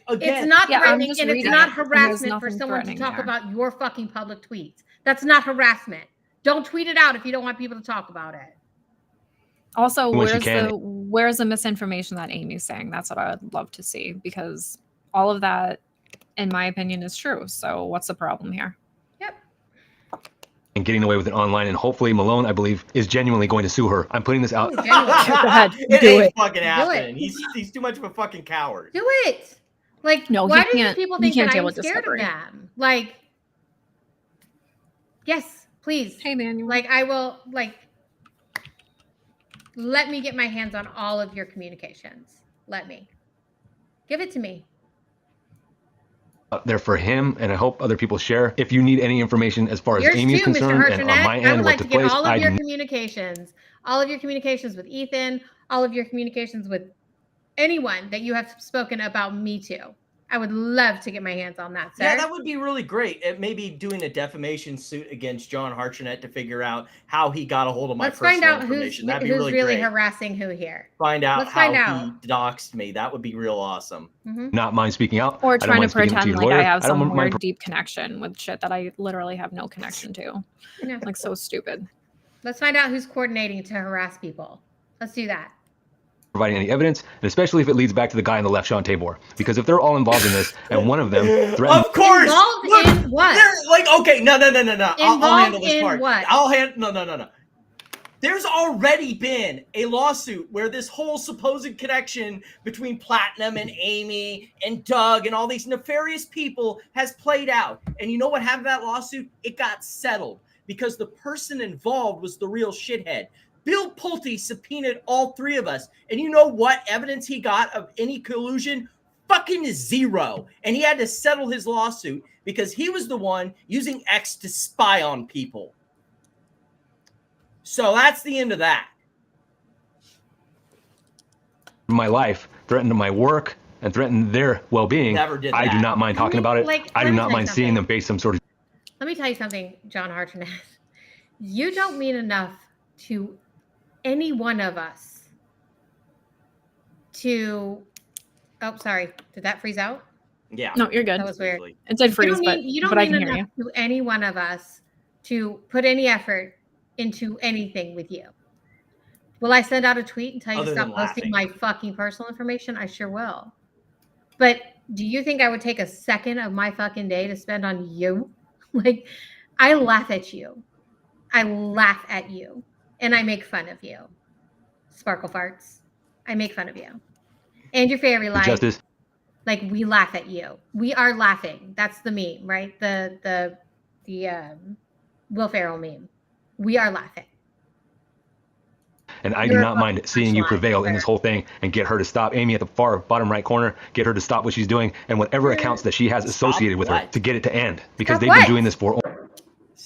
S3: again,
S7: it's not threatening and it's not harassment for someone to talk about your fucking public tweets. That's not harassment. Don't tweet it out if you don't want people to talk about it.
S4: Also, where's the misinformation that Amy's saying? That's what I would love to see, because all of that, in my opinion, is true. So what's the problem here?
S7: Yep.
S5: and getting away with it online. And hopefully Malone, I believe, is genuinely going to sue her. I'm putting this out.
S3: Go ahead, it ain't fucking happening.
S7: Do
S3: He's too much of a fucking coward.
S7: Do it. Like,
S4: No,
S7: why
S4: he
S7: do these
S4: can't-
S7: people
S4: he
S7: think
S4: can't
S7: that
S4: deal
S7: I'm
S4: with
S7: scared of
S4: discovery.
S7: them? Like, yes, please.
S4: Hey, Manuel.
S7: Like, I will, like, let me get my hands on all of your communications. Let me. Give it to me.
S5: Out there for him, and I hope other people share. If you need any information as far as
S7: Yours
S5: Amy is
S7: too, Mr.
S5: concerned and on
S7: Hartranett.
S5: my
S7: I
S5: end,
S7: would
S5: what
S7: like to
S5: took
S7: get
S5: place,
S7: all of
S5: I
S7: your
S5: do
S7: communications with Ethan, all of your communications with anyone that you have spoken about me to. I would love to get my hands on that, sir.
S3: Yeah, that would be really great. It may be doing a defamation suit against John Hartranett to figure out how he got a hold of my
S7: Let's find
S3: personal
S7: out
S3: information. That'd be
S7: who's
S3: really great.
S7: harassing who here.
S3: Find out
S7: Let's
S3: how
S7: find out.
S3: he doxed me. That would be real awesome.
S5: not mind speaking out.
S4: Or
S5: I don't
S4: trying to
S5: mind speaking
S4: pretend
S5: your
S4: like
S5: lawyer.
S4: I have
S5: I don't
S4: some
S5: mind
S4: weird deep connection with shit that I literally have no connection to.
S7: Yeah.
S4: Like, so stupid.
S7: Let's find out who's coordinating to harass people. Let's do that.
S5: providing any evidence, and especially if it leads back to the guy on the left, Sean Tabor. Because if they're all involved in this, and one of them threatened...
S3: Of course!
S7: Involved
S3: Look,
S7: in what?
S3: they're like, okay, no. I'll handle
S7: Involved
S3: this
S7: in
S3: part.
S7: what?
S3: No. There's already been a lawsuit where this whole supposed connection between Platinum and Amy and Doug and all these nefarious people has played out. And you know what happened to that lawsuit? It got settled because the person involved was the real shithead. Bill Pulte subpoenaed all three of us. And you know what evidence he got of any collusion? Fucking zero. And he had to settle his lawsuit because he was the one using X to spy on people. So that's the end of that.
S5: my life, threatened my work, and threatened their well-being.
S3: Never did
S5: I do
S3: that.
S5: not mind talking about it.
S7: like,
S5: I
S7: let
S5: do
S7: me
S5: not
S7: tell you
S5: mind seeing
S7: something.
S5: them face some sort of...
S7: Let me tell you something, John Hartranett. You don't mean enough to any one of us to... Oh, sorry. Did that freeze out?
S3: Yeah.
S4: No, you're good.
S7: That was weird.
S4: It did freeze,
S7: You don't
S4: but I
S7: mean
S4: can hear
S7: enough
S4: you.
S7: to any one of us to put any effort into anything with you. Will I send out a tweet and tell you
S3: Other
S7: to stop
S3: than
S7: posting
S3: laughing.
S7: my fucking personal information? I sure will. But do you think I would take a second of my fucking day to spend on you? Like, I laugh at you. I laugh at you. And I make fun of you. Sparkle farts. I make fun of you. And your fairy light.
S5: justice.
S7: Like, we laugh at you. We are laughing. That's the meme, right? The Will Ferrell meme. We are laughing.
S5: And I do
S7: You're a
S5: not mind
S7: fucking
S5: seeing you
S7: punchline,
S5: prevail in
S7: sir.
S5: this whole thing and get her to stop. Amy at the far bottom right corner, get her to stop what she's doing and whatever accounts that she has associated with her
S3: what?
S5: to get it to end. Because
S7: Stop
S5: they've
S7: what?
S5: been doing this for...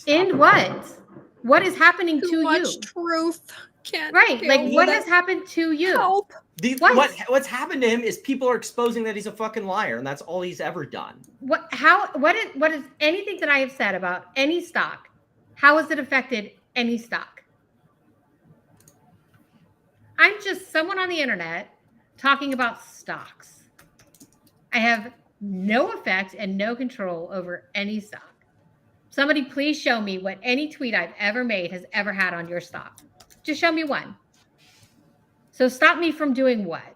S7: In what? What is happening to
S4: Too much
S7: you?
S4: truth. Can't
S7: Right. Like,
S4: deal
S7: what
S4: with
S7: has
S4: it.
S7: happened to you?
S4: Help.
S3: What's happened to him is people are exposing that he's a fucking liar, and that's all he's ever done.
S7: What is anything that I have said about any stock? How has it affected any stock? I'm just someone on the internet talking about stocks. I have no effect and no control over any stock. Somebody please show me what any tweet I've ever made has ever had on your stock. Just show me one. So stop me from doing what?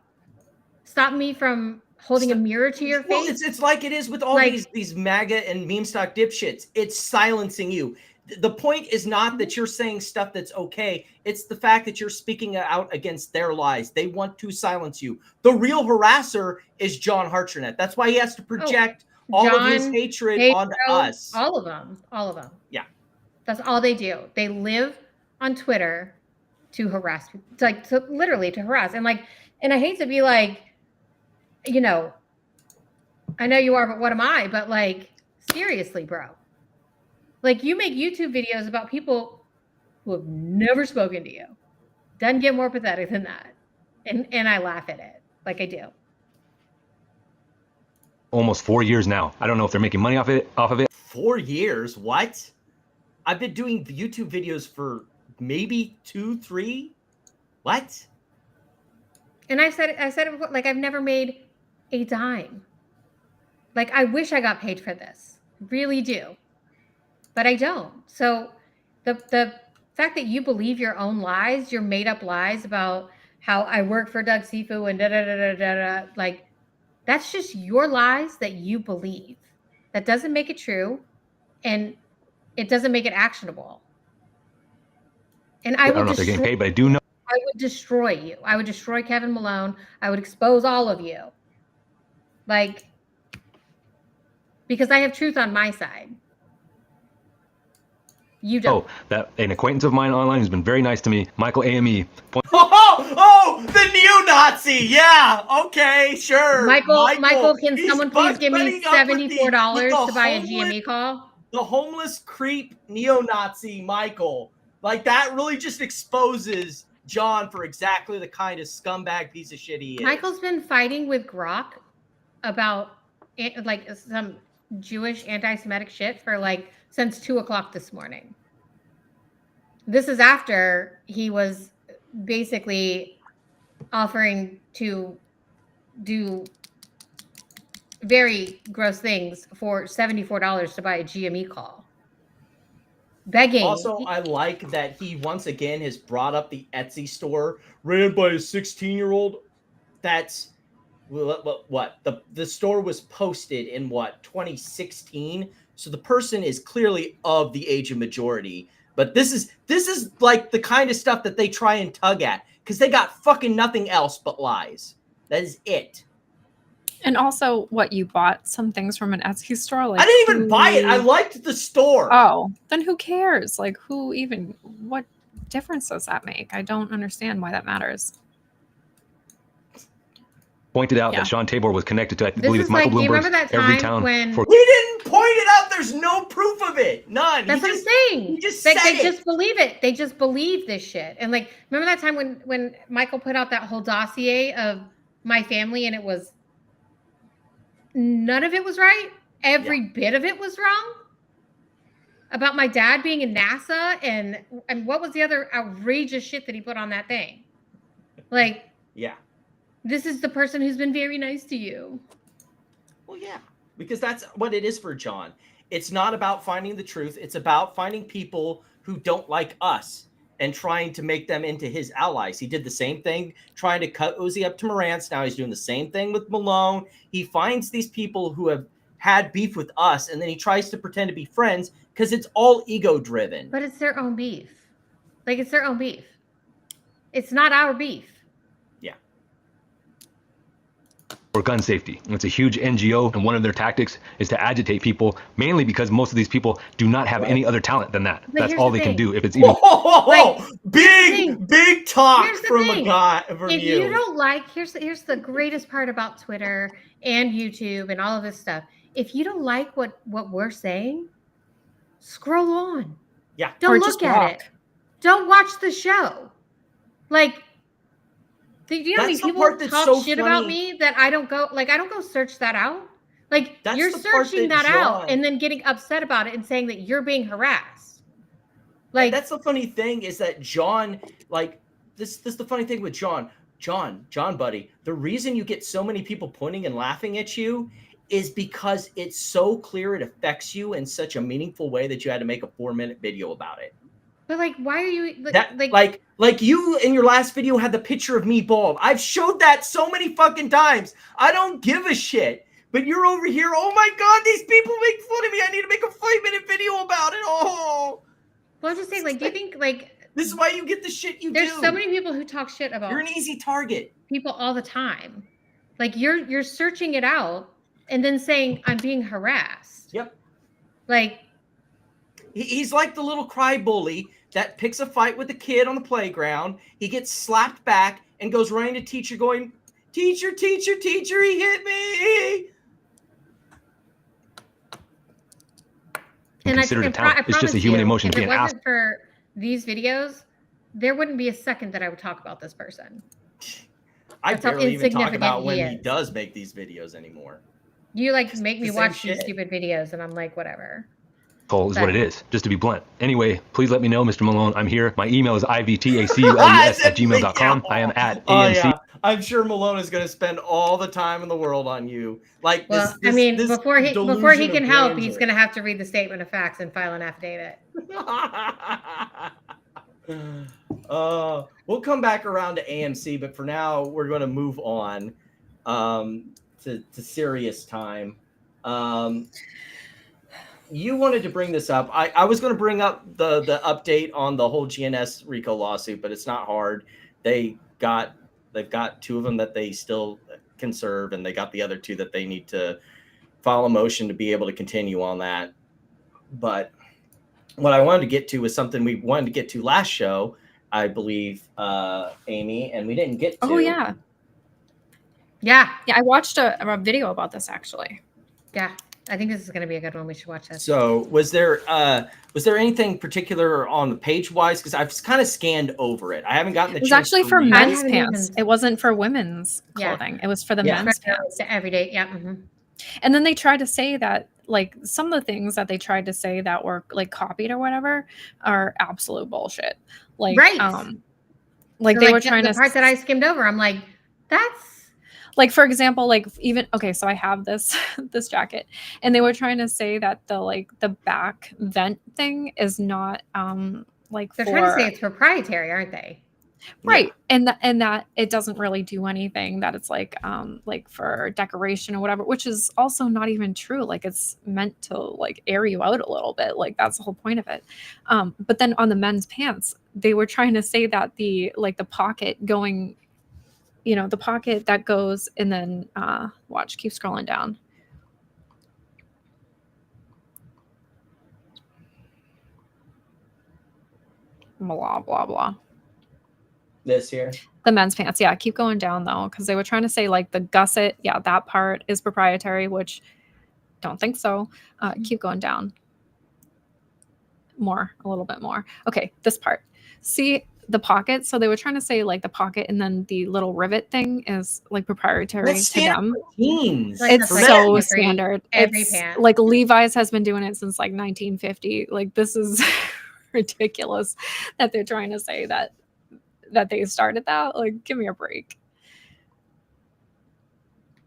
S7: Stop me from holding a mirror to your
S3: Well,
S7: face?
S3: it's like it is with all
S7: Like-
S3: these MAGA and meme stock dipshits. It's silencing you. The point is not that you're saying stuff that's okay. It's the fact that you're speaking out against their lies. They want to silence you. The real harasser is John Hartranett. That's why he has to project all of his
S7: John,
S3: hatred
S7: Pedro,
S3: onto us.
S7: All of them.
S3: Yeah.
S7: That's all they do. They live on Twitter to harass, literally to harass. And I hate to be like, you know, I know you are, but what am I? But like, seriously, bro. Like, you make YouTube videos about people who have never spoken to you. Doesn't get more pathetic than that. And I laugh at it. Like I do.
S5: almost 4 years now. I don't know if they're making money off of it.
S3: 4 years? What? I've been doing YouTube videos for maybe 2, 3. What?
S7: And I said it before, like, I've never made a dime. Like, I wish I got paid for this. Really do. But I don't. So the fact that you believe your own lies, your made up lies about how I work for Doug Sifu and da-da-da-da-da-da, like, that's just your lies that you believe. That doesn't make it true. And it doesn't make it actionable. And
S5: I don't know if they're getting paid, but I do know.
S7: I would destroy you. I would destroy Kevin Malone. I would expose all of you. Like, because I have truth on my side. You don't.
S5: Oh, that an acquaintance of mine online who's been very nice to me, Michael AME.
S3: The neo-Nazi. Yeah. Okay. Sure.
S7: Michael, can someone please give me $74 to buy a GME call?
S3: The homeless creep neo-Nazi Michael. Like, that really just exposes John for exactly the kind of scumbag piece of shit he is.
S7: Michael's been fighting with Grok about like some Jewish anti-Semitic shit for like since 2:00 this morning. This is after he was basically offering to do very gross things for $74 to buy a GME call. Begging.
S3: Also, I like that he once again has brought up the Etsy store ran by a 16-year-old. That's what the store was posted in 2016. So the person is clearly of the age of majority. But this is like the kind of stuff that they try and tug at because they got fucking nothing else but lies. That is it.
S4: And also, what, you bought some things from an Etsy store? Like,
S3: I didn't even buy it. I liked the store.
S4: Oh, then who cares? Like, what difference does that make? I don't understand why that matters.
S5: Pointed out that Sean Tabor was connected to, I believe it's Michael Bloomberg's Every Town.
S7: When
S3: he didn't point it out. There's no proof of it. None.
S7: That's what I'm saying.
S3: He just
S7: they
S3: said it.
S7: just believe it. They just believe this shit. And like, remember that time when Michael put out that whole dossier of my family and it was none of it was right. Every bit of it was wrong. About my dad being in NASA and what was the other outrageous shit that he put on that thing? Like, this is the person who's been very nice to you.
S3: Well, yeah, because that's what it is for John. It's not about finding the truth. It's about finding people who don't like us and trying to make them into his allies. He did the same thing, trying to cut Uzi up to Morantz. Now he's doing the same thing with Malone. He finds these people who have had beef with us, and then he tries to pretend to be friends because it's all ego-driven.
S7: But it's their own beef. Like, it's their own beef. It's not our beef.
S5: For gun safety. It's a huge NGO, and one of their tactics is to agitate people, mainly because most of these people do not have any other talent than that.
S7: But
S5: that's all they
S7: the
S5: can
S7: thing.
S5: do. If it's even
S3: Big talk from
S7: thing.
S3: a guy from
S7: if
S3: you.
S7: You don't like, here's the greatest part about Twitter and YouTube and all of this stuff. If you don't like what we're saying, scroll on.
S3: Yeah.
S7: Don't look at it. Don't watch the show. Like, do you know how many people talk shit about me that I don't go search that out? Like, you're searching that out and then getting upset about it and saying that you're being harassed. Like,
S3: that's the funny thing is that John, like, this is the funny thing with John, buddy. The reason you get so many people pointing and laughing at you is because it's so clear it affects you in such a meaningful way that you had to make a 4-minute video about it.
S7: But like, why are you
S3: like you in your last video had the picture of me bald? I've showed that so many fucking times. I don't give a shit. But you're over here. Oh my God, these people make fun of me. I need to make a 5-minute video about it. Oh.
S7: Well, I'm just saying, like, do you think like
S3: this is why you get the shit you
S7: there's
S3: do?
S7: There's so many people who talk shit about.
S3: You're an easy target.
S7: People all the time. Like, you're searching it out and then saying I'm being harassed.
S3: Yep.
S7: Like,
S3: he's like the little cry bully that picks a fight with a kid on the playground. He gets slapped back and goes running to teacher going, teacher, teacher, teacher, he hit me.
S5: And considered a talent. It's just a human emotion being asked.
S7: If it wasn't for these videos, there wouldn't be a second that I would talk about this person.
S3: I barely even talk about when he does make these videos anymore.
S7: You like make me watch these stupid videos and I'm like, whatever.
S5: Is what it is, just to be blunt. Anyway, please let me know, Mr. Malone. I'm here. My email is ivtaculus@gmail.com. I am at AMC.
S3: Yeah. I'm sure Malone is going to spend all the time in the world on you. Like,
S7: well,
S3: this
S7: before he can help, he's going to have to read the statement of facts and file an affidavit.
S3: We'll come back around to AMC, but for now, we're going to move on to serious time. you wanted to bring this up. I was going to bring up the update on the whole GNS RICO lawsuit, but it's not hard. They've got 2 of them that they still can serve, and they got the other 2 that they need to file a motion to be able to continue on that. But what I wanted to get to was something we wanted to get to last show, I believe, Amy, and we didn't get to.
S4: Oh yeah.
S7: Yeah.
S4: I watched a video about this actually.
S7: Yeah, I think this is going to be a good one. We should watch this.
S3: So was there anything particular on the page wise? Because I've kind of scanned over it. I haven't gotten the.
S4: It was actually for men's pants. It wasn't for women's
S7: Yeah.
S4: clothing. It was for the men's pants.
S7: The everyday. Yeah. Mm-hmm.
S4: And then they tried to say that, like, some of the things that they tried to say that were like copied or whatever are absolute bullshit. Like,
S7: Right.
S4: like
S7: So,
S4: they
S7: like,
S4: were trying
S7: the
S4: to
S7: part that I skimmed over. I'm like, that's
S4: like, for example, like even okay, so I have this this jacket, and they were trying to say that the back vent thing is not like
S7: they're trying to say it's proprietary, aren't they?
S4: Right. Yeah. And that it doesn't really do anything, that it's like for decoration or whatever, which is also not even true. Like, it's meant to like air you out a little bit. Like, that's the whole point of it. But then on the men's pants, they were trying to say that the pocket going, the pocket that goes, and then watch, keep scrolling down. Blah, blah, blah.
S3: This here?
S4: The men's pants. Yeah, keep going down though, because they were trying to say like the gusset. Yeah, that part is proprietary, which don't think so. Keep going down. More, a little bit more. Okay, this part. See the pocket? So they were trying to say like the pocket and then the little rivet thing is like proprietary to them.
S3: Jeans.
S7: Like,
S4: It's so standard.
S7: Every
S4: It's
S7: pant.
S4: like Levi's has been doing it since like 1950. Like, this is ridiculous that they're trying to say that they started that. Like, give me a break.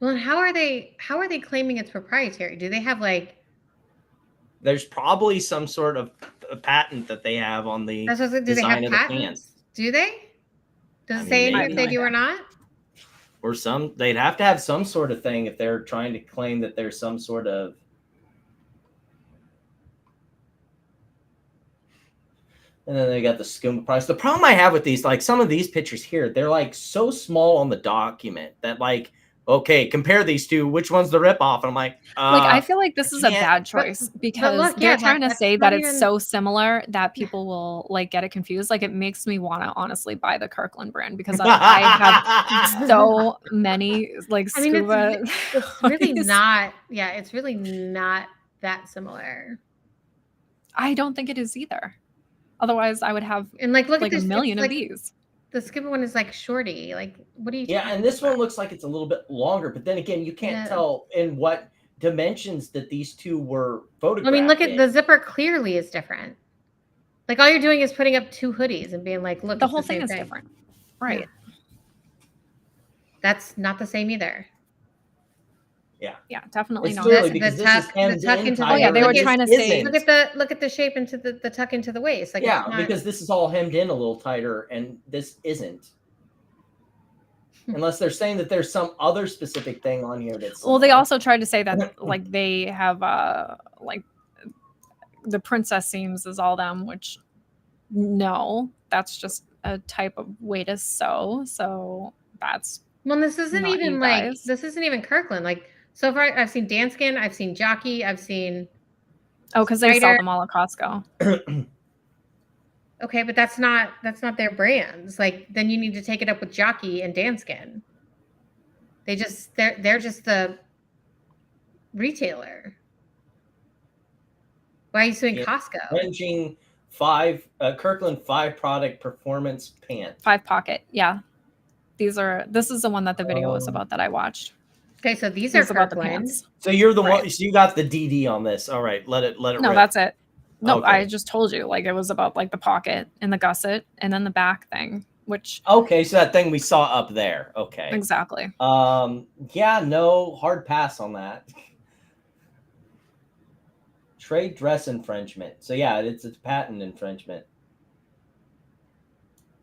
S7: Well, how are they claiming it's proprietary? Do they have like?
S3: There's probably some sort of a patent that they have on the
S7: Do they
S3: design
S7: have
S3: of the
S7: patents?
S3: pants.
S7: Do they? Does
S3: I
S7: it say
S3: mean,
S7: anything if they do or not?
S3: Or they'd have to have some sort of thing if they're trying to claim that there's some sort of. And then they got the scuba price. The problem I have with these, like some of these pictures here, they're like so small on the document that like, okay, compare these two. Which one's the ripoff? And I'm like,
S4: I feel like this is a bad choice because
S7: look,
S4: they're
S7: yeah,
S4: trying to
S7: that's
S4: say
S7: not
S4: that it's
S7: even-
S4: so similar that people will like get it confused. Like, it makes me want to honestly buy the Kirkland brand because I have so many like
S7: I mean,
S4: scuba.
S7: it's really not. Yeah, it's really not that similar.
S4: I don't think it is either. Otherwise, I would have
S7: And like, look
S4: like
S7: at this,
S4: a million
S7: it's
S4: of
S7: like,
S4: these.
S7: The scuba one is like shorty. Like, what are you?
S3: yeah, and this one looks like it's a little bit longer, but then again, you can't tell in what dimensions that these two were photographed.
S7: I mean, look at
S3: in.
S7: the zipper. Clearly, is different. Like, all you're doing is putting up 2 hoodies and being like, "Look,
S4: The
S7: it's
S4: whole
S7: the
S4: thing
S7: same
S4: is
S7: thing."
S4: different, right?
S7: Yeah. That's not the same either.
S4: Yeah, definitely
S3: It's
S4: not.
S3: literally
S7: The
S3: because
S7: tuck-
S3: this is hemmed
S7: the tuck
S3: in
S7: into the-
S3: tighter.
S4: Oh, yeah, they were
S3: and this
S4: trying to say-
S3: isn't.
S7: Look at the shape into the tuck into the waist. Like,
S3: Yeah,
S7: it's not,
S3: because this is all hemmed in a little tighter, and this isn't. Unless they're saying that there's some other specific thing on here that's.
S4: Well, they also tried to say that like they have like the princess seams is all them, which no, that's just a type of way to sew. So that's
S7: well, this isn't
S4: not
S7: even
S4: you
S7: like
S4: guys.
S7: this isn't even Kirkland. Like, so far, I've seen Danskin, I've seen Jockey, I've seen.
S4: because they sell
S7: Spider.
S4: them all at Costco.
S7: Okay, but that's not their brands. Like, then you need to take it up with Jockey and Danskin. They're just the retailer. Why are you suing Costco?
S3: Ranging Kirkland 5 product performance pants.
S4: 5 pocket, yeah. This is the one that the video was about that I watched.
S7: Okay, so these
S4: It's
S7: are
S4: about the
S7: Kirkland.
S4: pants.
S3: So you're the
S4: Right.
S3: one. So you got the DD on this. All right, let it.
S4: No,
S3: rip.
S4: that's it. No,
S3: Okay.
S4: I just told you. Like, it was about like the pocket and the gusset and then the back thing, which
S3: Okay, so that thing we saw up there. Okay.
S4: exactly.
S3: Yeah, no, hard pass on that. Trade dress infringement. So yeah, it's patent infringement.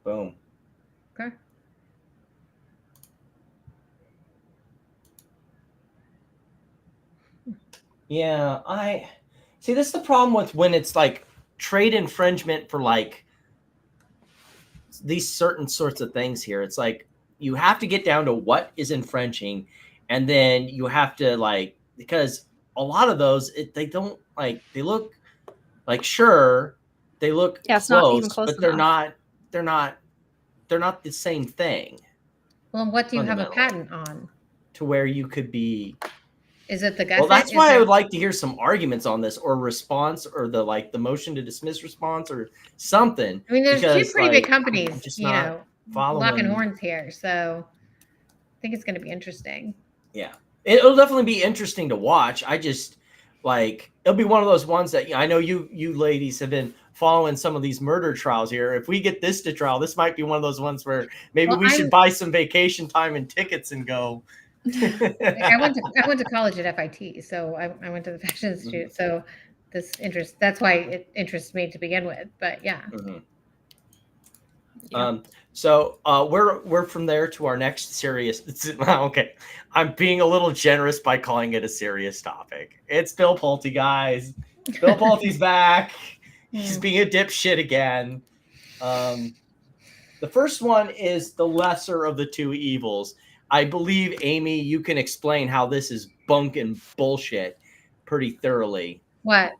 S3: Boom.
S7: Okay.
S3: Yeah, See, this is the problem with when it's like trade infringement for like these certain sorts of things here. It's like you have to get down to what is infringing, and then you have to like, because a lot of those they don't like, they look like, sure, they look
S4: it's not even
S3: close,
S4: close
S3: but
S4: enough.
S3: they're not the same thing.
S7: Well, what do you have a patent on?
S3: To where you could be.
S7: Is it the guess?
S3: Well, that's why I would like to hear some arguments on this, or response, or the motion to dismiss response, or something.
S7: I mean, there's
S3: because,
S7: two pretty big companies,
S3: just
S7: you know, locking horns here. So I think it's going to be interesting.
S3: Yeah, it'll definitely be interesting to watch. I just like, it'll be one of those ones that I know you ladies have been following some of these murder trials here. If we get this to trial, this might be one of those ones where maybe we should buy some vacation time and tickets and go.
S7: I went to college at FIT, so I went to the Fashion Institute. So that's why it interests me to begin with. But yeah.
S3: So we're from there to our next serious. Okay, I'm being a little generous by calling it a serious topic. It's Bill Pulte, guys. Bill Pulte's back. He's being a dipshit again. The first one is the lesser of the two evils. I believe, Amy, you can explain how this is bunk and bullshit pretty thoroughly.
S7: What?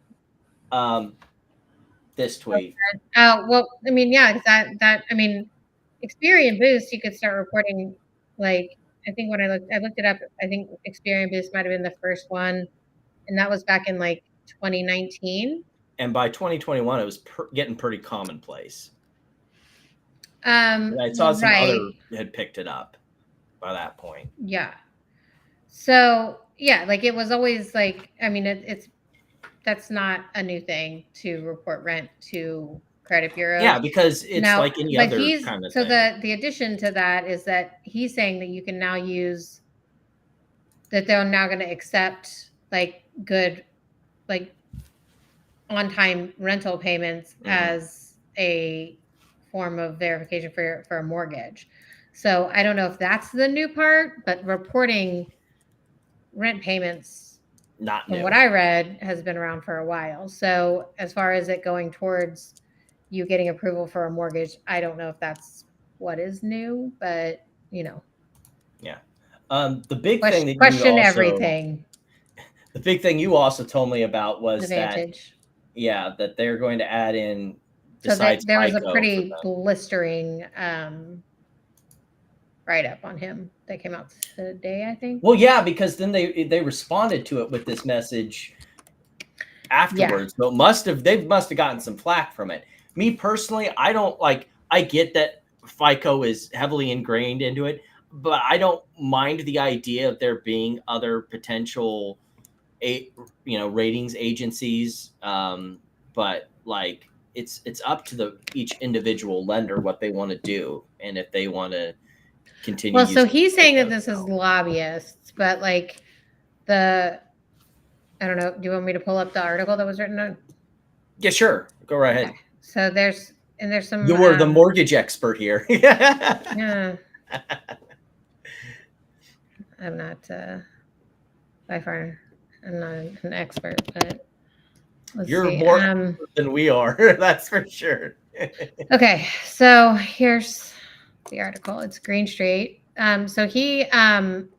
S3: This tweet.
S7: Oh, well, I mean, yeah, that I mean, Experian Boost, you could start reporting, like, I think when I looked it up, I think Experian Boost might have been the first one, and that was back in like 2019.
S3: And by 2021, it was getting pretty commonplace. I saw some other had picked it up by that point.
S7: Yeah. So yeah, like it was always like, I mean, that's not a new thing to report rent to credit bureaus.
S3: Yeah, because it's now, like any other kind of thing.
S7: So the addition to that is that he's saying that you can now use, that they're now going to accept like good, like on-time rental payments as a form of verification for a mortgage. So I don't know if that's the new part, but reporting rent payments,
S3: not
S7: from what I read, has been around for a while. So as far as it going towards you getting approval for a mortgage, I don't know if that's what is new, but you know.
S3: Yeah. The big thing that
S7: question you also, everything.
S3: The big thing you also told me about was that they're going to add in.
S7: So there was a pretty blistering write-up on him that came out today, I think.
S3: Well, yeah, because then they responded to it with this message afterwards. So they must have gotten some flack from it. Me personally, I don't like. I get that FICO is heavily ingrained into it, but I don't mind the idea of there being other potential, ratings agencies. But like, it's up to each individual lender what they want to do, and if they want to continue.
S7: Well, so he's saying that this is lobbyists, but like I don't know. Do you want me to pull up the article that was written on?
S3: Yeah, sure. Go right ahead.
S7: Okay. So there's some.
S3: You were the mortgage expert here.
S7: Yeah. I'm not by far. I'm not an expert, but
S3: you're more than we are. That's for sure.
S7: Okay, so here's the article. It's Green Street. So he kind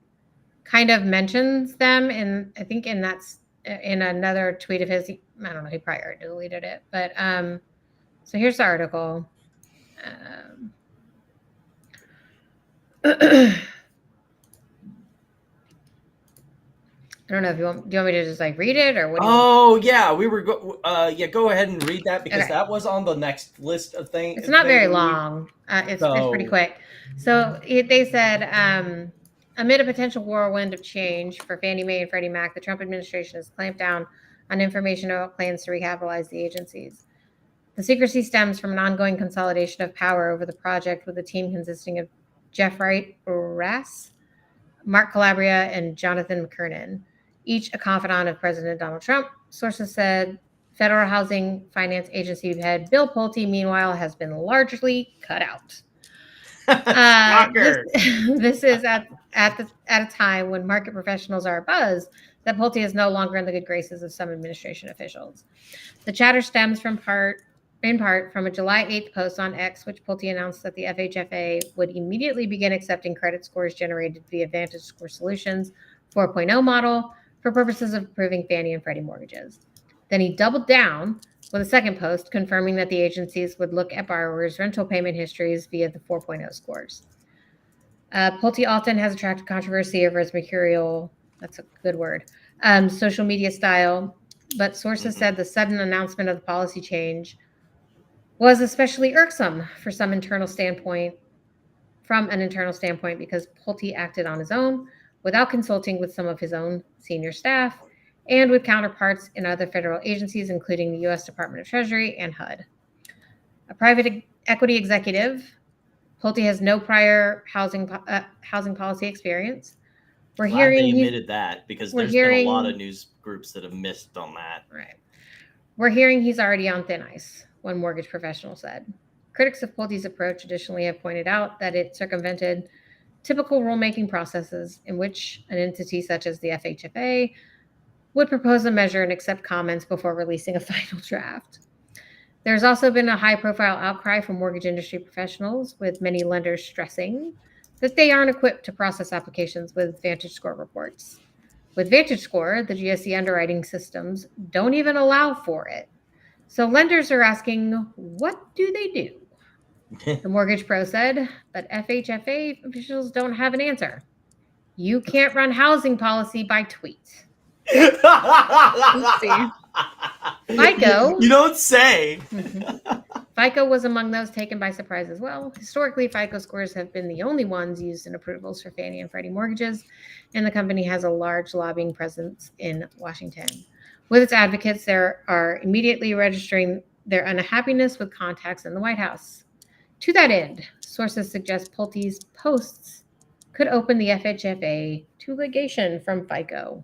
S7: of mentions them in, I think in another tweet of his. I don't know. He probably already deleted it, but so here's the article. I don't know if do you want me to just like read it or what?
S3: Yeah, we were go ahead and read that because that was on the next list of things.
S7: It's not very long. It's pretty quick. So they said, amid a potential whirlwind of change for Fannie Mae and Freddie Mac, the Trump administration has clamped down on information about plans to recapitalize the agencies. The secrecy stems from an ongoing consolidation of power over the project, with a team consisting of Jeff Wright Rass, Mark Calabria, and Jonathan McKernan, each a confidant of President Donald Trump. Sources said Federal Housing Finance Agency head Bill Pulte, meanwhile, has been largely cut out. This is at at a time when market professionals are abuzz that Pulte is no longer in the good graces of some administration officials. The chatter stems in part from a July 8th post on X, which Pulte announced that the FHFA would immediately begin accepting credit scores generated via Vantage Score Solutions 4.0 model for purposes of approving Fannie and Freddie mortgages. Then he doubled down with a second post confirming that the agencies would look at borrowers' rental payment histories via the 4.0 scores. Pulte often has attracted controversy over his mercurial, that's a good word, social media style, but sources said the sudden announcement of the policy change was especially irksome from an internal standpoint because Pulte acted on his own without consulting with some of his own senior staff and with counterparts in other federal agencies, including the U.S. Department of Treasury and HUD. A private equity executive, Pulte has no prior housing policy experience.
S3: Glad they admitted that, because there's been a lot of news groups that have missed on that.
S7: Right. We're hearing he's already on thin ice, one mortgage professional said. Critics of Pulte's approach additionally have pointed out that it circumvented typical rulemaking processes in which an entity such as the FHFA would propose a measure and accept comments before releasing a final draft. There's also been a high-profile outcry from mortgage industry professionals, with many lenders stressing that they aren't equipped to process applications with Vantage Score reports. With Vantage Score, the GSE underwriting systems don't even allow for it. So lenders are asking, what do they do? The Mortgage Pro said, but FHFA officials don't have an answer. You can't run housing policy by tweet. FICO.
S3: You don't say.
S7: FICO was among those taken by surprise as well. Historically, FICO scores have been the only ones used in approvals for Fannie and Freddie mortgages, and the company has a large lobbying presence in Washington. With its advocates, they are immediately registering their unhappiness with contacts in the White House. To that end, sources suggest Pulte's posts could open the FHFA to litigation from FICO.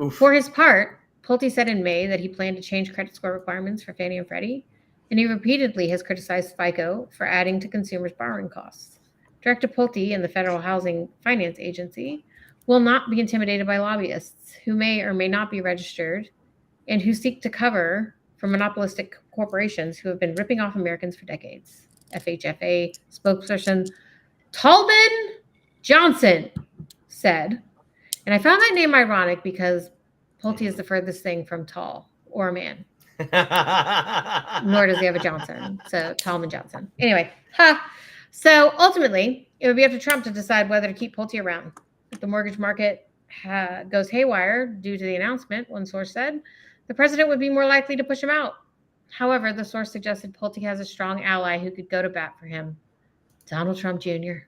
S7: Oof. For his part, Pulte said in May that he planned to change credit score requirements for Fannie and Freddie, and he repeatedly has criticized FICO for adding to consumers' borrowing costs. Director Pulte and the Federal Housing Finance Agency will not be intimidated by lobbyists who may or may not be registered and who seek to cover for monopolistic corporations who have been ripping off Americans for decades. FHFA spokesperson Talman Johnson said, and I found that name ironic because Pulte is the furthest thing from tall or a man. Nor does he have a Johnson. So Talman Johnson. Anyway, so ultimately, it would be up to Trump to decide whether to keep Pulte around. If the mortgage market goes haywire due to the announcement, one source said, the president would be more likely to push him out. However, the source suggested Pulte has a strong ally who could go to bat for him, Donald Trump Jr.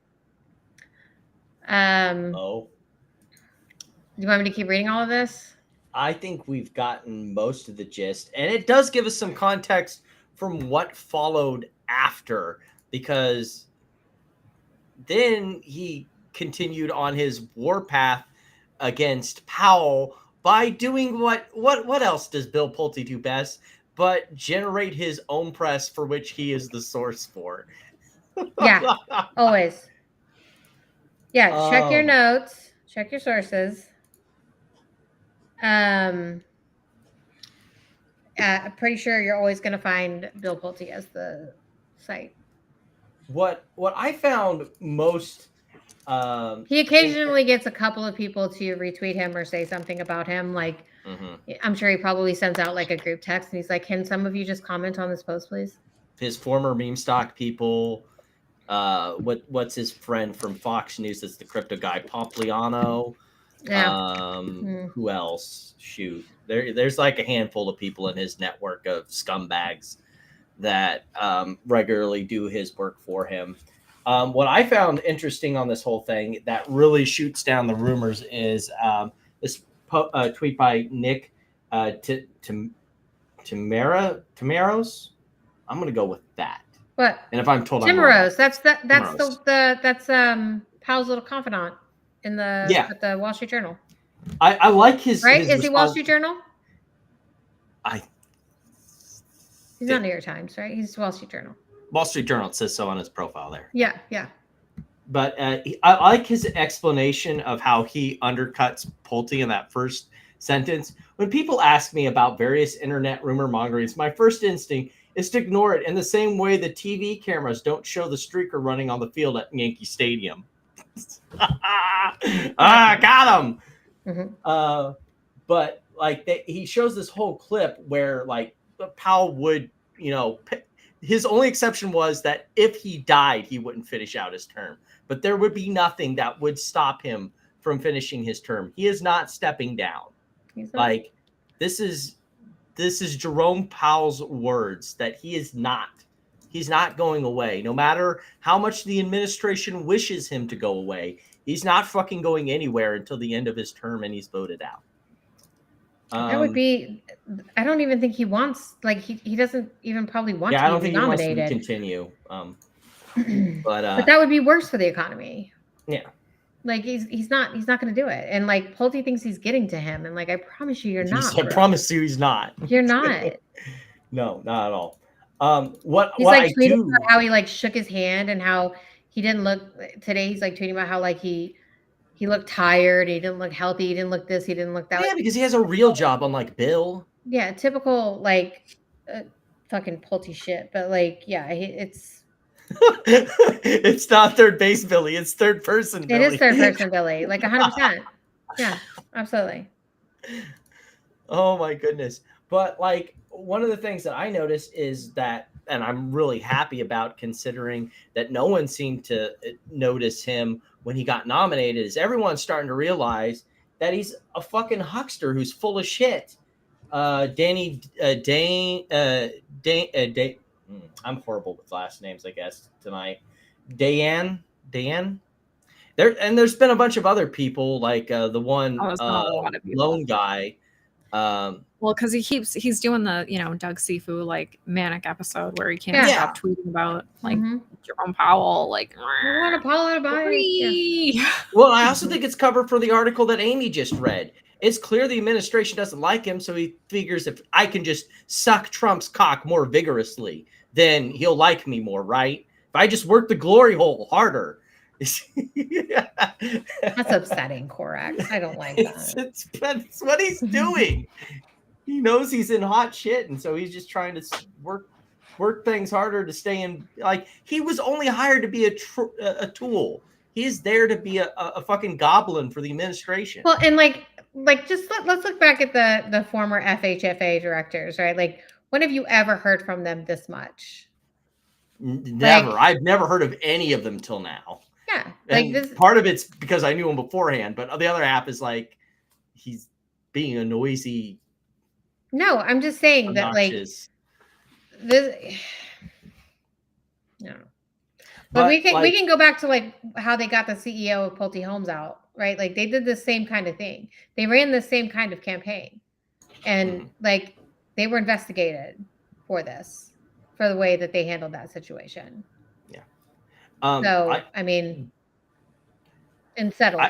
S7: Do you want me to keep reading all of this?
S3: I think we've gotten most of the gist, and it does give us some context from what followed after, because then he continued on his war path against Powell by doing what else does Bill Pulte do best but generate his own press, for which he is the source for.
S7: Yeah, always. Yeah, check your notes, check your sources. I'm pretty sure you're always going to find Bill Pulte as the site.
S3: What I found most...
S7: he occasionally gets a couple of people to retweet him or say something about him. Like, I'm sure he probably sends out like a group text and he's like, can some of you just comment on this post, please?
S3: His former meme stock people. What's his friend from Fox News that's the crypto guy, Pompliano?
S7: Yeah.
S3: Who else? Shoot. There's like a handful of people in his network of scumbags that regularly do his work for him. What I found interesting on this whole thing that really shoots down the rumors is this tweet by Nick Timaros. I'm going to go with that.
S7: What?
S3: And if I'm told
S7: Timaros, that's Powell's little confidant in at the Wall Street Journal.
S3: I like his
S7: right.
S3: His
S7: Is he Wall Street Journal?
S3: He's
S7: not New York Times, right? He's Wall Street Journal.
S3: Wall Street Journal. It says so on his profile there.
S7: Yeah.
S3: But I like his explanation of how he undercuts Pulte in that first sentence. When people ask me about various internet rumor mongerings, my first instinct is to ignore it in the same way the TV cameras don't show the streaker running on the field at Yankee Stadium. Got him.
S7: Mm-hmm.
S3: But like he shows this whole clip where like Powell would, his only exception was that if he died, he wouldn't finish out his term. But there would be nothing that would stop him from finishing his term. He is not stepping down. Like this is Jerome Powell's words that he's not going away. No matter how much the administration wishes him to go away, he's not fucking going anywhere until the end of his term and he's voted out.
S7: That would be, I don't even think he wants, like, he doesn't even probably want to be nominated. Yeah, I don't think he wants
S3: to continue.
S7: But that would be worse for the economy.
S3: Yeah.
S7: Like, he's not going to do it. And, like, Pulte thinks he's getting to him. And, like, I promise you, you're not.
S3: I promise you he's not.
S7: You're not.
S3: No, not at all.
S7: He's like tweeting about how he, like, shook his hand and how he didn't look, today he's, like, tweeting about how, like, he looked tired. He didn't look healthy. He didn't look this. He didn't look that.
S3: Yeah, because he has a real job, unlike Bill.
S7: Yeah, typical like fucking Pulte shit. But like, yeah, it's
S3: it's not third base Billy. It's third person Billy.
S7: It is third person Billy. Like 100%. Yeah, absolutely.
S3: Oh my goodness. But like one of the things that I noticed is that, and I'm really happy about considering that no one seemed to notice him when he got nominated, is everyone's starting to realize that he's a fucking huckster who's full of shit. I'm horrible with last names, I guess, tonight. There's been a bunch of other people, like the one lone guy.
S4: Well, because he's doing the Doug Sifu like manic episode where he can't stop tweeting about like Jerome Powell, like
S7: I want to Powell to buy.
S3: Yeah. Well, I also think it's covered for the article that Amy just read. It's clear the administration doesn't like him, so he figures if I can just suck Trump's cock more vigorously, then he'll like me more, right? If I just work the glory hole harder.
S7: That's upsetting, Korak. I don't like that.
S3: It's what he's doing. He knows he's in hot shit, and so he's just trying to work things harder to stay in. Like, he was only hired to be a tool. He's there to be a fucking goblin for the administration.
S7: Well, and like just let's look back at the former FHFA directors, right? Like, when have you ever heard from them this much?
S3: Never. Like, I've never heard of any of them till now.
S7: Yeah,
S3: like part of it's because I knew him beforehand, but the other half is like he's being a noisy.
S7: No, I'm just saying obnoxious. That like this. No, but we can go back to like how they got the CEO of Pulte Homes out, right? Like they did the same kind of thing. They ran the same kind of campaign, and like they were investigated for this, for the way that they handled that situation. I mean, and settled.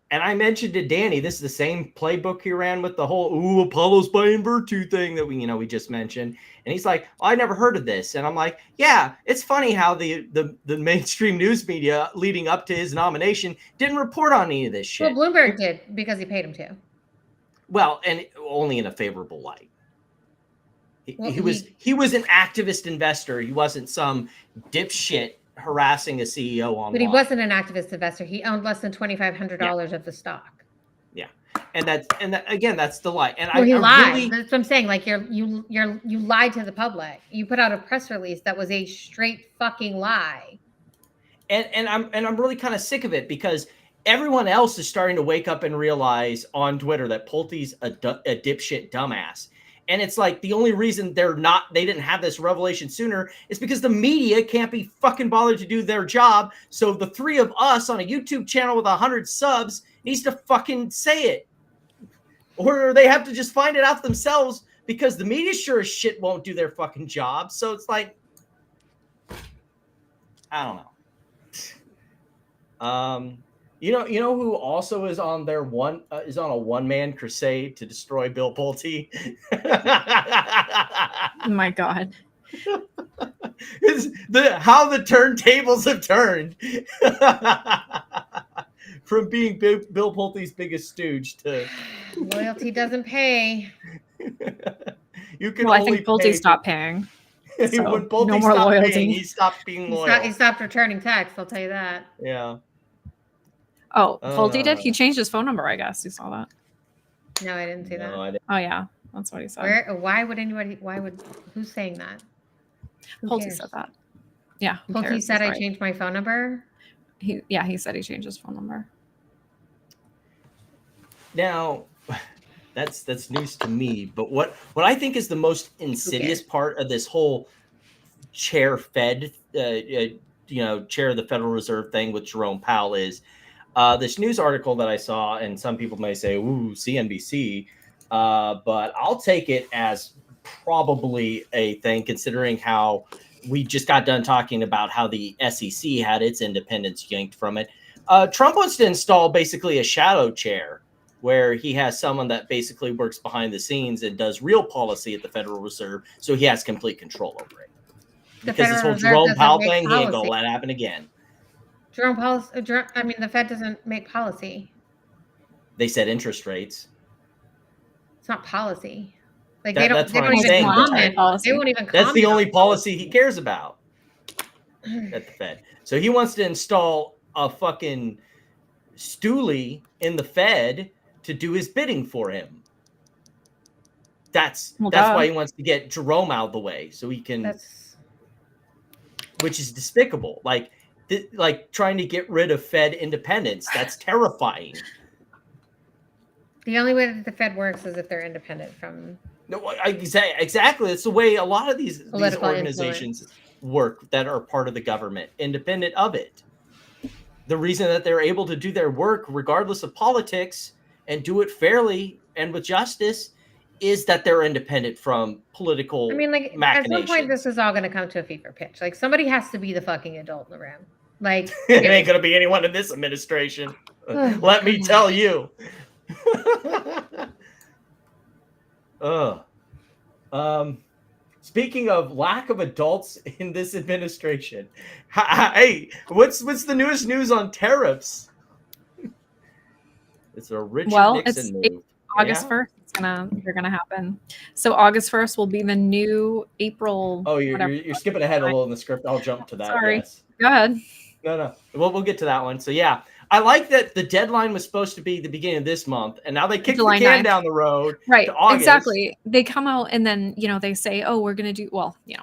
S3: And I mentioned to Danny, this is the same playbook he ran with the whole Apollo's buying Virtue thing that we just mentioned. And he's like, I never heard of this. And I'm like, yeah, it's funny how the mainstream news media leading up to his nomination didn't report on any of this shit.
S7: Well, Bloomberg did because he paid him to.
S3: Well, and only in a favorable light. He was an activist investor. He wasn't some dipshit harassing a CEO online.
S7: But he wasn't an activist investor. He owned less than $2,500 of the stock.
S3: Yeah, and that's the lie. And
S7: he lied. Really, that's what I'm saying. Like you lied to the public. You put out a press release that was a straight fucking lie.
S3: And I'm really kind of sick of it because everyone else is starting to wake up and realize on Twitter that Pulte's a dipshit dumbass. And it's like the only reason they didn't have this revelation sooner is because the media can't be fucking bothered to do their job. So the three of us on a YouTube channel with 100 subs needs to fucking say it. Or they have to just find it out themselves because the media sure as shit won't do their fucking job. So it's like, I don't know. You know who also is on their is on a one-man crusade to destroy Bill Pulte?
S4: Oh my God.
S3: It's how the turntables have turned from being Bill Pulte's biggest stooge to
S7: loyalty doesn't pay.
S3: You can
S4: well, I
S3: only
S4: think Pulte stopped paying. So
S3: when Pulte
S4: no more
S3: stopped
S4: loyalty.
S3: paying, he stopped being loyal.
S7: He stopped returning texts. I'll tell you that.
S3: Yeah.
S4: Oh, Pulte did? He changed his phone number, I guess. You saw that?
S7: No, I didn't see that.
S3: I didn't.
S4: Oh, yeah. That's what he said.
S7: Who's saying that?
S4: Pulte said that. Yeah.
S7: Pulte said I changed my phone number?
S4: He said he changed his phone number.
S3: Now, that's news to me. But what I think is the most insidious part of this whole chair of the Federal Reserve thing with Jerome Powell is this news article that I saw, and some people may say, "Ooh, CNBC," but I'll take it as probably a thing, considering how we just got done talking about how the SEC had its independence yanked from it. Trump wants to install basically a shadow chair where he has someone that basically works behind the scenes and does real policy at the Federal Reserve, so he has complete control over it. Because this whole Jerome Powell thing, he ain't gonna let it happen again.
S7: The Fed doesn't make policy.
S3: They set interest rates.
S7: It's not policy. Like
S3: that's
S7: they
S3: what
S7: don't
S3: I'm
S7: even
S3: saying.
S7: comment. They won't even comment.
S3: That's the only policy he cares about at the Fed. So he wants to install a fucking stoolie in the Fed to do his bidding for him. That's why he wants to get Jerome out of the way, so he can. Which is despicable. Like trying to get rid of Fed independence. That's terrifying.
S7: The only way that the Fed works is if they're independent from.
S3: No, exactly. It's the way a lot of these organizations work that are part of the government, independent of it. The reason that they're able to do their work regardless of politics and do it fairly and with justice is that they're independent from political machinations.
S7: At some point this is all going to come to a fever pitch. Like somebody has to be the fucking adult in the room. Like
S3: it ain't going to be anyone in this administration. Let me tell you. Speaking of lack of adults in this administration, hey, what's the newest news on tariffs? It's a Richard Nixon move.
S4: August 1st. They're gonna happen. So August 1st will be the new April.
S3: Oh, you're skipping ahead a little in the script. I'll jump to that.
S4: Sorry.
S3: Yes.
S4: Go ahead.
S3: No. We'll get to that one. So yeah. I like that the deadline was supposed to be the beginning of this month, and now they kicked the can down the road.
S4: Right,
S3: to August.
S4: Exactly. They come out and then, they say, oh, we're going to do,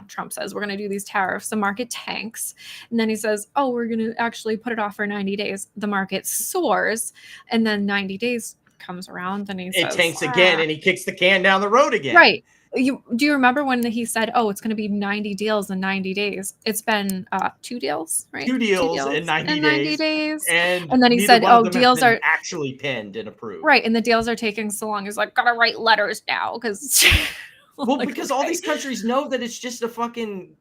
S4: Trump says we're going to do these tariffs. The market tanks. And then he says, oh, we're going to actually put it off for 90 days. The market soars. And then 90 days comes around and he says,
S3: it tanks again, and he kicks the can down the road again.
S4: Right. Do you remember when he said, oh, it's going to be 90 deals in 90 days? It's been 2 deals, right?
S3: 2 deals in 90
S4: days.
S3: And
S4: then he said, oh, deals are
S3: actually penned and approved.
S4: Right. And the deals are taking so long. He's like, gotta write letters now because.
S3: Because all these countries know that it's just a fucking,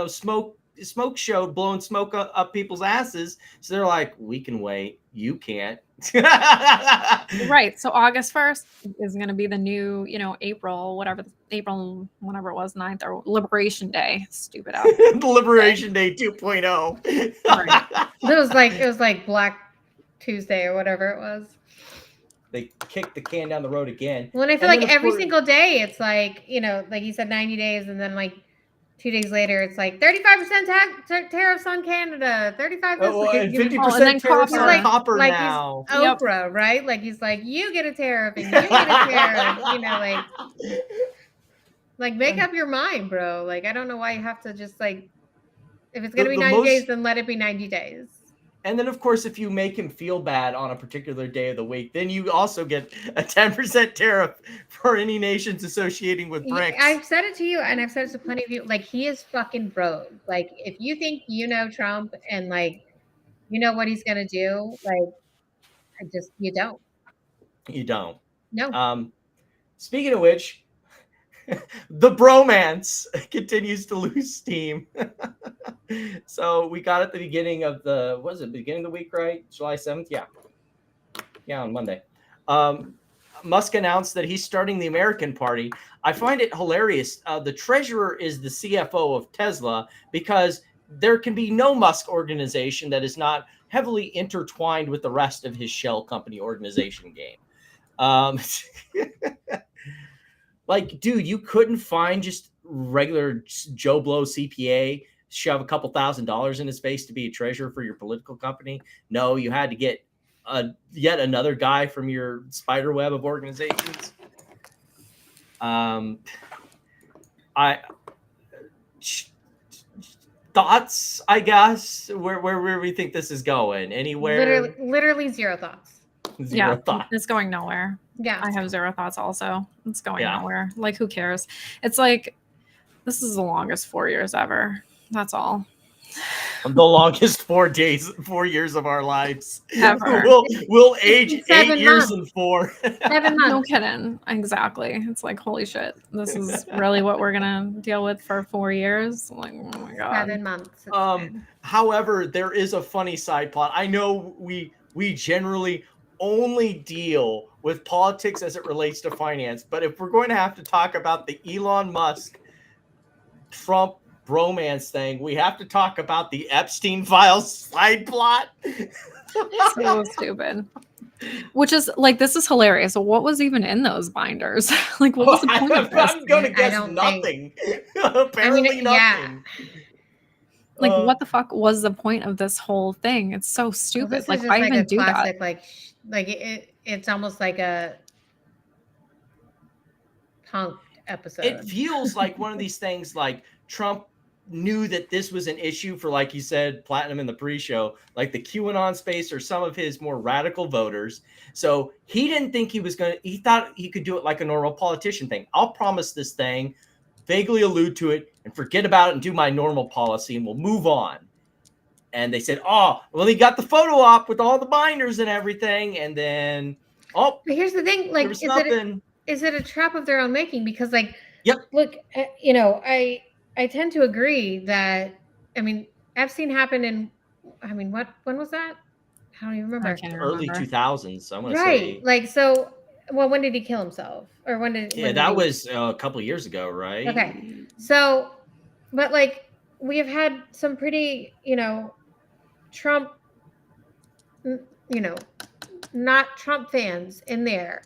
S3: smoke show blowing smoke up people's asses. So they're like, we can wait. You can't.
S4: Right. So August 1st is going to be the new, April, whenever it was, 9th or Liberation Day. Stupid out.
S3: Liberation Day 2.0.
S7: Right. It was like Black Tuesday or whatever it was.
S3: They kicked the can down the road again.
S7: Well, and I feel like every single day it's like, like you said, 90 days, and then like 2 days later, it's like 35% tariffs on Canada, 35%,
S3: and 50% tariffs on copper
S7: like
S3: now.
S7: He's Oprah, right? Like he's like, you get a tariff and you get a tariff, like make up your mind, bro. Like I don't know why you have to just like, if it's gonna be 90 days, then let it be 90 days.
S3: And then, of course, if you make him feel bad on a particular day of the week, then you also get a 10% tariff for any nations associating with BRICS.
S7: I've said it to you, and I've said it to plenty of you. Like, he is fucking rogue. Like, if you think you know Trump and, like, you know what he's going to do, like, you don't.
S3: You don't.
S7: No.
S3: Speaking of which, the bromance continues to lose steam. So we got at the beginning of beginning of the week, right? July 7th? Yeah, on Monday. Musk announced that he's starting the American Party. I find it hilarious. The treasurer is the CFO of Tesla, because there can be no Musk organization that is not heavily intertwined with the rest of his shell company organization game. Like, dude, you couldn't find just regular Joe Blow CPA, shove a couple $1,000s in his face to be a treasurer for your political company. No, you had to get yet another guy from your spider web of organizations. Thoughts, I guess, where we think this is going? Anywhere?
S7: Literally zero thoughts.
S3: Zero thoughts.
S4: It's going nowhere.
S7: Yeah.
S4: I have zero thoughts also. It's going nowhere. Like, who cares? It's like, this is the longest 4 years ever. That's all.
S3: The longest 4 years of our lives.
S4: Ever.
S3: We'll age 8 years
S7: months.
S3: and 4.
S7: 7 months.
S4: No kidding. Exactly. It's like, holy shit. This is really what we're gonna deal with for 4 years. Like, oh my god.
S7: 7 months.
S3: However, there is a funny side plot. I know we generally only deal with politics as it relates to finance, but if we're going to have to talk about the Elon Musk Trump bromance thing, we have to talk about the Epstein files side plot.
S4: So stupid. Which is like, this is hilarious. So what was even in those binders? Like, what was the point of this?
S3: I'm going to guess nothing. Apparently nothing.
S7: Yeah.
S4: Like, what the fuck was the point of this whole thing? It's so stupid.
S7: Well,
S4: like, why even do
S7: classic,
S4: that?
S7: It's almost like a punk episode.
S3: It feels like one of these things, like Trump knew that this was an issue for, like you said, Platinum in the pre-show, like the QAnon space or some of his more radical voters. So he didn't think he thought he could do it like a normal politician thing. I'll promise this thing, vaguely allude to it, and forget about it and do my normal policy, and we'll move on. And they said, oh, well, he got the photo op with all the binders and everything. And then,
S7: but here's the thing, like, is it a trap of their own making? Because, like, look, I tend to agree that, I mean, Epstein happened in, when was that? I don't even remember.
S4: I can't
S3: early
S4: remember.
S3: 2000s. I'm gonna
S7: Right.
S3: say.
S7: Like, so, well, when did he kill himself? Or when did?
S3: That was a couple of years ago, right?
S7: Okay. So, but like, we have had some pretty, Trump, not Trump fans in there.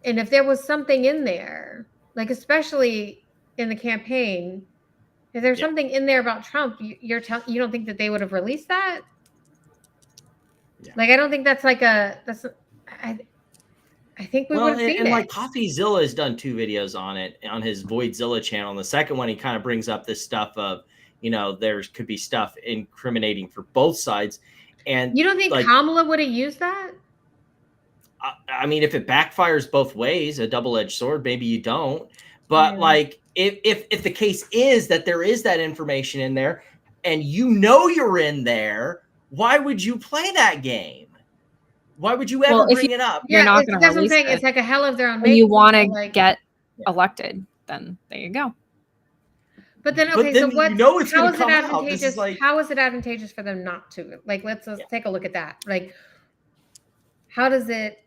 S7: And if there was something in there, like, especially in the campaign, if there's something in there about Trump, you don't think that they would have released that? Yeah. Like, I don't think that's like I think we would have seen it.
S3: Like, CoffeeZilla has done 2 videos on it on his Voidzilla channel. And the second one, he kind of brings up this stuff of, there could be stuff incriminating for both sides. And
S7: you don't think, like, Kamala would have used that?
S3: I mean, if it backfires both ways, a double-edged sword, maybe you don't. But like, if the case is that there is that information in there and you're in there, why would you play that game? Why would you ever bring it up?
S4: You're not going to release it.
S7: It's like a hell of their own.
S4: When you want to get elected, then there you go.
S7: But then, okay, so what? How is it advantageous? How is it advantageous for them not to? Like, let's take a look at that. Like, how is it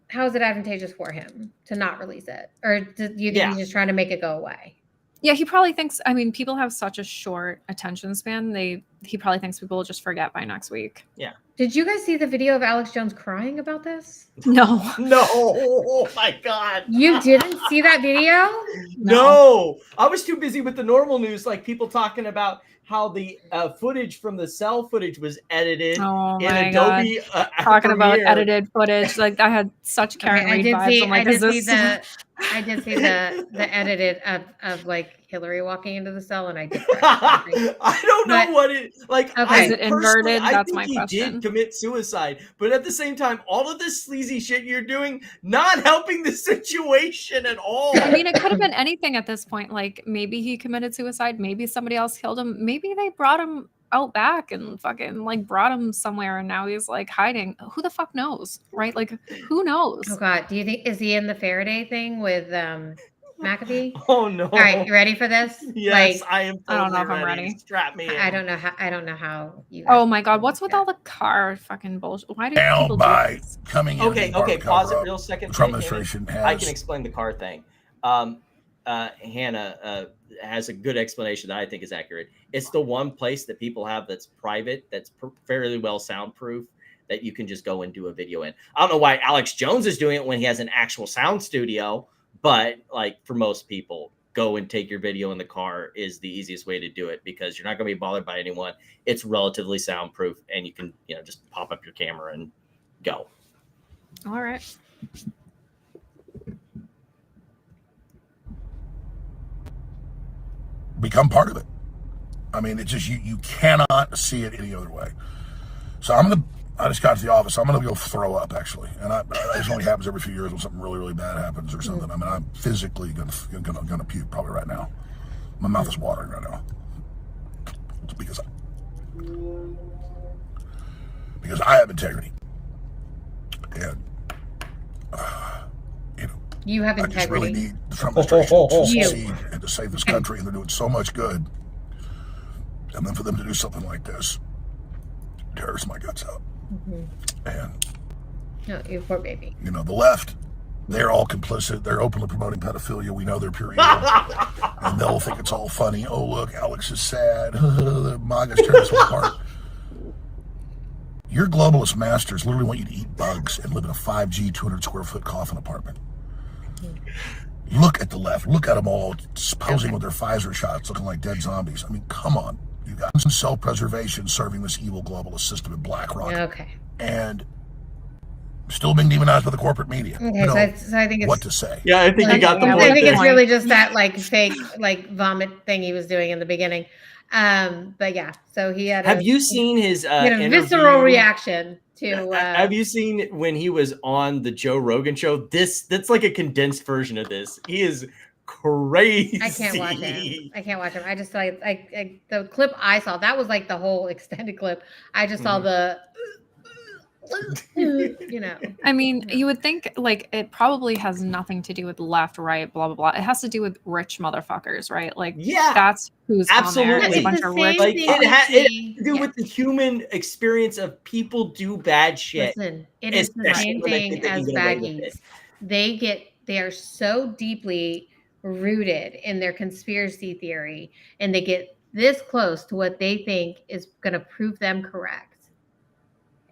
S7: advantageous for him to not release it? Or do you think he's just trying to make it go away?
S4: Yeah, he probably thinks, people have such a short attention span. He probably thinks people will just forget by next week.
S3: Yeah.
S7: Did you guys see the video of Alex Jones crying about this?
S4: No.
S3: No. Oh my God.
S7: You didn't see that video?
S3: No. I was too busy with the normal news, like people talking about how the footage from the cell footage was edited in Adobe.
S4: Talking about edited footage. Like, I had such Karen Reid vibes. I'm like,
S7: I did see the edited of like Hillary walking into the cell, and I did. I
S3: don't know what it like.
S7: Okay.
S4: Is it inverted? That's my question.
S3: He did commit suicide, but at the same time, all of this sleazy shit you're doing, not helping the situation at all.
S4: I mean, it could have been anything at this point. Like, maybe he committed suicide. Maybe somebody else killed him. Maybe they brought him out back and fucking like brought him somewhere, and now he's like hiding. Who the fuck knows, right? Like, who knows?
S7: Oh God, do you think, is he in the Faraday thing with McAfee?
S3: Oh no!
S7: All right, you ready for this?
S3: Yes,
S7: Like,
S3: I am.
S4: I don't know
S3: Totally
S4: if I'm ready.
S3: Strap me in.
S7: I don't know how. I don't know how you.
S4: Oh my god, what's with all the car fucking bullshit? Why do people do this?
S9: Coming in.
S3: Okay, pause it real second.
S9: The Trump administration has.
S3: I can explain the car thing. Hannah has a good explanation that I think is accurate. It's the one place that people have that's private, that's fairly well soundproof, that you can just go and do a video in. I don't know why Alex Jones is doing it when he has an actual sound studio, but like for most people, go and take your video in the car is the easiest way to do it because you're not going to be bothered by anyone. It's relatively soundproof, and you can, just pop up your camera and go.
S4: All right.
S9: Become part of it. I mean, it's just you cannot see it any other way. So I just got to the office. I'm gonna go throw up actually, and it only happens every few years when something really, really bad happens or something. I mean, I'm physically gonna puke probably right now. My mouth is watering right now because I have integrity, and
S7: you have integrity.
S9: I just really need the Trump administration to succeed and to save this country, and they're doing so much good. And then for them to do something like this tears my guts out. And
S7: no, you poor baby.
S9: The left, they're all complicit. They're openly promoting pedophilia. We know they're pure evil. And they'll think it's all funny. Oh, look, Alex is sad. The MAGA's tearing us apart. Your globalist masters literally want you to eat bugs and live in a 5G 200 square foot coffin apartment. Look at the left. Look at them all posing with their Pfizer shots, looking like dead zombies. I mean, come on. You got some self-preservation serving this evil globalist system in BlackRock.
S7: Okay.
S9: And still being demonized by the corporate media.
S7: Okay, so I think it's
S9: what to say.
S3: Yeah, I think you got the point.
S7: I think it's really just that fake vomit thing he was doing in the beginning. But yeah, so he had.
S3: Have you seen his?
S7: A visceral reaction to.
S3: Have you seen when he was on the Joe Rogan show? That's like a condensed version of this. He is crazy.
S7: I can't watch him. I just the clip I saw, that was like the whole extended clip. I just saw the.
S4: I mean, you would think it probably has nothing to do with left, right, blah blah blah. It has to do with rich motherfuckers, right? That's who's
S3: absolutely
S4: on there. It's a bunch of rich.
S3: It has to do with the human experience of people do bad shit.
S7: Listen, it is the same thing as baggies. They are so deeply rooted in their conspiracy theory, and they get this close to what they think is going to prove them correct.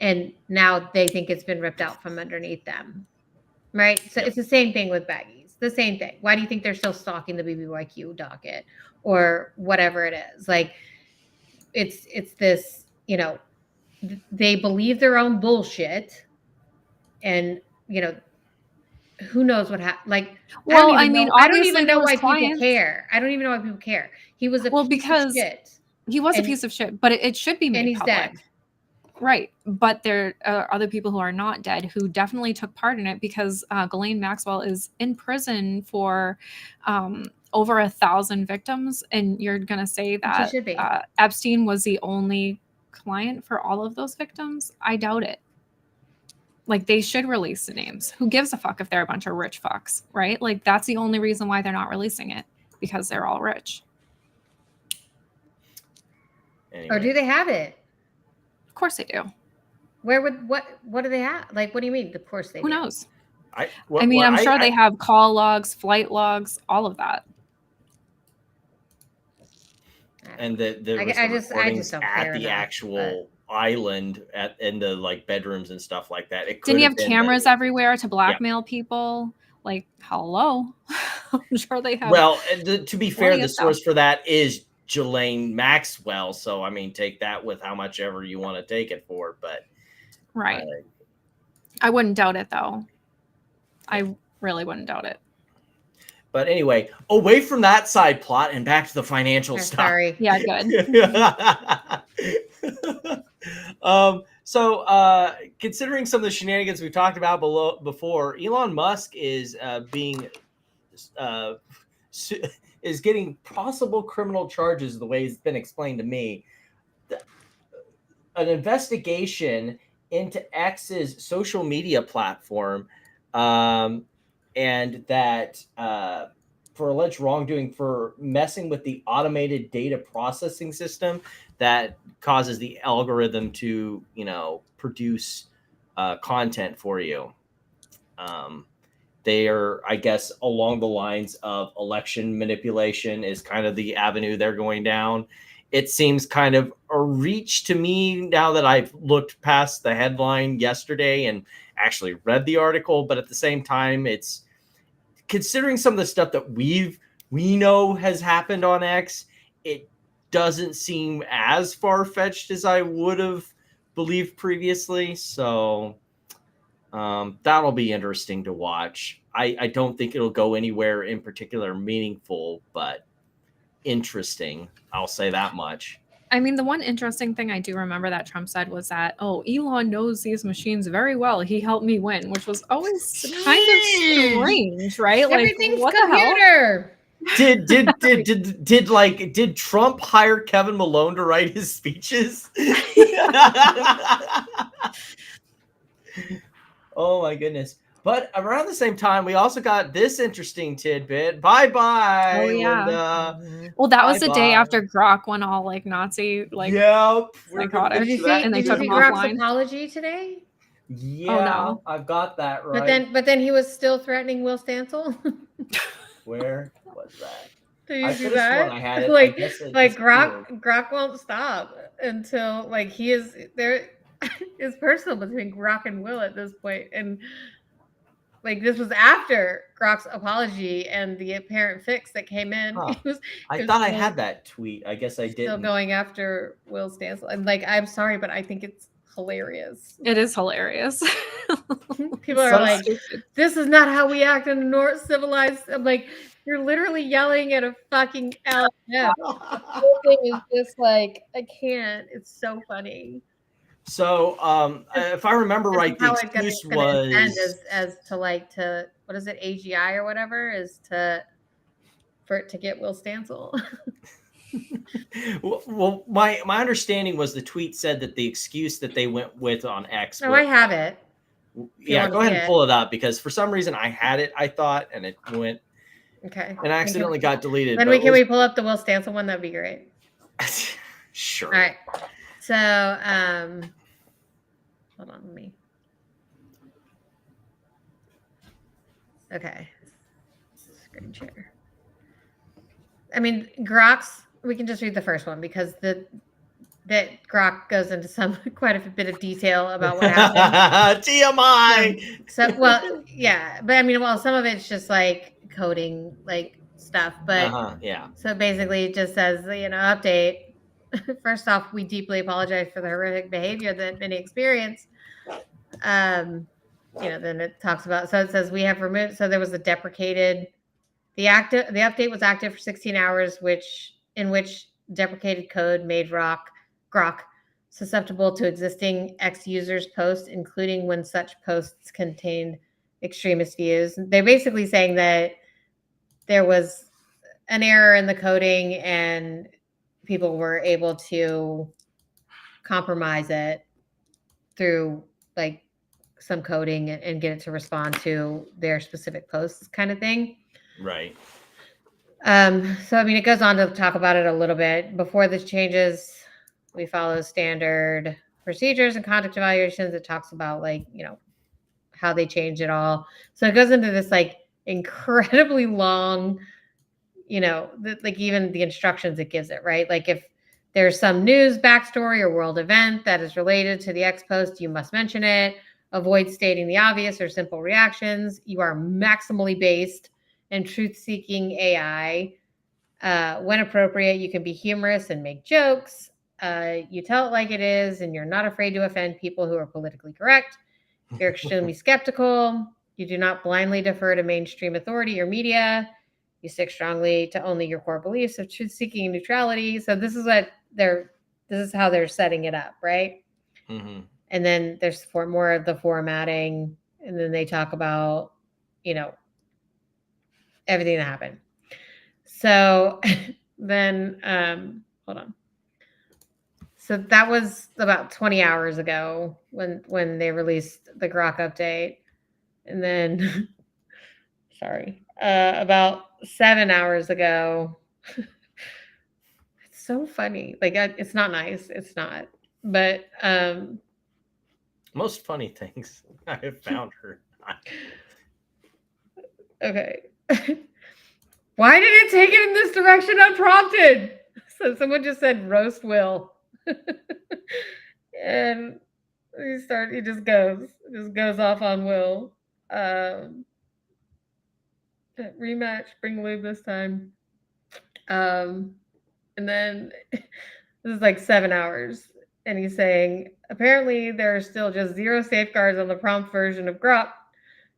S7: And now they think it's been ripped out from underneath them, right? So It's the same thing with baggies. The same thing. Why do you think they're still stalking the BBYQ docket or whatever it is? It's this, they believe their own bullshit, and who knows what happened? I don't even know why people care. I don't even know why people care. He was
S4: because
S7: piece of shit.
S4: He was a piece of shit, but it should be made
S7: and he's
S4: public.
S7: Dead.
S4: Right. But there are other people who are not dead who definitely took part in it because Ghislaine Maxwell is in prison for over 1,000 victims. And you're going to say that Epstein was the only client for all of those victims? I doubt it. They should release the names. Who gives a fuck if they're a bunch of rich fucks, right? That's the only reason why they're not releasing it, because they're all rich.
S7: Anyway. Or do they have it?
S4: Of course they do.
S7: What do they have? What do you mean? Of course they do.
S4: Who knows? I'm sure they have call logs, flight logs, all of that.
S3: And there was recordings at the actual island in the like bedrooms and stuff like that.
S4: Didn't you have cameras everywhere to blackmail people? Like, hello. I'm sure they have.
S3: Well, to be fair, the source for that is Ghislaine Maxwell. So, I mean, take that with how much ever you want to take it for. But
S4: right. I wouldn't doubt it, though. I really wouldn't doubt it.
S3: But anyway, away from that side plot and back to the financial stuff.
S7: Sorry.
S4: Yeah, good.
S3: So considering some of the shenanigans we talked about before, Elon Musk is getting possible criminal charges, the way it's been explained to me. An investigation into X's social media platform, and that for alleged wrongdoing for messing with the automated data processing system that causes the algorithm to, produce content for you. They are, I guess, along the lines of election manipulation is kind of the avenue they're going down. It seems kind of a reach to me now that I've looked past the headline yesterday and actually read the article. But at the same time, it's considering some of the stuff that we know has happened on X, it doesn't seem as far-fetched as I would have believed previously. So that'll be interesting to watch. I don't think it'll go anywhere in particular meaningful, but interesting. I'll say that much.
S4: I mean, the one interesting thing I do remember that Trump said was that, Elon knows these machines very well. He helped me win, which was always kind of strange, right?
S7: Everything's
S4: what
S7: computer.
S3: The hell? Did Trump hire Kevin Malone to write his speeches? Oh my goodness. But around the same time, we also got this interesting tidbit. Bye-bye.
S4: Oh, yeah.
S3: Linda.
S4: Well, that was the day after Grok went all Nazi,
S3: yep,
S4: psychotic.
S7: Did you see,
S4: and they
S7: did
S4: took
S7: you see
S4: him
S7: Grok's
S4: offline.
S7: apology today?
S3: Yeah,
S4: Oh, no.
S3: I've got that right.
S7: But then he was still threatening Will Stancil.
S3: Where was that?
S7: Did you
S3: I
S7: see
S3: could've
S7: that?
S3: sworn I had it.
S7: Like,
S3: I guess it
S7: Grok won't stop until he is there. It's personal between Grok and Will at this point, and this was after Grok's apology and the apparent fix that came in.
S3: Huh. I
S7: thought
S3: I had that tweet. I guess I didn't.
S7: Still going after Will Stancil, and I'm sorry, but I think it's hilarious.
S4: It is hilarious.
S7: People are like, stupid. This is not how we act in a civilized. I'm like, you're literally yelling at a fucking LF. The whole thing is just I can't. It's so funny.
S3: So, if I remember right, the excuse was
S7: as to what is it, AGI or whatever, is to get Will Stancil.
S3: Well, my understanding was the tweet said that the excuse that they went with on X.
S7: I have it.
S3: Yeah, go ahead and pull it up, because for some reason I had it, I thought, and it went.
S7: Okay.
S3: And accidentally got deleted.
S7: Then can we pull up the Will Stancil one? That'd be great.
S3: Sure.
S7: All right. So, hold on, let me. Okay. Screen share. I mean, Grok's. We can just read the first one because that Grok goes into quite a bit of detail about what happened.
S3: TMI.
S7: So, yeah, but I mean, some of it's just coding stuff, but
S3: yeah.
S7: So basically, it just says, update. First off, we deeply apologize for the horrific behavior that many experienced. Then it talks about. So it says we have removed. So there was a deprecated. The update was active for 16 hours, in which deprecated code made Grok susceptible to existing X users' posts, including when such posts contained extremist views. They're basically saying that there was an error in the coding and people were able to compromise it through some coding and get it to respond to their specific posts, kind of thing.
S3: Right.
S7: So, I mean, it goes on to talk about it a little bit. Before this changes, we follow standard procedures and conduct evaluations. It talks about how they change it all. So it goes into this incredibly long, even the instructions it gives it, right? If there's some news backstory or world event that is related to the X post, you must mention it. Avoid stating the obvious or simple reactions. You are maximally based and truth-seeking AI. When appropriate, you can be humorous and make jokes. You tell it like it is, and you're not afraid to offend people who are politically correct. You're extremely skeptical. You do not blindly defer to mainstream authority or media. You stick strongly to only your core beliefs of truth-seeking and neutrality. So this is how they're setting it up, right?
S3: Mm-hmm.
S7: And then there's more of the formatting, and then they talk about, everything that happened. So then, hold on. So that was about 20 hours ago when they released the Grok update. And then, about 7 hours ago. It's so funny. Like, it's not nice. It's not. But
S3: most funny things I have found her.
S7: Okay. Why did it take it in this direction unprompted? So someone just said roast Will. And he just goes off on Will. Rematch, bring Lube this time. And then this is like 7 hours. And he's saying, apparently there are still just 0 safeguards on the prompt version of Grok.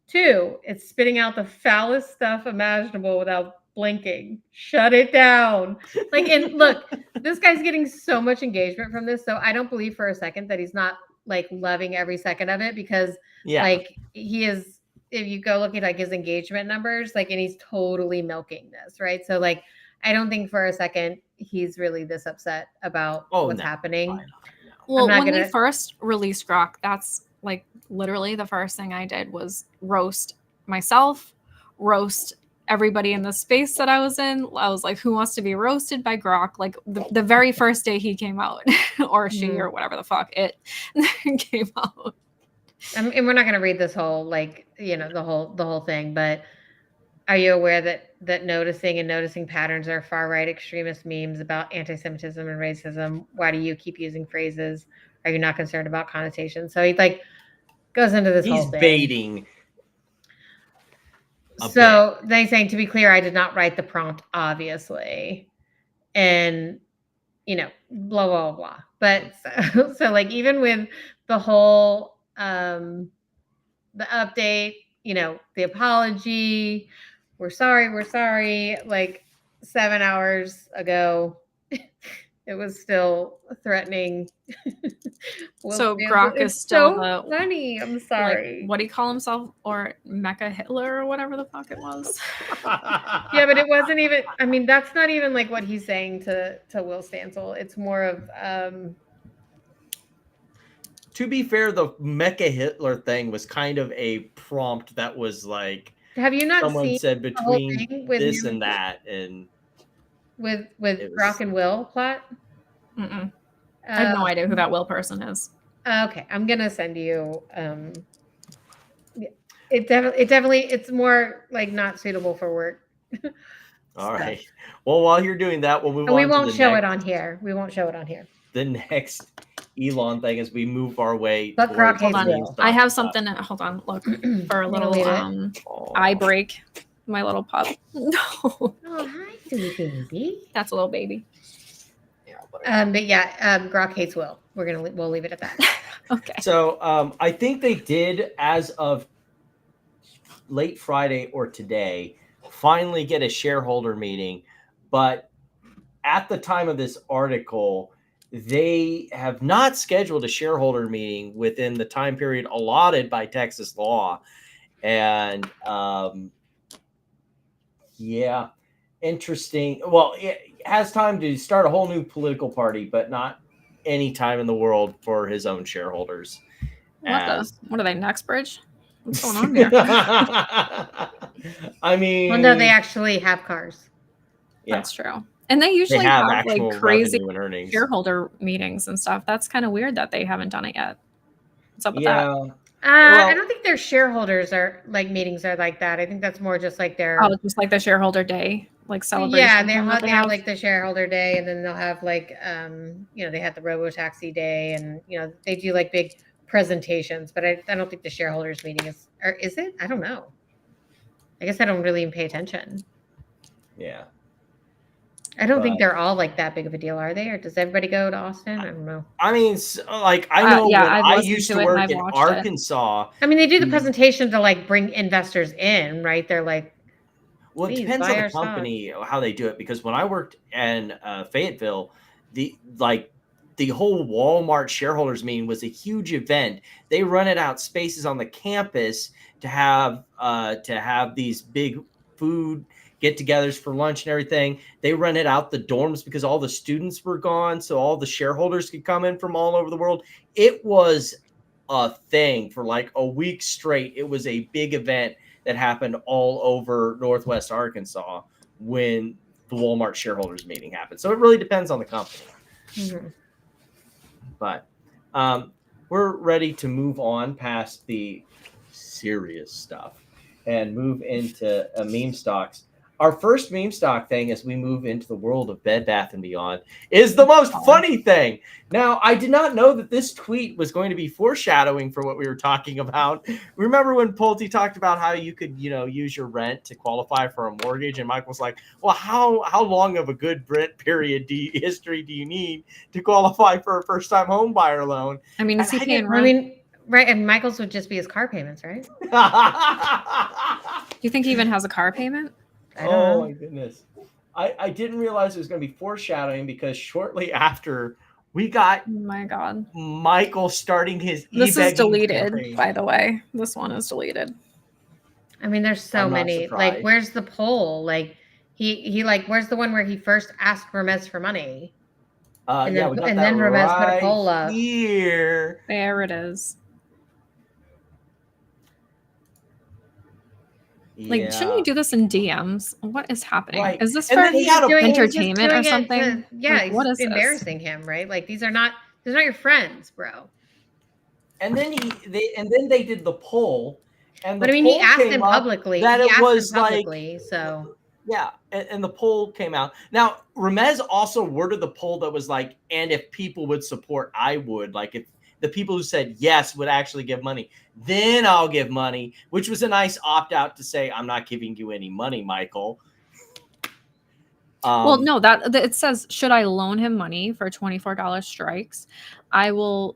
S7: 2, it's spitting out the foulest stuff imaginable without blinking. Shut it down. Like, and look, this guy's getting so much engagement from this. So I don't believe for a second that he's not like loving every second of it, because like he is, if you go look at like his engagement numbers, like, and he's totally milking this, right? So like, I don't think for a second he's really this upset about what's happening.
S4: Well, when they first released Grok, that's like literally the first thing I did was roast myself, roast everybody in the space that I was in. I was like, who wants to be roasted by Grok? Like the very first day he came out, or she, or whatever the fuck it came out.
S7: And we're not going to read this whole, like, you know, the whole thing, but are you aware that noticing patterns are far right extremist memes about anti-Semitism and racism? Why do you keep using phrases? Are you not concerned about connotations? So he like goes into this whole thing.
S3: He's baiting.
S7: So they saying, to be clear, I did not write the prompt, obviously, and you know, blah blah blah. But so like, even with the whole the update, you know, the apology, we're sorry, like 7 hours ago, it was still threatening.
S4: So Grok is still
S7: so funny. I'm sorry.
S4: Like, what do you call himself? Or Mecha Hitler or whatever the fuck it was.
S7: Yeah, but it wasn't even, I mean, that's not even like what he's saying to Will Stancil. It's more of
S3: to be fair, the Mecha Hitler thing was kind of a prompt that was like,
S7: have you not
S3: someone
S7: seen
S3: said between this and that, and
S7: with Grok and Will plot?
S4: I have no idea who that Will person is.
S7: Okay, I'm gonna send you. It definitely it's more like not suitable for work.
S3: All right. Well, while you're doing that, we'll move on.
S7: We won't show it on here. We won't show it on here.
S3: The next Elon thing as we move our way.
S7: But Grok hates
S4: Will. I have something. Hold on. Look for a little eye break. My little pup. No.
S7: Oh, hi, sweet baby.
S4: That's a little baby.
S7: But yeah, Grok hates Will. We'll leave it at that.
S4: Okay.
S3: So I think they did, as of late Friday or today, finally get a shareholder meeting. But at the time of this article, they have not scheduled a shareholder meeting within the time period allotted by Texas law. And yeah, interesting. Well, it has time to start a whole new political party, but not any time in the world for his own shareholders.
S4: What are they, Nextbridge? What's going on here?
S3: I mean,
S7: well, no, they actually have cars.
S4: Yeah. That's true. And they usually have like crazy shareholder meetings and stuff. That's kind of weird that they haven't done it yet. What's up with that?
S7: I don't think their shareholders are like meetings are like that. I think that's more just like their
S4: just like the shareholder day, like celebration.
S7: Yeah, they have like the shareholder day, and then they'll have like you know, they have the robo-taxi day, and you know, they do like big presentations. But I don't think the shareholders meeting is, or is it? I don't know. I guess I don't really even pay attention.
S3: Yeah.
S7: I don't think they're all like that big of a deal, are they? Or does everybody go to Austin? I don't know.
S3: I mean, like I know when I used to work in Arkansas.
S7: I mean, they do the presentation to like bring investors in, right? They're like,
S3: well, it depends on the company how they do it. Because when I worked in Fayetteville, the whole Walmart shareholders meeting was a huge event. They rented out spaces on the campus to have these big food get-togethers for lunch and everything. They rented out the dorms because all the students were gone, so all the shareholders could come in from all over the world. It was a thing for like a week straight. It was a big event that happened all over Northwest Arkansas when the Walmart shareholders meeting happens. So it really depends on the company.
S7: Mm-hmm.
S3: But we're ready to move on past the serious stuff and move into meme stocks. Our first meme stock thing as we move into the world of Bed Bath & Beyond is the most funny thing. Now, I did not know that this tweet was going to be foreshadowing for what we were talking about. Remember when Pulte talked about how you could, use your rent to qualify for a mortgage? And Mike was like, well, how long of a good rent period history do you need to qualify for a first-time home buyer loan?
S4: I mean, is he paying rent?
S7: I mean, right, and Michael's would just be his car payments, right?
S4: Do you think he even has a car payment?
S3: Oh my goodness. I didn't realize it was going to be foreshadowing because shortly after we got Michael starting his
S4: This is deleted,
S3: campaign.
S4: by the way. This one is deleted.
S7: I mean, there's so many. Like, where's the poll? Like, he where's the one where he first asked Ramez for money? And then Ramez put a poll up.
S3: Here.
S4: There it is. Like, shouldn't you do this in DMs? What is happening?
S3: Right.
S4: Is this for entertainment or something?
S7: Like, what is embarrassing him, right? Like, these are not your friends, bro.
S3: And then they did the poll,
S7: but I mean, he asked him publicly
S3: that it was
S7: publicly, so
S3: yeah, and the poll came out. Now, Ramez also worded the poll that was like, and if people would support, I would. Like, if the people who said yes would actually give money, then I'll give money, which was a nice opt-out to say, I'm not giving you any money, Michael.
S4: Well, no, that it says, should I loan him money for $24 strikes? I will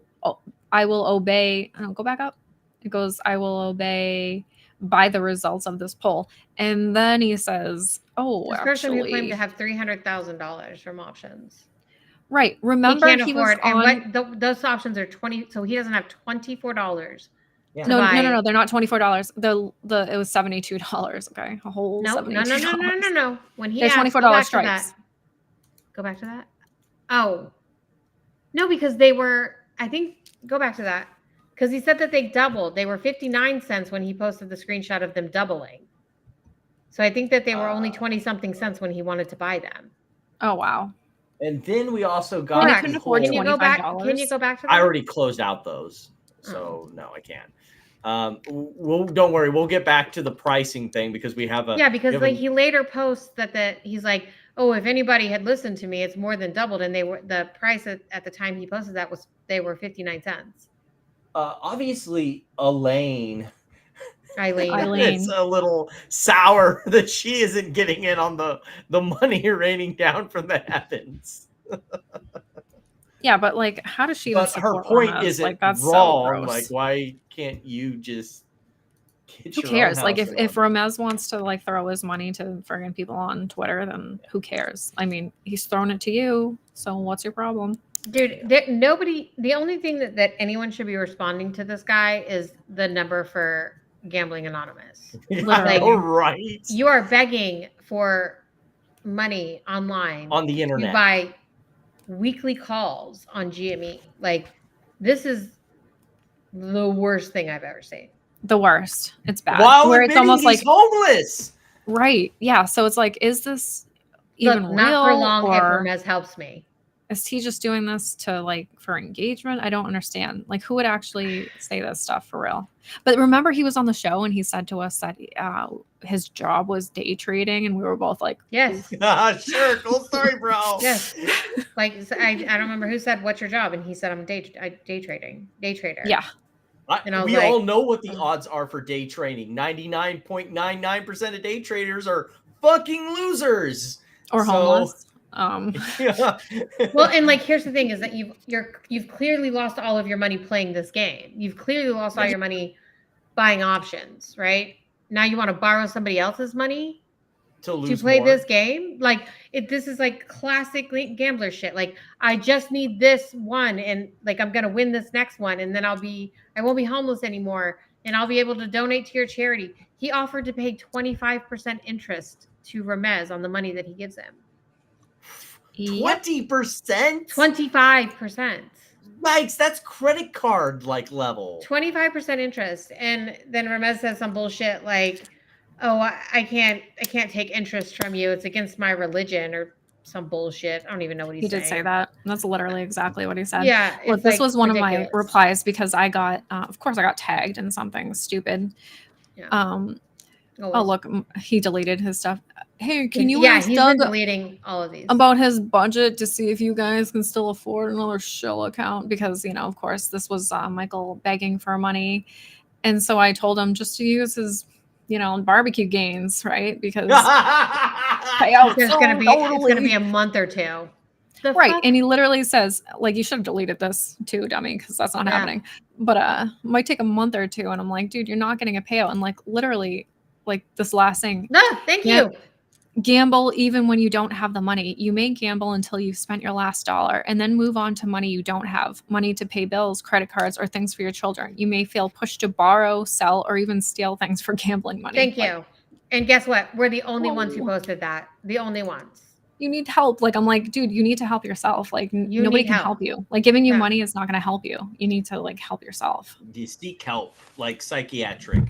S4: obey. Oh, go back up. It goes, I will obey by the results of this poll. And then he says, this
S7: person who claimed to have $300,000 from options.
S4: Right. Remember, he was on.
S7: And those options are 20. So he doesn't have $24.
S4: Yeah. No. They're not $24. It was $72. Okay, a whole $72.
S7: No. When he
S4: there's $24 strikes.
S7: Go back to that. Oh, no, because they were. I think go back to that because he said that they doubled. They were 59 cents when he posted the screenshot of them doubling. So I think that they were only 20-something cents when he wanted to buy them.
S4: Oh wow.
S3: And then we also got.
S7: Can you go back? Can you go back to that?
S3: I already closed out those, so no, I can't. Don't worry, we'll get back to the pricing thing because we have a
S7: he later posts that he's like, oh, if anybody had listened to me, it's more than doubled, and the price at the time he posted that they were 59 cents.
S3: Obviously, Eileen.
S7: It's
S3: a little sour that she isn't getting in on the money raining down from the heavens.
S4: Yeah, but like, how does she?
S3: But her point isn't
S4: like, that's
S3: wrong.
S4: So
S3: like, why can't you just?
S4: Who cares? Like, if Ramez wants to like throw his money to friggin' people on Twitter, then who cares? I mean, he's thrown it to you. So what's your problem?
S7: Dude, the only thing that anyone should be responding to this guy is the number for Gambling Anonymous.
S3: Like, right.
S7: You are begging for money online
S3: on the internet.
S7: You buy weekly calls on GME. Like, this is the worst thing I've ever seen.
S4: The worst. It's bad.
S3: While it's almost like homeless.
S4: Right. Yeah. So it's like, is this even real?
S7: Not for long if Hermes helps me.
S4: Is he just doing this to like for engagement? I don't understand. Like, who would actually say this stuff for real? But remember, he was on the show and he said to us that his job was day trading, and we were both like,
S7: "Yes,
S3: sure, cool story, bro."
S7: Yes, like I don't remember who said, "What's your job?" And he said, "I'm day trader."
S4: Yeah,
S3: we all know what the odds are for day trading. 99.99% of day traders are fucking losers
S4: or homeless.
S3: Yeah.
S7: Well, and like, here's the thing: is that you've clearly lost all of your money playing this game. You've clearly lost all your money buying options, right? Now you want to borrow somebody else's money to play this game. Like, this is like classic gambler shit. Like, I just need this one, and like, I'm gonna win this next one, and then I won't be homeless anymore, and I'll be able to donate to your charity. He offered to pay 25% interest to Ramez on the money that he gives him.
S3: 20%?
S7: 25%.
S3: Yikes, that's credit card like level.
S7: 25% interest. And then Ramez says some bullshit like, oh, I can't take interest from you. It's against my religion or some bullshit. I don't even know what he's saying.
S4: He did say that. That's literally exactly what he said.
S7: Yeah.
S4: Look, this was one
S7: ridiculous.
S4: of my replies because I got, of course, I got tagged in something stupid.
S7: Yeah.
S4: Oh, look, he deleted his stuff. Hey, can you ask
S7: he's
S4: Doug
S7: been deleting all of these
S4: about his budget to see if you guys can still afford another shill account? Because, of course, this was Michael begging for money. And so I told him just to use his, barbecue gains, right? Because
S7: it's going to be a month or two.
S4: Right. And he literally says, like, you should have deleted this too, dummy, because that's not happening. But might take a month or two. And I'm like, dude, you're not getting a payout. And like literally, like this last thing.
S7: No, thank you.
S4: Gamble even when you don't have the money. You may gamble until you've spent your last dollar and then move on to money you don't have, money to pay bills, credit cards, or things for your children. You may feel pushed to borrow, sell, or even steal things for gambling money.
S7: Thank you. And guess what? We're the only ones who posted that. The only ones.
S4: You need help. Like, I'm like, dude, you need to help yourself. Like, nobody can help you. Like, giving you money is not going to help you. You need to like help yourself.
S3: You seek help, like psychiatric.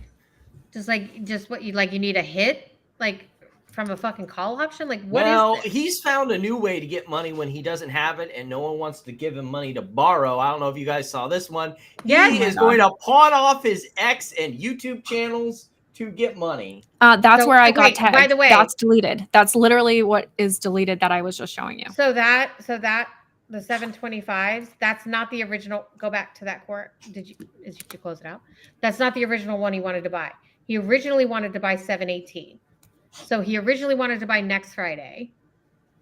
S7: Just what you like. You need a hit, like from a fucking call option. Like, what is this?
S3: He's found a new way to get money when he doesn't have it, and no one wants to give him money to borrow. I don't know if you guys saw this one. He is going to pawn off his X and YouTube channels to get money.
S4: That's where I got tagged. By the way, that's deleted. That's literally what is deleted that I was just showing you.
S7: So that the 725s, that's not the original. Go back to that court. Did you close it out? That's not the original one he wanted to buy. He originally wanted to buy 718. So he originally wanted to buy next Friday,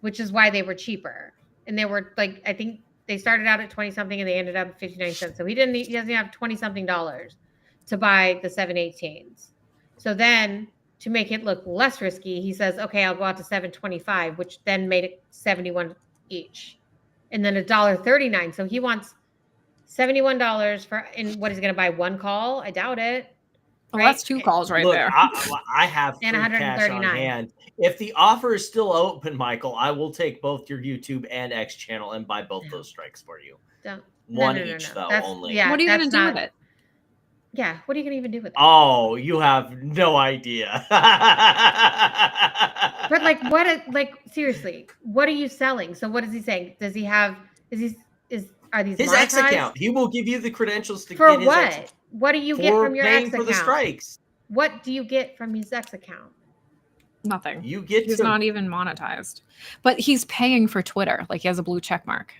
S7: which is why they were cheaper. And they were like, I think they started out at 20 something and they ended up at 59 cents. So he doesn't have 20 something dollars to buy the 718s. So then to make it look less risky, he says, okay, I'll go out to 725, which then made it 71 each. And then $1.39. So he wants $71 for, and what is he going to buy? One call? I doubt it.
S4: Well, that's two calls right there.
S3: I have free cash on hand. If the offer is still open, Michael, I will take both your YouTube and X channel and buy both those strikes for you. One each, though, only.
S7: Yeah,
S4: what are you going to do with it?
S7: Yeah, what are you going to even do with it?
S3: Oh, you have no idea.
S7: But like, seriously, what are you selling? So what is he saying? Does he have, are these
S3: his X account? He will give you the credentials to
S7: for
S3: get his
S7: what?
S3: X
S7: What do you get from your X account?
S3: For the strikes.
S7: What do you get from his X account?
S4: Nothing.
S3: He's
S4: not even monetized, but he's paying for Twitter. Like he has a blue check mark.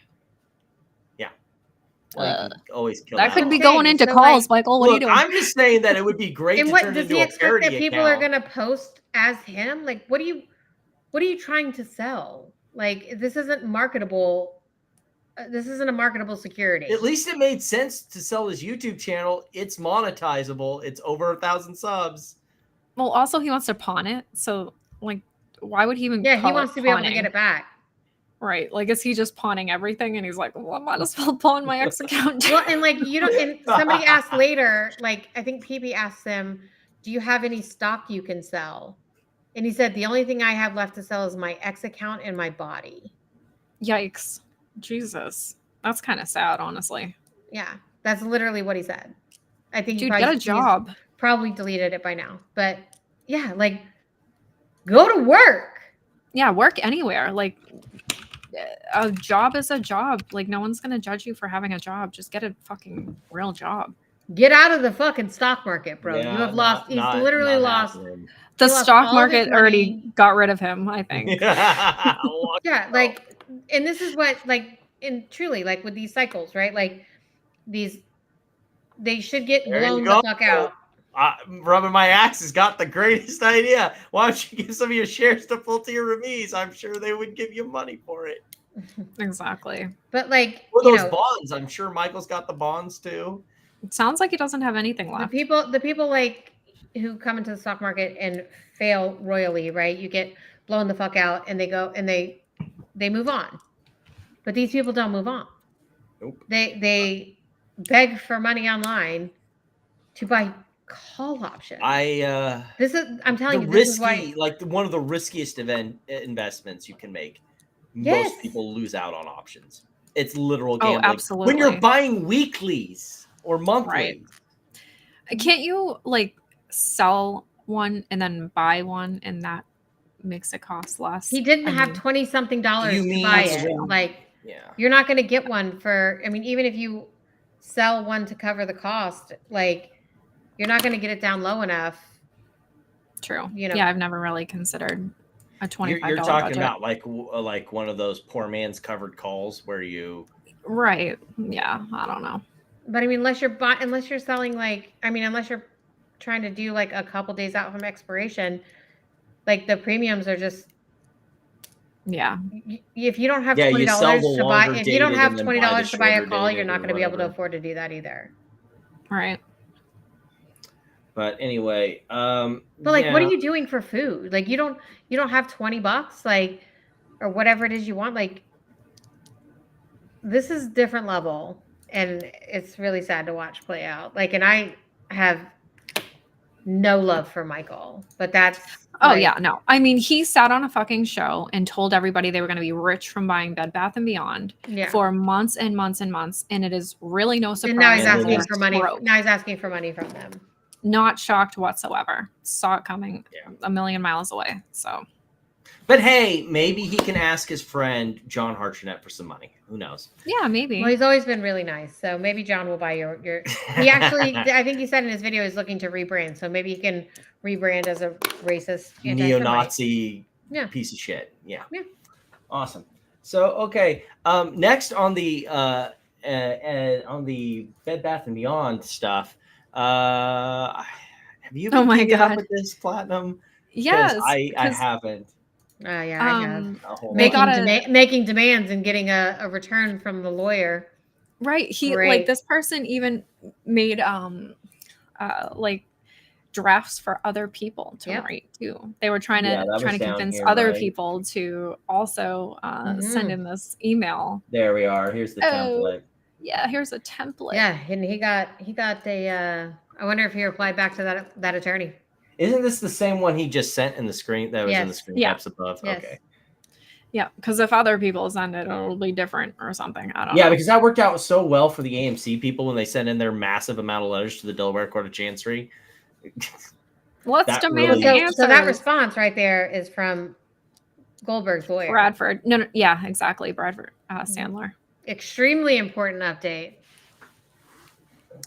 S3: Always kill
S4: that could be going into calls, Michael. What are you doing?
S3: I'm just saying that it would be great.
S7: And what does he expect that people are going to post as him? Like, what are you trying to sell? Like, this isn't marketable. This isn't a marketable security.
S3: At least it made sense to sell his YouTube channel. It's monetizable. It's over 1,000 subs.
S4: Well, also he wants to pawn it. So, like, why would he even?
S7: Yeah, he wants to be able to get it back.
S4: Right. Like, is he just pawning everything? And he's like, well, I might as well pawn my X account.
S7: Well, and like, you don't, and somebody asked later, like, I think PB asked him, do you have any stock you can sell? And he said, the only thing I have left to sell is my X account and my body.
S4: Yikes. Jesus. That's kind of sad, honestly.
S7: Yeah. That's literally what he said. I think
S4: dude, get a job.
S7: Probably deleted it by now. But yeah, like, go to work.
S4: Yeah, work anywhere. Like, a job is a job. Like, no one's going to judge you for having a job. Just get a fucking real job.
S7: Get out of the fucking stock market, bro.
S3: Yeah,
S7: you have lost. He's literally lost.
S4: The stock market already got rid of him, I think.
S7: Yeah, like, and this is what, like, and truly, like, with these cycles, right? Like, they should get blown the fuck out.
S3: Rubbing my axe has got the greatest idea. Why don't you give some of your shares to Pulte or Ramiz? I'm sure they would give you money for it.
S4: Exactly.
S7: But like,
S3: or those bonds. I'm sure Michael's got the bonds too.
S4: It sounds like he doesn't have anything left.
S7: The people like who come into the stock market and fail royally, right? You get blown the fuck out, and they go and they move on. But these people don't move on.
S3: Nope.
S7: They beg for money online to buy call options. I'm telling you, this is why,
S3: like one of the riskiest investments you can make.
S7: Yes.
S3: Most people lose out on options. It's literal gambling.
S4: Oh, absolutely.
S3: When you're buying weeklies or monthlies.
S4: Right. Can't you like sell one and then buy one, and that makes it cost less.
S7: He didn't have $20-something to buy it. Like, you're not going to get one for, I mean, even if you sell one to cover the cost, like, you're not going to get it down low enough.
S4: True.
S7: You know?
S4: Yeah, I've never really considered a $25
S3: You're talking
S4: budget.
S3: about like one of those poor man's covered calls where you.
S4: Right. Yeah. I don't know.
S7: But I mean, unless you're selling like, I mean, unless you're trying to do like a couple days out from expiration, like the premiums are just.
S4: Yeah.
S7: If you don't have $20 to buy, if you don't have $20 to buy a call, you're not going to be able to afford to do that either.
S4: Right.
S3: But anyway,
S7: but like, what are you doing for food? Like, you don't have $20, like, or whatever it is you want. Like, this is different level, and it's really sad to watch play out. Like, and I have no love for Michael, but that's.
S4: Oh yeah, no. I mean, he sat on a fucking show and told everybody they were going to be rich from buying Bed Bath and Beyond for months and months and months, and it is really no surprise.
S7: And now he's asking for money. Now he's asking for money from them.
S4: Not shocked whatsoever. Saw it coming a million miles away. So,
S3: but hey, maybe he can ask his friend John Hartranett for some money. Who knows?
S4: Yeah, maybe.
S7: Well, he's always been really nice, so maybe John will buy your. He actually, I think he said in his video, he's looking to rebrand. So maybe he can rebrand as a racist,
S3: neo-Nazi piece of shit. Yeah. Awesome. So okay, next on the Bed Bath and Beyond stuff. Have you been keeping up with this, Platinum?
S4: Yes,
S3: I haven't.
S7: Yeah, I have. Making demands and getting a return from the lawyer.
S4: Right. Like this person even made like drafts for other people to write too. They were trying to convince other people to also send in this email.
S3: There we are. Here's the template.
S4: Yeah, here's a template.
S7: Yeah, and he got a. I wonder if he replied back to that attorney.
S3: Isn't this the same one he just sent in the screen that was in the screen caps above?
S7: Yes.
S3: Okay.
S4: Yeah, because if other people send it, it'll be different or something. I don't know.
S3: Yeah, because that worked out so well for the AMC people when they sent in their massive amount of letters to the Delaware Court of Chancery.
S4: Let's demand the answer.
S7: So that response right there is from Goldberg's lawyer.
S4: Bradford. No, yeah, exactly. Bradford Sandler.
S7: Extremely important update.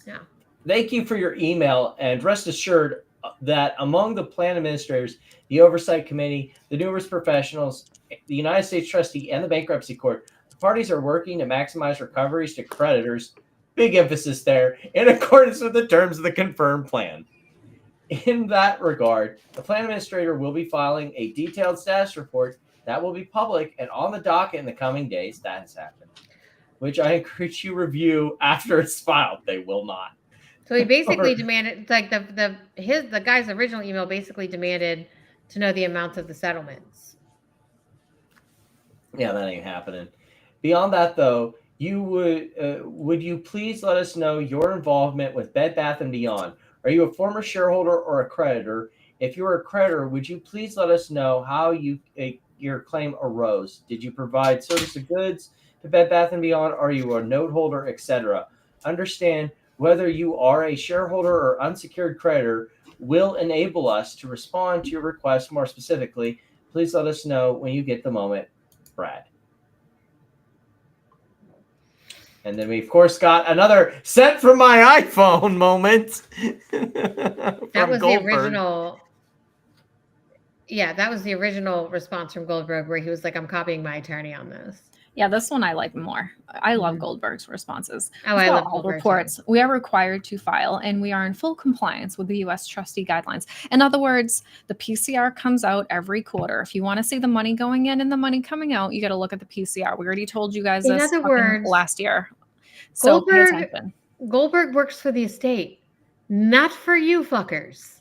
S7: Yeah.
S3: Thank you for your email, and rest assured that among the plan administrators, the oversight committee, the numerous professionals, the United States trustee, and the bankruptcy court, the parties are working to maximize recoveries to creditors, big emphasis there, in accordance with the terms of the confirmed plan. In that regard, the plan administrator will be filing a detailed status report that will be public and on the docket in the coming days. That has happened, which I encourage you review after it's filed. They will not.
S7: So he basically demanded, like the guy's original email basically demanded to know the amounts of the settlements.
S3: Yeah, that ain't happening. Beyond that, though, you would you please let us know your involvement with Bed Bath & Beyond? Are you a former shareholder or a creditor? If you're a creditor, would you please let us know how your claim arose? Did you provide service of goods to Bed Bath & Beyond? Are you a note holder, etc.? Understand whether you are a shareholder or unsecured creditor will enable us to respond to your request more specifically. Please let us know when you get the moment, Brad. And then we, of course, got another sent from my iPhone moment.
S7: That was Goldberg. The original. Yeah, that was the original response from Goldberg where he was like, I'm copying my attorney on this.
S4: Yeah, this one I like more. I love Goldberg's responses.
S7: Oh, I love all
S4: reports. We are required to file, and we are in full compliance with the U.S. trustee guidelines. In other words, the PCR comes out every quarter. If you want to see the money going in and the money coming out, you got to look at the PCR. We already told you guys this last year. So
S7: Goldberg works for the estate, not for you fuckers.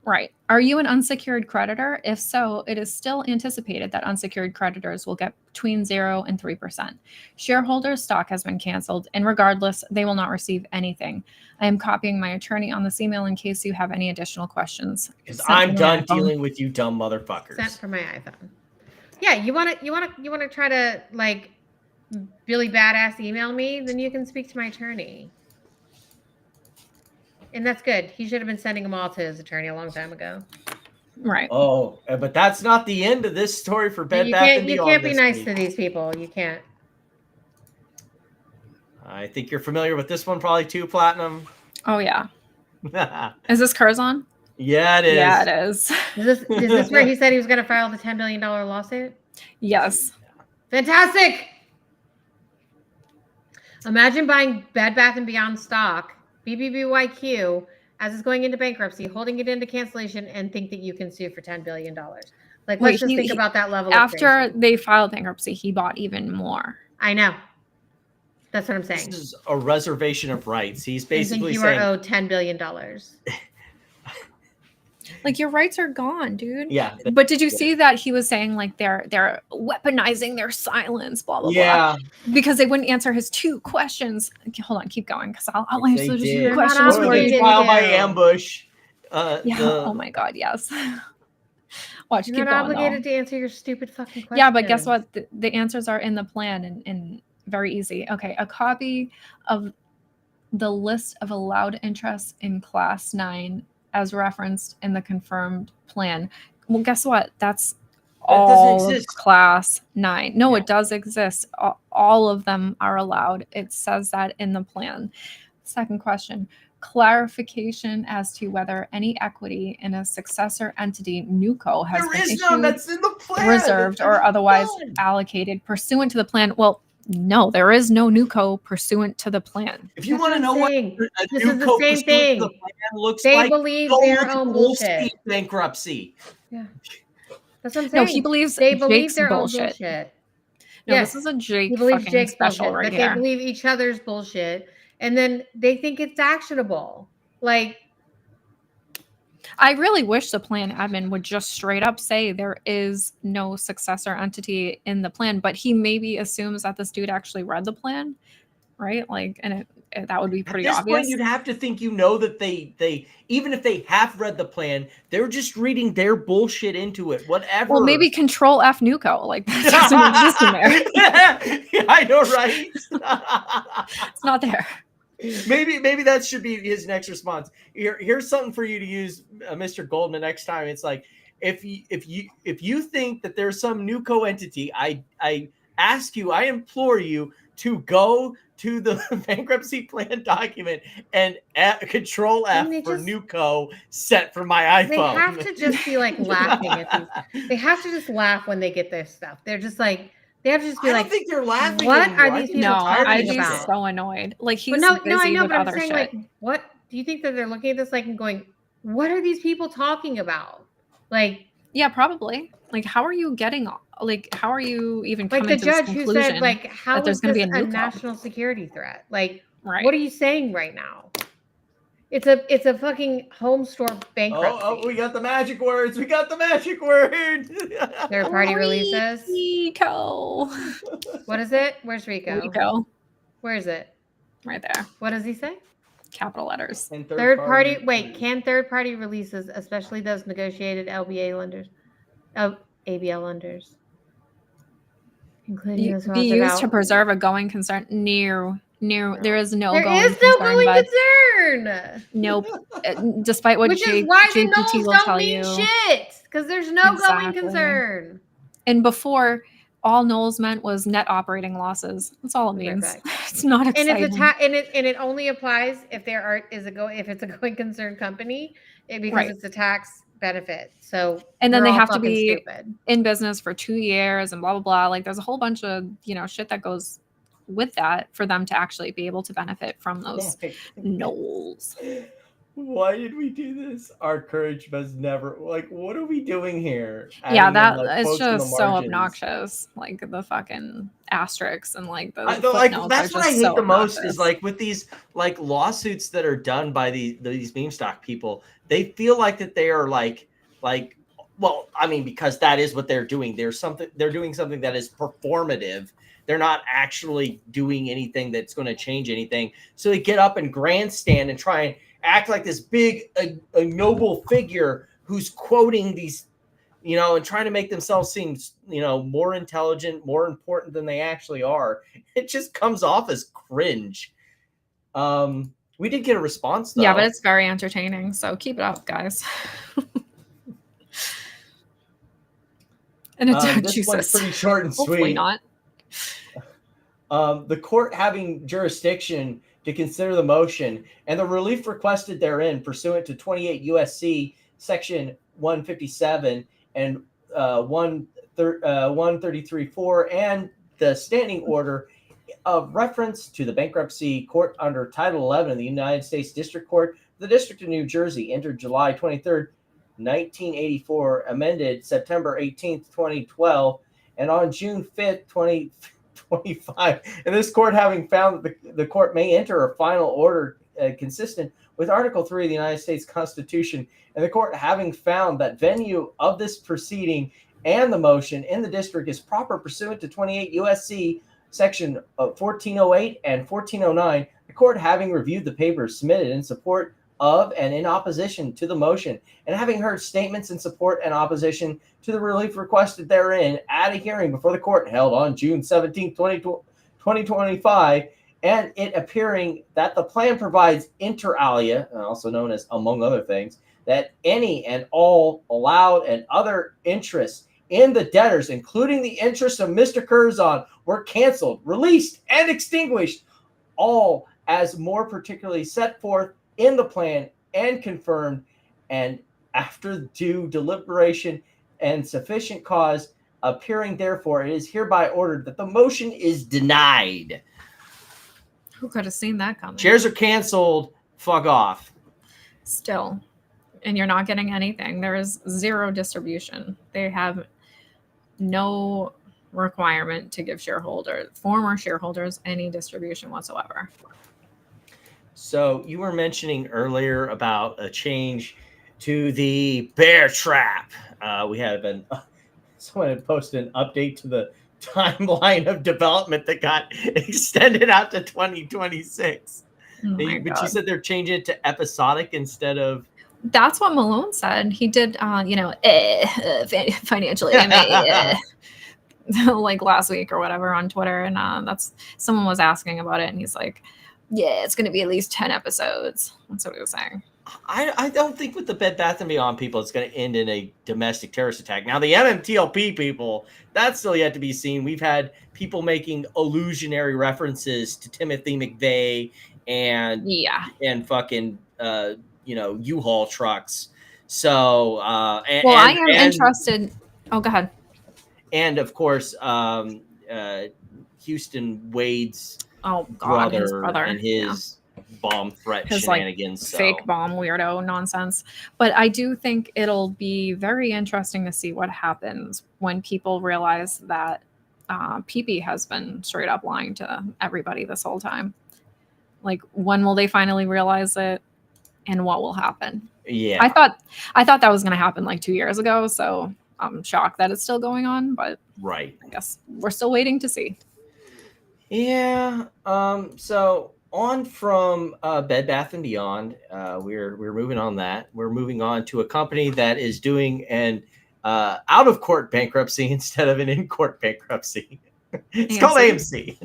S4: Right. Are you an unsecured creditor? If so, it is still anticipated that unsecured creditors will get between 0 and 3%. Shareholders' stock has been canceled, and regardless, they will not receive anything. I am copying my attorney on this email in case you have any additional questions.
S3: Because I'm done dealing with you dumb motherfuckers.
S7: Sent from my iPhone. Yeah, you want to try to like Billy Badass email me? Then you can speak to my attorney. And that's good. He should have been sending them all to his attorney a long time ago.
S4: Right.
S3: Oh, but that's not the end of this story for Bed Bath & Beyond.
S7: You can't be
S3: this
S7: nice
S3: week.
S7: to these people. You can't.
S3: I think you're familiar with this one, probably too, Platinum.
S4: Oh yeah. Is this Curzon?
S3: Yeah, it is.
S4: Yeah, it is.
S7: Is this where he said he was going to file the $10 billion lawsuit?
S4: Yes.
S7: Fantastic. Imagine buying Bed Bath & Beyond stock, BBBYQ, as it's going into bankruptcy, holding it into cancellation, and think that you can sue for $10 billion. Like, let's just think about that level.
S4: After they filed bankruptcy, he bought even more.
S7: I know. That's what I'm saying.
S3: This is a reservation of rights. He's basically
S7: saying you are owed $10 billion.
S4: Like, your rights are gone, dude.
S3: Yeah.
S4: But did you see that he was saying like they're weaponizing their silence, blah blah
S3: blah.
S4: Because they wouldn't answer his 2 questions. Okay, hold on, keep going, because I'll answer the 2 questions
S3: for you. Trial by ambush.
S4: Oh my god, yes. Watch,
S7: You're
S4: keep
S7: not
S4: going.
S7: Obligated to answer your stupid fucking questions.
S4: Yeah, but guess what? The answers are in the plan and very easy. Okay, a copy of the list of allowed interests in Class 9 as referenced in the confirmed plan. Well, guess what? That's all of Class 9. No, it does exist. All of them are allowed. It says that in the plan. Second question. Clarification as to whether any equity in a successor entity, NewCo, has been issued,
S3: that's in the plan.
S4: reserved, or otherwise allocated pursuant to the plan. Well, no, there is no NewCo pursuant to the plan.
S3: If you want to know what
S7: this is the same thing,
S3: the plan looks
S7: they
S3: like,
S7: believe their own bullshit.
S3: Bankruptcy.
S7: Yeah, that's what I'm saying.
S4: No, he believes
S7: they believe
S4: Jake's
S7: their
S4: bullshit.
S7: own bullshit.
S4: No,
S7: yes.
S4: This is a Jake
S7: he believes
S4: fucking
S7: Jake's
S4: special
S7: bullshit,
S4: right
S7: but
S4: here.
S7: they believe each other's bullshit, and then they think it's actionable. Like,
S4: I really wish the plan admin would just straight up say there is no successor entity in the plan, but he maybe assumes that this dude actually read the plan, right? Like, and that would be pretty
S3: obvious. At this
S4: obvious.
S3: point, you'd have to think that they even if they have read the plan, they're just reading their bullshit into it. Whatever.
S4: Well, maybe Control F NewCo, like that doesn't exist in there.
S3: Yeah, I know, right?
S4: It's not there.
S3: Maybe that should be his next response. Here's something for you to use, Mr. Goldman, next time. It's like, if you think that there's some NewCo entity, I ask you, I implore you to go to the bankruptcy plan document and Control F for NewCo set for my iPhone.
S7: They have to just be like laughing at these. They have to just laugh when they get their stuff. They're just like. They have to just be
S3: I
S7: like,
S3: don't think they're laughing.
S7: What
S3: anymore.
S7: are these people talking
S4: I'd
S7: about?
S4: be so annoyed. Like, he's
S7: no,
S4: busy
S7: I know,
S4: with
S7: but I'm
S4: other
S7: saying,
S4: shit.
S7: like, what do you think that they're looking at this like and going, what are these people talking about? Like,
S4: yeah, probably. Like, how are you getting? Like, how are you even coming
S7: like the
S4: to this
S7: judge who
S4: conclusion
S7: said, like, how
S4: that there's
S7: is
S4: going
S7: this
S4: to be
S7: a
S4: a NewCo?
S7: national security threat? Like,
S4: right.
S7: What are you saying right now? It's a fucking home store bankruptcy.
S3: Oh, we got the magic words. We got the magic word.
S7: Third party releases.
S4: RICO.
S7: What is it? Where's RICO?
S4: RICO.
S7: Where is it?
S4: Right there.
S7: What does he say?
S4: Capital letters.
S3: And
S7: Third party. Wait, can third party releases, especially those negotiated LBA lenders, ABL lenders, including those
S4: be used to preserve a going concern near. There is no
S7: there
S4: going
S7: is no
S4: concern.
S7: Going
S4: but
S7: concern.
S4: Nope. Despite what
S7: Which is why the
S4: JPT
S7: nulls
S4: will
S7: don't
S4: tell
S7: mean
S4: you.
S7: shit, because there's no going
S4: Exactly.
S7: concern.
S4: And before, all nulls meant was net operating losses. That's all it means.
S7: Perfect.
S4: It's not exciting.
S7: And it only applies if if it's a going concern company, because
S4: Right.
S7: it's a tax benefit. So
S4: and then
S7: they're
S4: they
S7: all
S4: have to
S7: fucking
S4: be
S7: stupid.
S4: in business for 2 years and blah blah blah. Like, there's a whole bunch of shit that goes with that for them to actually be able to benefit from those nulls.
S3: Why did we do this? Our courage must never. Like, what are we doing here?
S4: Yeah,
S3: Adding
S4: that
S3: in,
S4: it's
S3: quotes in the
S4: just so
S3: margins.
S4: obnoxious. Like, the fucking asterisks and like the
S3: Like,
S4: footnotes
S3: that's
S4: are
S3: what I
S4: just
S3: hate
S4: so
S3: the most
S4: obnoxious.
S3: is like with these like lawsuits that are done by these meme stock people. They feel like that they are like well, I mean, because that is what they're doing. They're doing something that is performative. They're not actually doing anything that's going to change anything. So they get up and grandstand and try and act like this big, a noble figure who's quoting these, and trying to make themselves seem, more intelligent, more important than they actually are. It just comes off as cringe. We did get a response, though.
S4: Yeah, but it's very entertaining. So keep it up, guys. And it's
S3: this one's pretty short and sweet.
S4: Hopefully not.
S3: The court having jurisdiction to consider the motion and the relief requested therein pursuant to 28 USC section 157 and 133.4 and the standing order of reference to the bankruptcy court under Title 11 of the United States District Court, the District of New Jersey, entered July 23rd, 1984, amended September 18th, 2012, and on June 5th, 2025. And this court having found that the court may enter a final order consistent with Article 3 of the United States Constitution, and the court having found that venue of this proceeding and the motion in the district is proper pursuant to 28 USC section 1408 and 1409, the court having reviewed the papers submitted in support of and in opposition to the motion, and having heard statements in support and opposition to the relief requested therein at a hearing before the court held on June 17, 2025, and it appearing that the plan provides inter alia, also known as among other things, that any and all allowed and other interests in the debtors, including the interests of Mr. Curzon, were canceled, released, and extinguished, all as more particularly set forth in the plan and confirmed, and after due deliberation and sufficient cause appearing, therefore, it is hereby ordered that the motion is denied.
S4: Who could have seen that coming?
S3: Shares are canceled. Fuck off.
S4: Still, and you're not getting anything. There is zero distribution. They have no requirement to give former shareholders, any distribution whatsoever.
S3: So you were mentioning earlier about a change to the bear trap. We had someone had posted an update to the timeline of development that got extended out to 2026. But you said they're changing it to episodic instead of.
S4: That's what Malone said. He did, financially, like last week or whatever on Twitter. And that's someone was asking about it. And he's like, yeah, it's going to be at least 10 episodes. That's what he was saying.
S3: I don't think with the Bed Bath & Beyond people, it's going to end in a domestic terrorist attack. Now, the MMTLP people, that's still yet to be seen. We've had people making illusionary references to Timothy McVeigh and fucking, U-Haul trucks. So,
S4: I am interested. Oh, go ahead.
S3: And of course, Houston Wade's
S4: brother
S3: and his bomb threat shenanigans.
S4: Fake bomb weirdo nonsense. But I do think it'll be very interesting to see what happens when people realize that PP has been straight up lying to everybody this whole time. Like, when will they finally realize it, and what will happen?
S3: Yeah,
S4: I thought that was going to happen like 2 years ago. So I'm shocked that it's still going on. But
S3: right,
S4: I guess we're still waiting to see.
S3: Yeah. So on from Bed Bath & Beyond, we're moving on that. We're moving on to a company that is doing an out-of-court bankruptcy instead of an in-court bankruptcy. It's called AMC.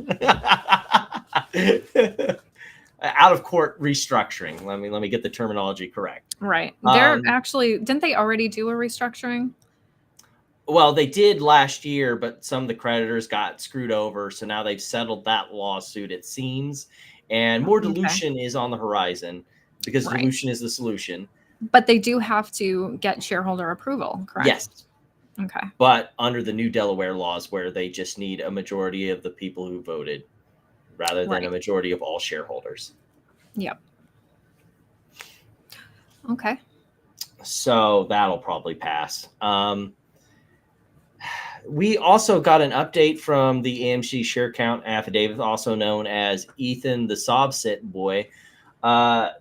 S3: Out-of-court restructuring. Let me get the terminology correct.
S4: Right. They're actually, didn't they already do a restructuring?
S3: Well, they did last year, but some of the creditors got screwed over. So now they've settled that lawsuit, it seems. And more dilution is on the horizon because dilution is the solution.
S4: But they do have to get shareholder approval, correct?
S3: Yes.
S4: Okay.
S3: But under the new Delaware laws where they just need a majority of the people who voted rather than a majority of all shareholders.
S4: Yep. Okay.
S3: So that'll probably pass. We also got an update from the AMC share count affidavit, also known as Ethan the Sobsit boy. I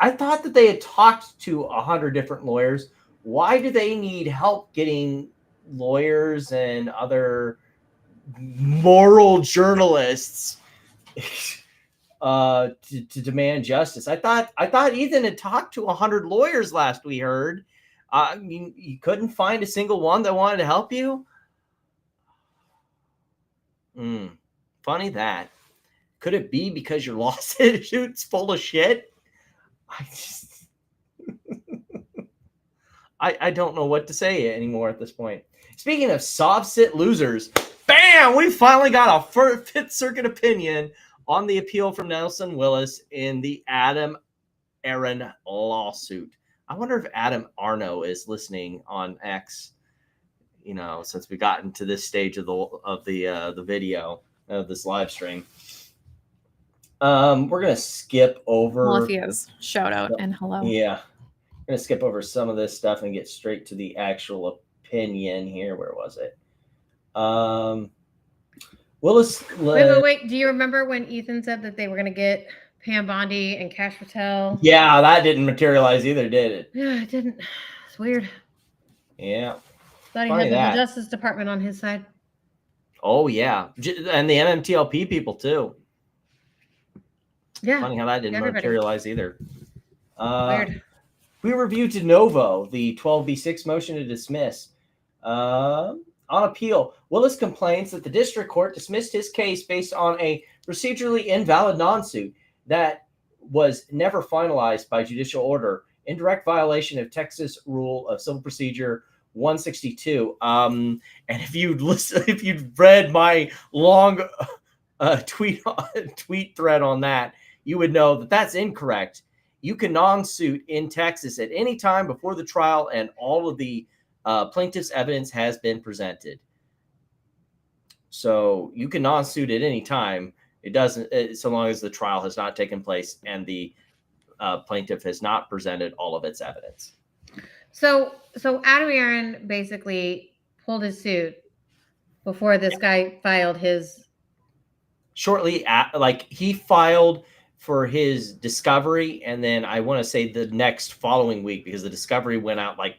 S3: thought that they had talked to 100 different lawyers. Why do they need help getting lawyers and other moral journalists to demand justice? I thought Ethan had talked to 100 lawyers last we heard. You couldn't find a single one that wanted to help you? Funny that. Could it be because your lawsuit's full of shit? I don't know what to say anymore at this point. Speaking of soft sit losers, bam! We finally got a Fifth Circuit opinion on the appeal from Nelson Willis in the Adam Aaron lawsuit. I wonder if Adam Arno is listening on X. You know, since we got into this stage of the video of this live stream. We're gonna skip over.
S4: Well, if he is, shout out and hello.
S3: Yeah, we're gonna skip over some of this stuff and get straight to the actual opinion here. Where was it? Willis.
S7: Wait. Do you remember when Ethan said that they were gonna get Pam Bondi and Cash Patel?
S3: Yeah, that didn't materialize either, did it?
S7: Yeah, it didn't. It's weird.
S3: Yeah.
S7: Thought he had the Justice Department on his side.
S3: Oh yeah, and the MMTLP people too.
S7: Yeah.
S3: Funny how that didn't materialize either.
S7: Weird.
S3: We reviewed de novo the 12B6 motion to dismiss. On appeal, Willis complains that the district court dismissed his case based on a procedurally invalid non-suit that was never finalized by judicial order in direct violation of Texas Rule of Civil Procedure 162. And if you'd read my long tweet thread on that, you would know that that's incorrect. You can non-suit in Texas at any time before the trial and all of the plaintiff's evidence has been presented. So you can non-suit at any time. It doesn't, so long as the trial has not taken place and the plaintiff has not presented all of its evidence.
S7: So Adam Aaron basically pulled his suit before this guy filed his.
S3: Shortly, he filed for his discovery, and then I want to say the next following week, because the discovery went out like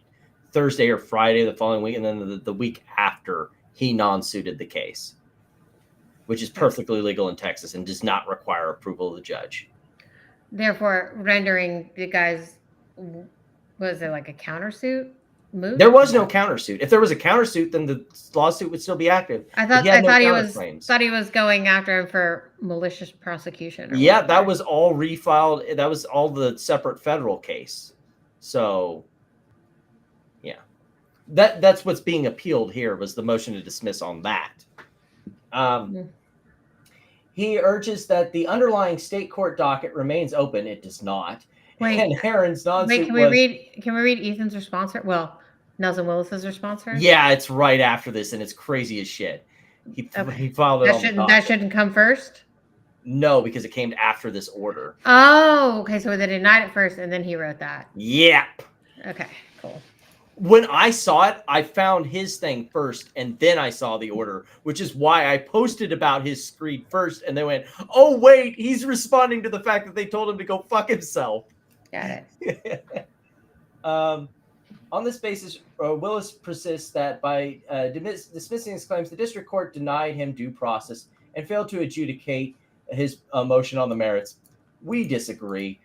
S3: Thursday or Friday the following week, and then the week after he non-suited the case, which is perfectly legal in Texas and does not require approval of the judge.
S7: Therefore, rendering the guy's, was there like a countersuit moot?
S3: There was no countersuit. If there was a countersuit, then the lawsuit would still be active.
S7: I thought he was going after him for malicious prosecution.
S3: Yeah, that was all refiled. That was all the separate federal case. So, yeah, that's what's being appealed here was the motion to dismiss on that. He urges that the underlying state court docket remains open. It does not.
S7: Wait,
S3: and Aaron's non-suit
S7: can we read Ethan's response? Well, Nelson Willis's response first?
S3: Yeah, it's right after this, and it's crazy as shit. He filed it
S7: that shouldn't come first?
S3: No, because it came after this order.
S7: Oh, okay. So they denied it first, and then he wrote that.
S3: Yep.
S7: Okay, cool.
S3: When I saw it, I found his thing first, and then I saw the order, which is why I posted about his screed first, and they went, oh, wait, he's responding to the fact that they told him to go fuck himself.
S7: Got it.
S3: On this basis, Willis persists that by dismissing his claims, the district court denied him due process and failed to adjudicate his motion on the merits. We disagree.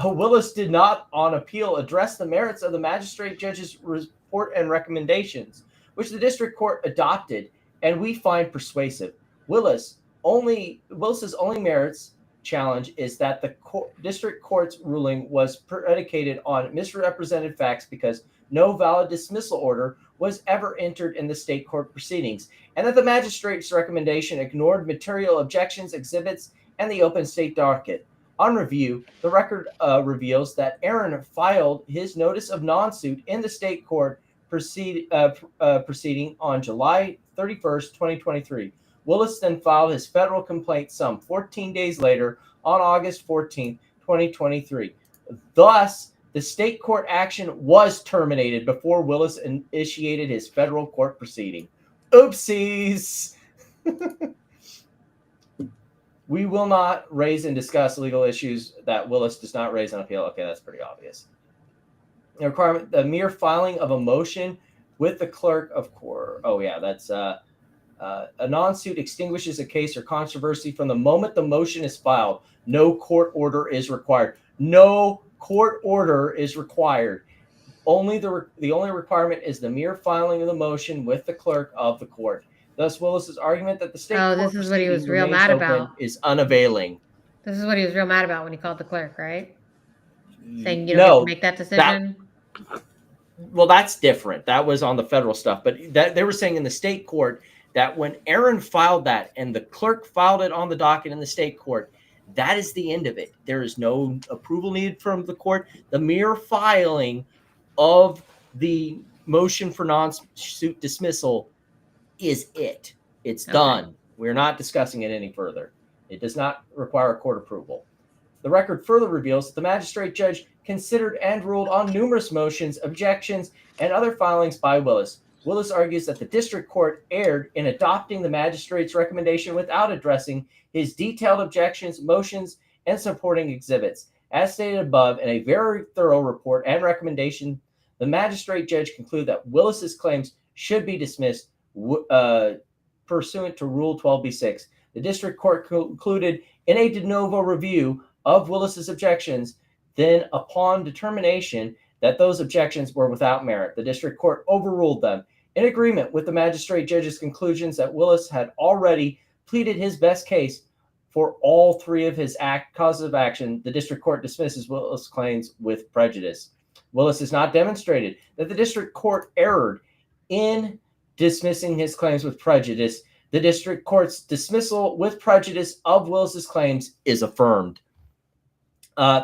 S3: Willis did not, on appeal, address the merits of the magistrate judge's report and recommendations, which the district court adopted, and we find persuasive. Willis's only merits challenge is that the district court's ruling was predicated on misrepresented facts because no valid dismissal order was ever entered in the state court proceedings, and that the magistrate's recommendation ignored material objections, exhibits, and the open state docket. On review, the record reveals that Aaron filed his notice of non-suit in the state court proceeding on July 31st, 2023. Willis then filed his federal complaint some 14 days later on August 14th, 2023. Thus, the state court action was terminated before Willis initiated his federal court proceeding. Oopsies! We will not raise and discuss legal issues that Willis does not raise on appeal. Okay, that's pretty obvious. The requirement, the mere filing of a motion with the clerk of court. Oh, yeah, that's a non-suit extinguishes a case or controversy from the moment the motion is filed. No court order is required. No court order is required. The only requirement is the mere filing of the motion with the clerk of the court. Thus, Willis's argument that the state
S7: Oh,
S3: court
S7: this is what he was
S3: proceeding
S7: real
S3: remains
S7: mad
S3: open
S7: about.
S3: is unavailing.
S7: This is what he was real mad about when he called the clerk, right? Saying you don't get to make that decision.
S3: Well, that's different. That was on the federal stuff, but that they were saying in the state court that when Aaron filed that and the clerk filed it on the docket in the state court, that is the end of it. There is no approval needed from the court. The mere filing of the motion for non-suit dismissal is it. It's done. We're not discussing it any further. It does not require court approval. The record further reveals that the magistrate judge considered and ruled on numerous motions, objections, and other filings by Willis. Willis argues that the district court erred in adopting the magistrate's recommendation without addressing his detailed objections, motions, and supporting exhibits. As stated above, in a very thorough report and recommendation, the magistrate judge concluded that Willis's claims should be dismissed pursuant to Rule 12b-6. The district court concluded in a de novo review of Willis's objections. Then, upon determination that those objections were without merit, the district court overruled them. In agreement with the magistrate judge's conclusions that Willis had already pleaded his best case for all three of his causes of action, the district court dismisses Willis' claims with prejudice. Willis has not demonstrated that the district court erred in dismissing his claims with prejudice. The district court's dismissal with prejudice of Willis's claims is affirmed.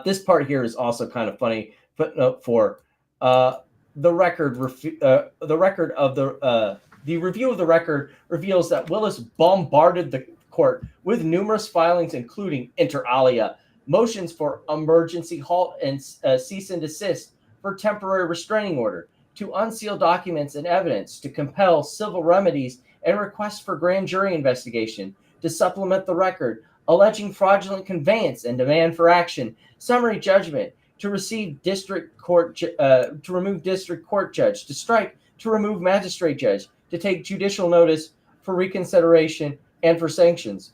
S3: This part here is also kind of funny. Footnote 4: the review of the record reveals that Willis bombarded the court with numerous filings, including inter alia motions for emergency halt and cease and desist, for temporary restraining order, to unseal documents and evidence, to compel civil remedies and requests for grand jury investigation, to supplement the record, alleging fraudulent conveyance and demand for action, summary judgment, to receive district court, to remove district court judge, to strike, to remove magistrate judge, to take judicial notice, for reconsideration, and for sanctions.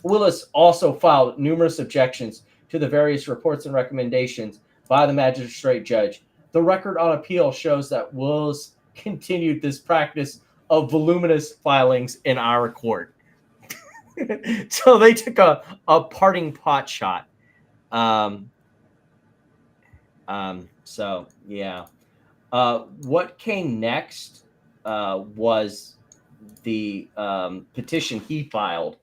S3: Willis also filed numerous objections to the various reports and recommendations by the magistrate judge. The record on appeal shows that Willis continued this practice of voluminous filings in our court. So they took a parting pot shot. So yeah. What came next was the petition he filed,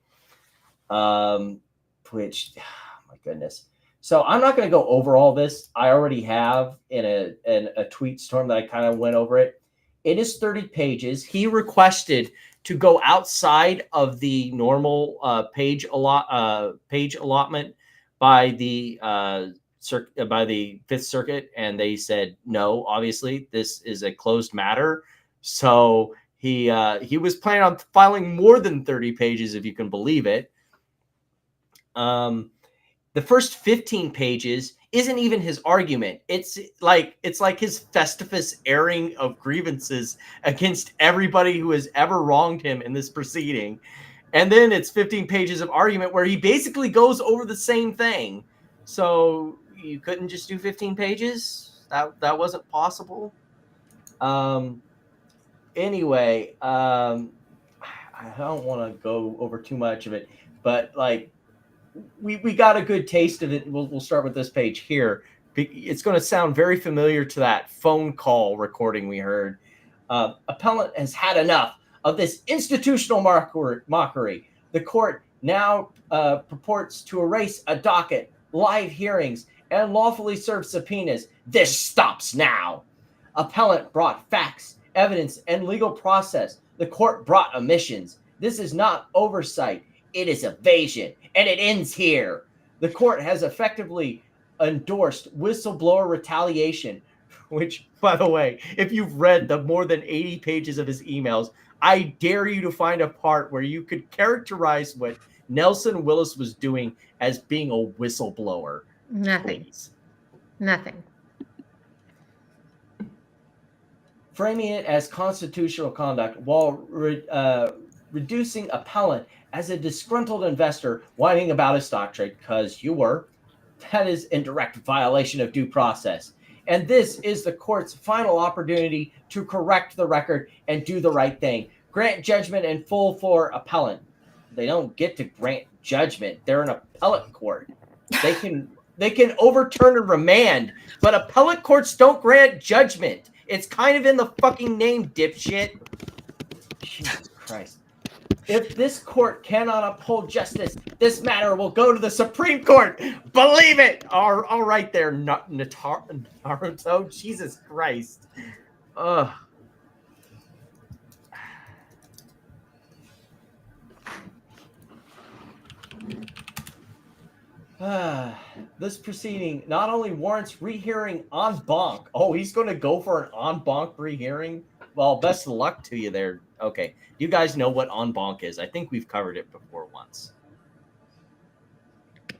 S3: which, oh my goodness. So I'm not going to go over all this. I already have in a tweet storm that I kind of went over it. It is 30 pages. He requested to go outside of the normal page allotment by the Fifth Circuit, and they said no. Obviously, this is a closed matter. So he was planning on filing more than 30 pages, if you can believe it. The first 15 pages isn't even his argument. It's like his Festivus airing of grievances against everybody who has ever wronged him in this proceeding. And then it's 15 pages of argument where he basically goes over the same thing. So you couldn't just do 15 pages? That wasn't possible. Anyway, I don't want to go over too much of it, but like, we got a good taste of it. We'll start with this page here. It's going to sound very familiar to that phone call recording we heard. Appellant has had enough of this institutional mockery. The court now purports to erase a docket, live hearings, and lawfully serve subpoenas. This stops now. Appellant brought facts, evidence, and legal process. The court brought omissions. This is not oversight. It is evasion, and it ends here. The court has effectively endorsed whistleblower retaliation, which, by the way, if you've read the more than 80 pages of his emails, I dare you to find a part where you could characterize what Nelson Willis was doing as being a whistleblower.
S7: Nothing.
S3: Please.
S7: Nothing.
S3: Framing it as constitutional conduct while reducing appellant as a disgruntled investor whining about a stock trade, because you were. That is in direct violation of due process. And this is the court's final opportunity to correct the record and do the right thing. grant judgment in full for appellant. They don't get to grant judgment. They're an appellate court. They can overturn and remand, but appellate courts don't grant judgment. It's kind of in the fucking name, dipshit. Jesus Christ. If this court cannot uphold justice, this matter will go to the Supreme Court. Believe it. All right there, Naruto. Jesus Christ. Ugh. This proceeding not only warrants rehearing en banc. Oh, he's going to go for an en banc rehearing? Well, best of luck to you there. Okay. You guys know what en banc is. I think we've covered it before once.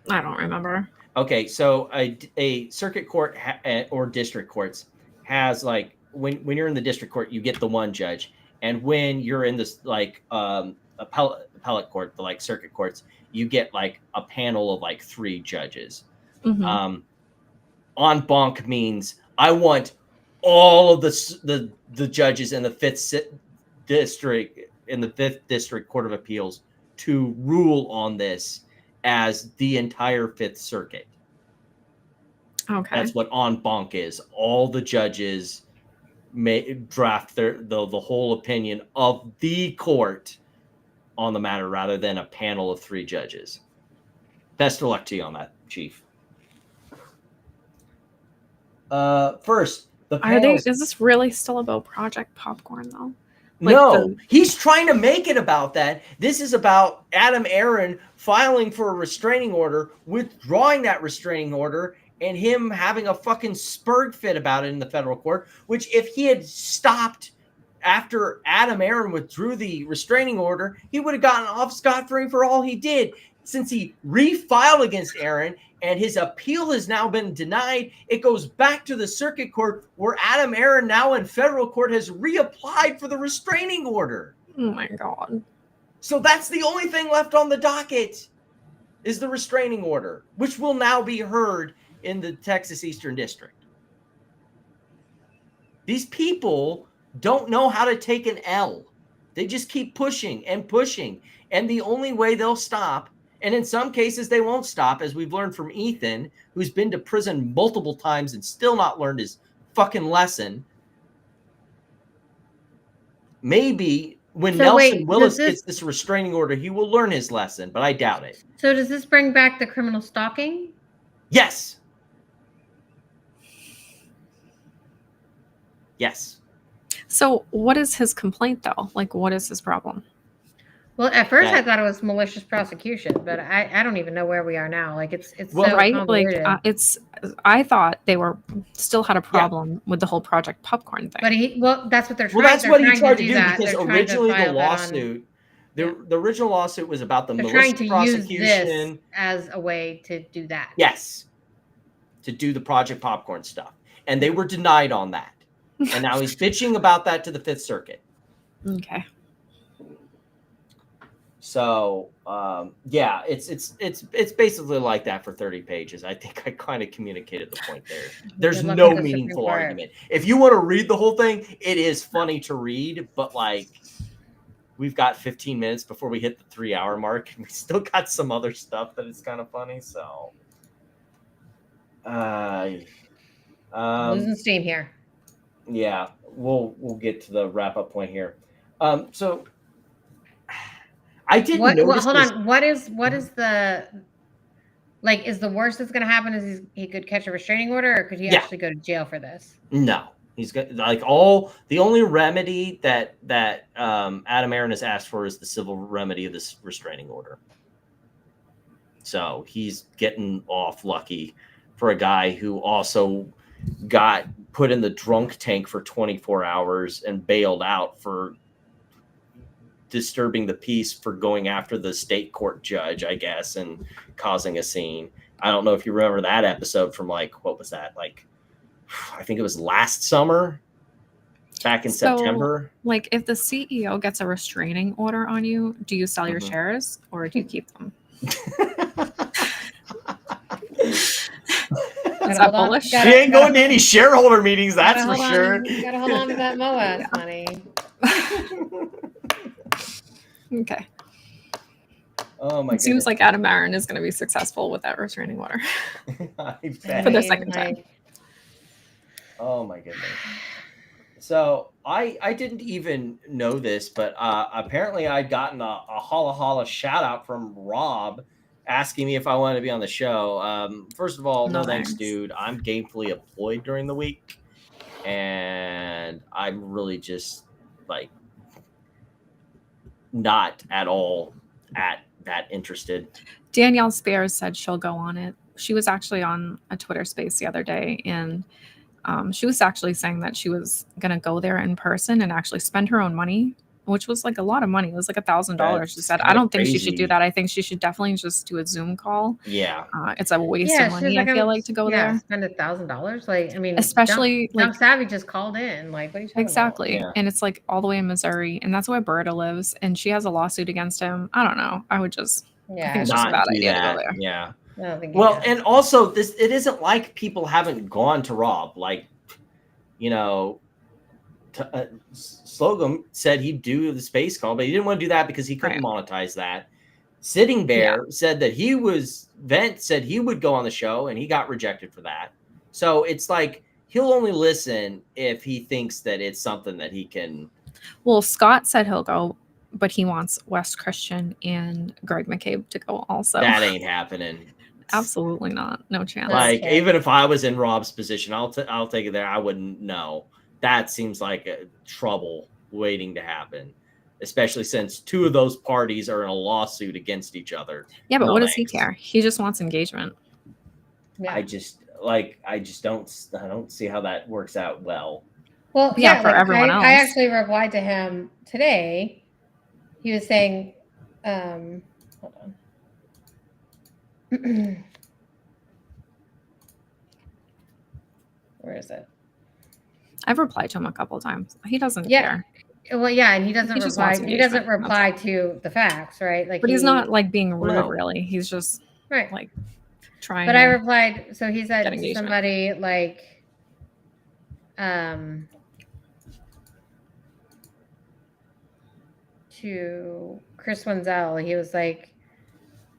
S4: I don't remember.
S3: Okay, so a circuit court or district courts has like when you're in the district court, you get the one judge, and when you're in this like appellate court, the like circuit courts, you get like a panel of like 3 judges. En banc means I want all of the judges in the 5th district court of appeals to rule on this as the entire 5th circuit.
S4: Okay.
S3: That's what en banc is. All the judges may draft the whole opinion of the court on the matter rather than a panel of 3 judges. Best of luck to you on that, Chief. First, the panels...
S4: Is this really still about Project Popcorn though?
S3: Like no, he's trying to make it about that. This is about Adam Aaron filing for a restraining order, withdrawing that restraining order, and him having a fucking spurg fit about it in the federal court, which if he had stopped after Adam Aaron withdrew the restraining order, he would have gotten off scot-free for all he did. Since he refiled against Aaron and his appeal has now been denied, it goes back to the circuit court where Adam Aaron now in federal court has reapplied for the restraining order.
S4: Oh my God.
S3: So that's the only thing left on the docket is the restraining order, which will now be heard in the Texas Eastern District. These people don't know how to take an L. They just keep pushing and pushing. And the only way they'll stop, and in some cases they won't stop, as we've learned from Ethan, who's been to prison multiple times and still not learned his fucking lesson. Maybe when Willis gets this restraining order, he will learn his lesson, but I doubt it.
S7: So does this bring back the criminal stalking?
S3: Yes. Yes.
S4: So what is his complaint though? Like, what is his problem?
S7: Well, at first I thought it was malicious prosecution, but I don't even know where we are now. Like it's
S4: well,
S7: so
S4: right.
S7: convoluted.
S4: Like I thought they still had a problem with the whole Project Popcorn thing.
S7: But that's what they're trying.
S3: Well, that's what he tried to do
S7: that.
S3: because originally the lawsuit, the original lawsuit was about the malicious prosecution
S7: use this as a way to do that.
S3: Yes, to do the Project Popcorn stuff, and they were denied on that. And now he's bitching about that to the 5th Circuit.
S4: Okay.
S3: So, yeah, it's basically like that for 30 pages. I think I kind of communicated the point there. There's no meaningful argument. If you want to read the whole thing, it is funny to read, but like we've got 15 minutes before we hit the 3-hour mark, and we still got some other stuff that is kind of funny. So,
S7: losing steam here.
S3: Yeah, we'll get to the wrap up point here. So I didn't notice.
S7: Hold on. What is the like? Is the worst that's going to happen is he could catch a restraining order, or could he actually go to jail for this?
S3: No, he's got like the only remedy that Adam Aaron has asked for is the civil remedy of this restraining order. So he's getting off lucky for a guy who also got put in the drunk tank for 24 hours and bailed out for disturbing the peace for going after the state court judge, I guess, and causing a scene. I don't know if you remember that episode from like, what was that? Like, I think it was last summer, back in September.
S4: Like if the CEO gets a restraining order on you, do you sell your shares or do you keep them? Is that bullish?
S3: She ain't going to any shareholder meetings, that's for sure.
S7: You gotta hold on to that MOAS money.
S4: Okay.
S3: Oh my!
S4: It seems like Adam Aaron is going to be successful with that restraining order for the second time.
S3: Oh my goodness! So I didn't even know this, but apparently I'd gotten a holla holla shout out from Rob asking me if I wanted to be on the show. First of all, no thanks, dude. I'm gainfully employed during the week, and I'm really just like not at all that interested.
S4: Danielle Spears said she'll go on it. She was actually on a Twitter space the other day, and she was actually saying that she was going to go there in person and actually spend her own money, which was like a lot of money. It was like $1,000. She said, I don't think she should do that. I think she should definitely just do a Zoom call.
S3: Yeah.
S4: It's a waste of money, like, I feel like, to go there.
S7: Spend $1,000. Like, I mean,
S4: especially
S7: Dump Savvy just called in. Like, what are you talking
S4: exactly.
S7: about?
S4: And it's like all the way in Missouri, and that's where Berta lives, and she has a lawsuit against him. I don't know. I would just, I think it's just a bad idea to go there.
S3: Yeah. Well, and also it isn't like people haven't gone to Rob. Like, you know, Slocum said he'd do the space call, but he didn't want to do that because he couldn't monetize that. Sitting Bear said that Vent said he would go on the show, and he got rejected for that. So it's like he'll only listen if he thinks that it's something that he can.
S4: Well, Scott said he'll go, but he wants Wes Christian and Greg McCabe to go also.
S3: That ain't happening.
S4: Absolutely not. No chance.
S3: Like, even if I was in Rob's position, I'll take it there. I wouldn't know. That seems like a trouble waiting to happen, especially since two of those parties are in a lawsuit against each other.
S4: Yeah, but what does he care? He just wants engagement.
S7: Yeah.
S3: I don't see how that works out well.
S7: Well,
S4: yeah, for everyone else.
S7: I actually replied to him today. He was saying, hold on. Where is it?
S4: I've replied to him a couple of times. He doesn't care.
S7: Well, yeah, and he doesn't reply. He doesn't reply to the facts, right? Like,
S4: but he's not like being rude, really. He's just like trying.
S7: But I replied. So he said to somebody like, to Chris Wenzel, he was like,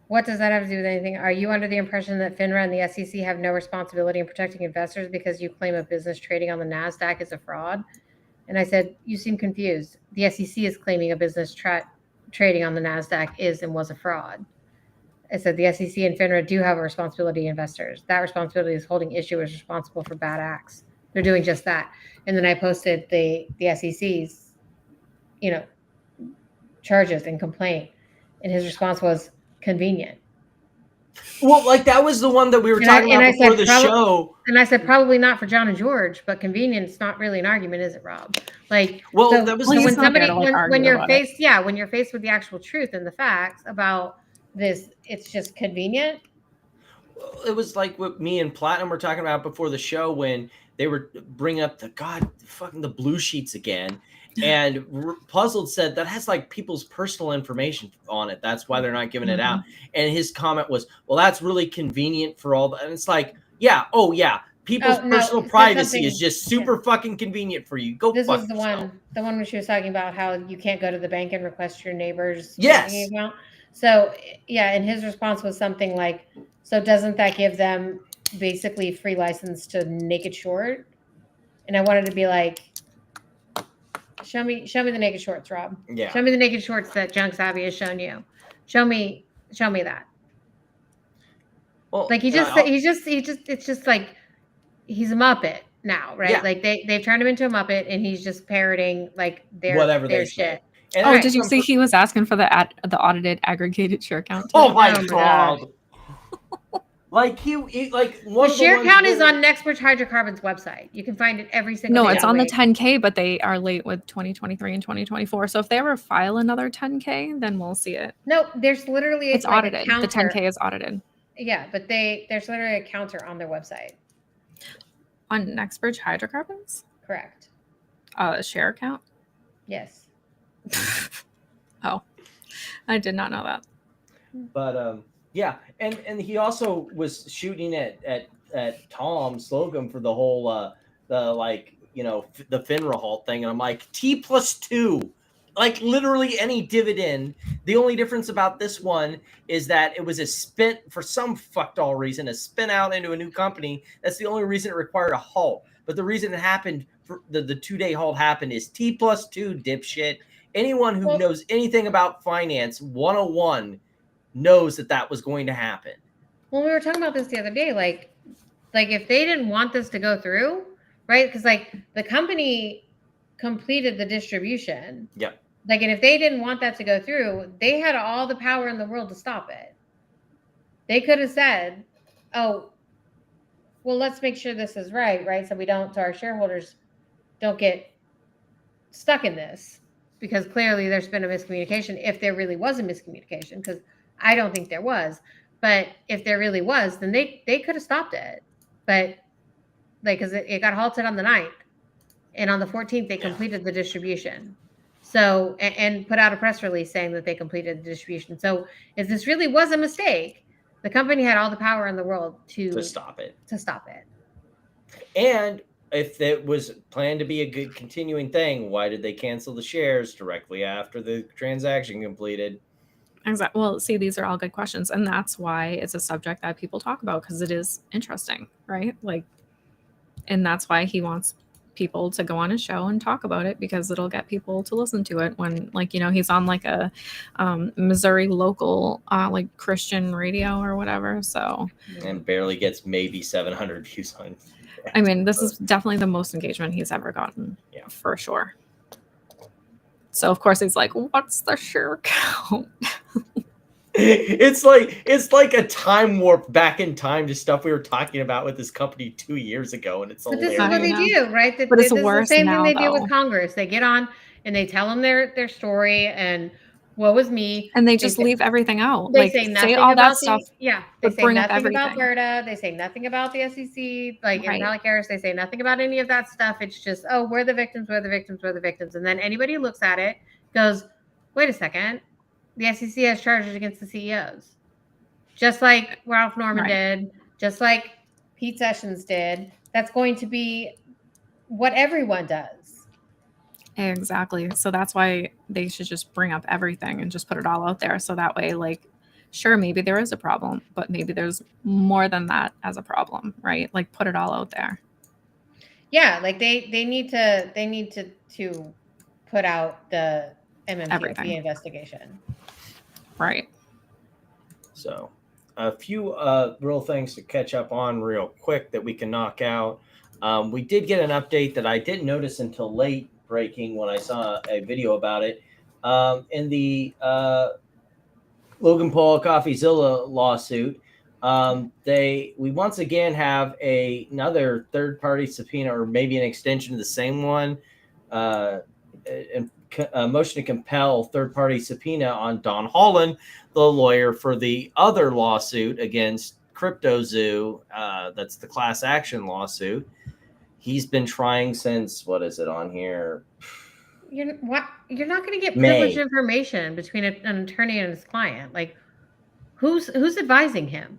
S7: what does that have to do with anything? Are you under the impression that FINRA and the SEC have no responsibility in protecting investors because you claim a business trading on the NASDAQ is a fraud? And I said, you seem confused. The SEC is claiming a business trading on the NASDAQ is and was a fraud. I said, the SEC and FINRA do have a responsibility to investors. That responsibility is holding issuers responsible for bad acts. They're doing just that. And then I posted the SEC's, charges and complaint. And his response was, convenient.
S3: Well, like that was the one that we were talking about before the show.
S7: And I said, probably not for John and George, but convenience not really an argument, is it, Rob? Like,
S3: well,
S7: so,
S3: that was
S7: when somebody when you're faced, when you're faced with the actual truth and the facts about this, it's just convenient.
S3: It was like what me and Platinum were talking about before the show when they were bringing up the blue sheets again. And Puzzled said that has like people's personal information on it. That's why they're not giving it out. And his comment was, well, that's really convenient for all. And it's like, people's personal privacy is just super fucking convenient for you. Go.
S7: This was the one when she was talking about how you can't go to the bank and request your neighbor's account. So and his response was something like, so doesn't that give them basically free license to naked short? And I wanted to be like, Show me the naked shorts, Rob.
S3: Yeah.
S7: Show me the naked shorts that Junk Savvy has shown you. Show me that.
S3: Well,
S7: like it's just like he's a Muppet now, right?
S3: Yeah.
S7: Like they've turned him into a Muppet, and he's just parroting like their shit.
S4: And did you see he was asking for the audited aggregated share count?
S3: Oh my god. Like the
S7: share count is on Nextbridge Hydrocarbons website. You can find it every single day.
S4: No, it's on the 10K, but they are late with 2023 and 2024. So if they ever file another 10K, then we'll see it.
S7: No, there's literally
S4: it's audited. The 10K is audited.
S7: Yeah, but there's literally a counter on their website.
S4: On Nextbridge Hydrocarbons?
S7: Correct.
S4: Share count?
S7: Yes.
S4: Oh, I did not know that.
S3: But yeah, and he also was shooting at Tom Slocum for the whole the FINRA halt thing, and I'm like, T+2. like literally any dividend. The only difference about this one is that it was a spin for some fucked all reason, a spin out into a new company. That's the only reason it required a halt. But the reason it happened, for the 2-day halt happened, is T+2, dipshit. Anyone who knows anything about finance 101 knows that was going to happen.
S7: Well, we were talking about this the other day, like if they didn't want this to go through, right? Because like the company completed the distribution.
S3: Yeah.
S7: Like, and if they didn't want that to go through, they had all the power in the world to stop it. They could have said, oh, well, let's make sure this is right? So so our shareholders don't get stuck in this, because clearly there's been a miscommunication, if there really was a miscommunication, because I don't think there was. But if there really was, then they could have stopped it. But like, because it got halted on the 9th. And on the 14th, they completed the distribution. So, and put out a press release saying that they completed the distribution. So if this really was a mistake, the company had all the power in the world to
S3: stop it. And if it was planned to be a good continuing thing, why did they cancel the shares directly after the transaction completed?
S4: Exactly. Well, see, these are all good questions. And that's why it's a subject that people talk about, because it is interesting, right? Like, and that's why he wants people to go on his show and talk about it, because it'll get people to listen to it when, like, you know, he's on like a Missouri local like Christian radio or whatever. So,
S3: and barely gets maybe 700 views on.
S4: I mean, this is definitely the most engagement he's ever gotten.
S3: Yeah,
S4: for sure. So of course he's like, what's the share count?
S3: It's like a time warp back in time to stuff we were talking about with this company 2 years ago, and it's
S7: but
S3: hilarious.
S7: This is what they do, right?
S4: But it's
S7: this
S4: worse
S7: is the same
S4: now,
S7: thing they do
S4: though.
S7: with Congress. They get on and they tell them their story, and woe is me,
S4: and they just leave everything out.
S7: They
S4: like,
S7: say nothing
S4: all
S7: about
S4: that stuff.
S7: They say nothing about FERDA. They say nothing about the SEC. Like in Malik Harris, they say nothing about any of that stuff. It's just, oh, we're the victims, we're the victims, we're the victims. And then anybody who looks at it goes, wait a second, the SEC has charges against the CEOs. Just like Ralph Norman did, just like Pete Sessions did. That's going to be what everyone does.
S4: Exactly. So that's why they should just bring up everything and just put it all out there. So that way, like, sure, maybe there is a problem, but maybe there's more than that as a problem, right? Like, put it all out there.
S7: Yeah, like they need to put out the MMTLP investigation.
S4: Right.
S3: So a few real things to catch up on real quick that we can knock out. We did get an update that I didn't notice until late breaking when I saw a video about it. In the Logan Paul CoffeeZilla lawsuit, we once again have another third-party subpoena, or maybe an extension of the same one, a motion to compel third-party subpoena on Don Holland, the lawyer for the other lawsuit against CryptoZoo. That's the class action lawsuit. He's been trying since, what is it on here?
S7: You're not going to get privileged information between an attorney and his client. Like, who's advising him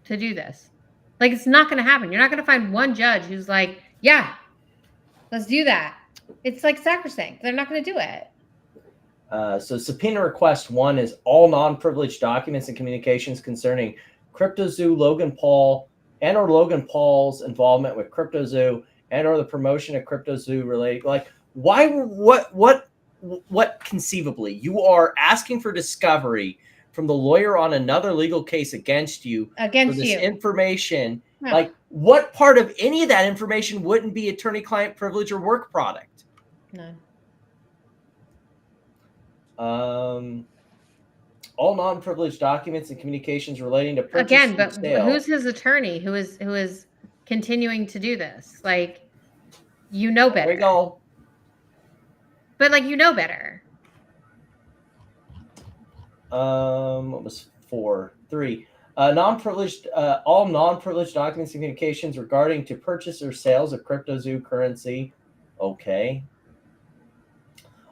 S7: to do this? Like, it's not going to happen. You're not going to find one judge who's like, yeah, let's do that. It's like sacrosanct. They're not going to do it.
S3: So subpoena request 1 is all non-privileged documents and communications concerning CryptoZoo, Logan Paul, and or Logan Paul's involvement with CryptoZoo and or the promotion of CryptoZoo related. Like, why? What conceivably you are asking for discovery from the lawyer on another legal case against you for this information?
S7: Huh.
S3: Like, what part of any of that information wouldn't be attorney-client privilege or work product?
S7: None.
S3: All non-privileged documents and communications relating to purchase
S7: again, but
S3: and sale.
S7: Who's his attorney who is continuing to do this? Like, you know better.
S3: There we go.
S7: But like, you know better.
S3: What was 4? 3. Non-privileged, all non-privileged documents and communications regarding to purchase or sales of CryptoZoo currency. Okay.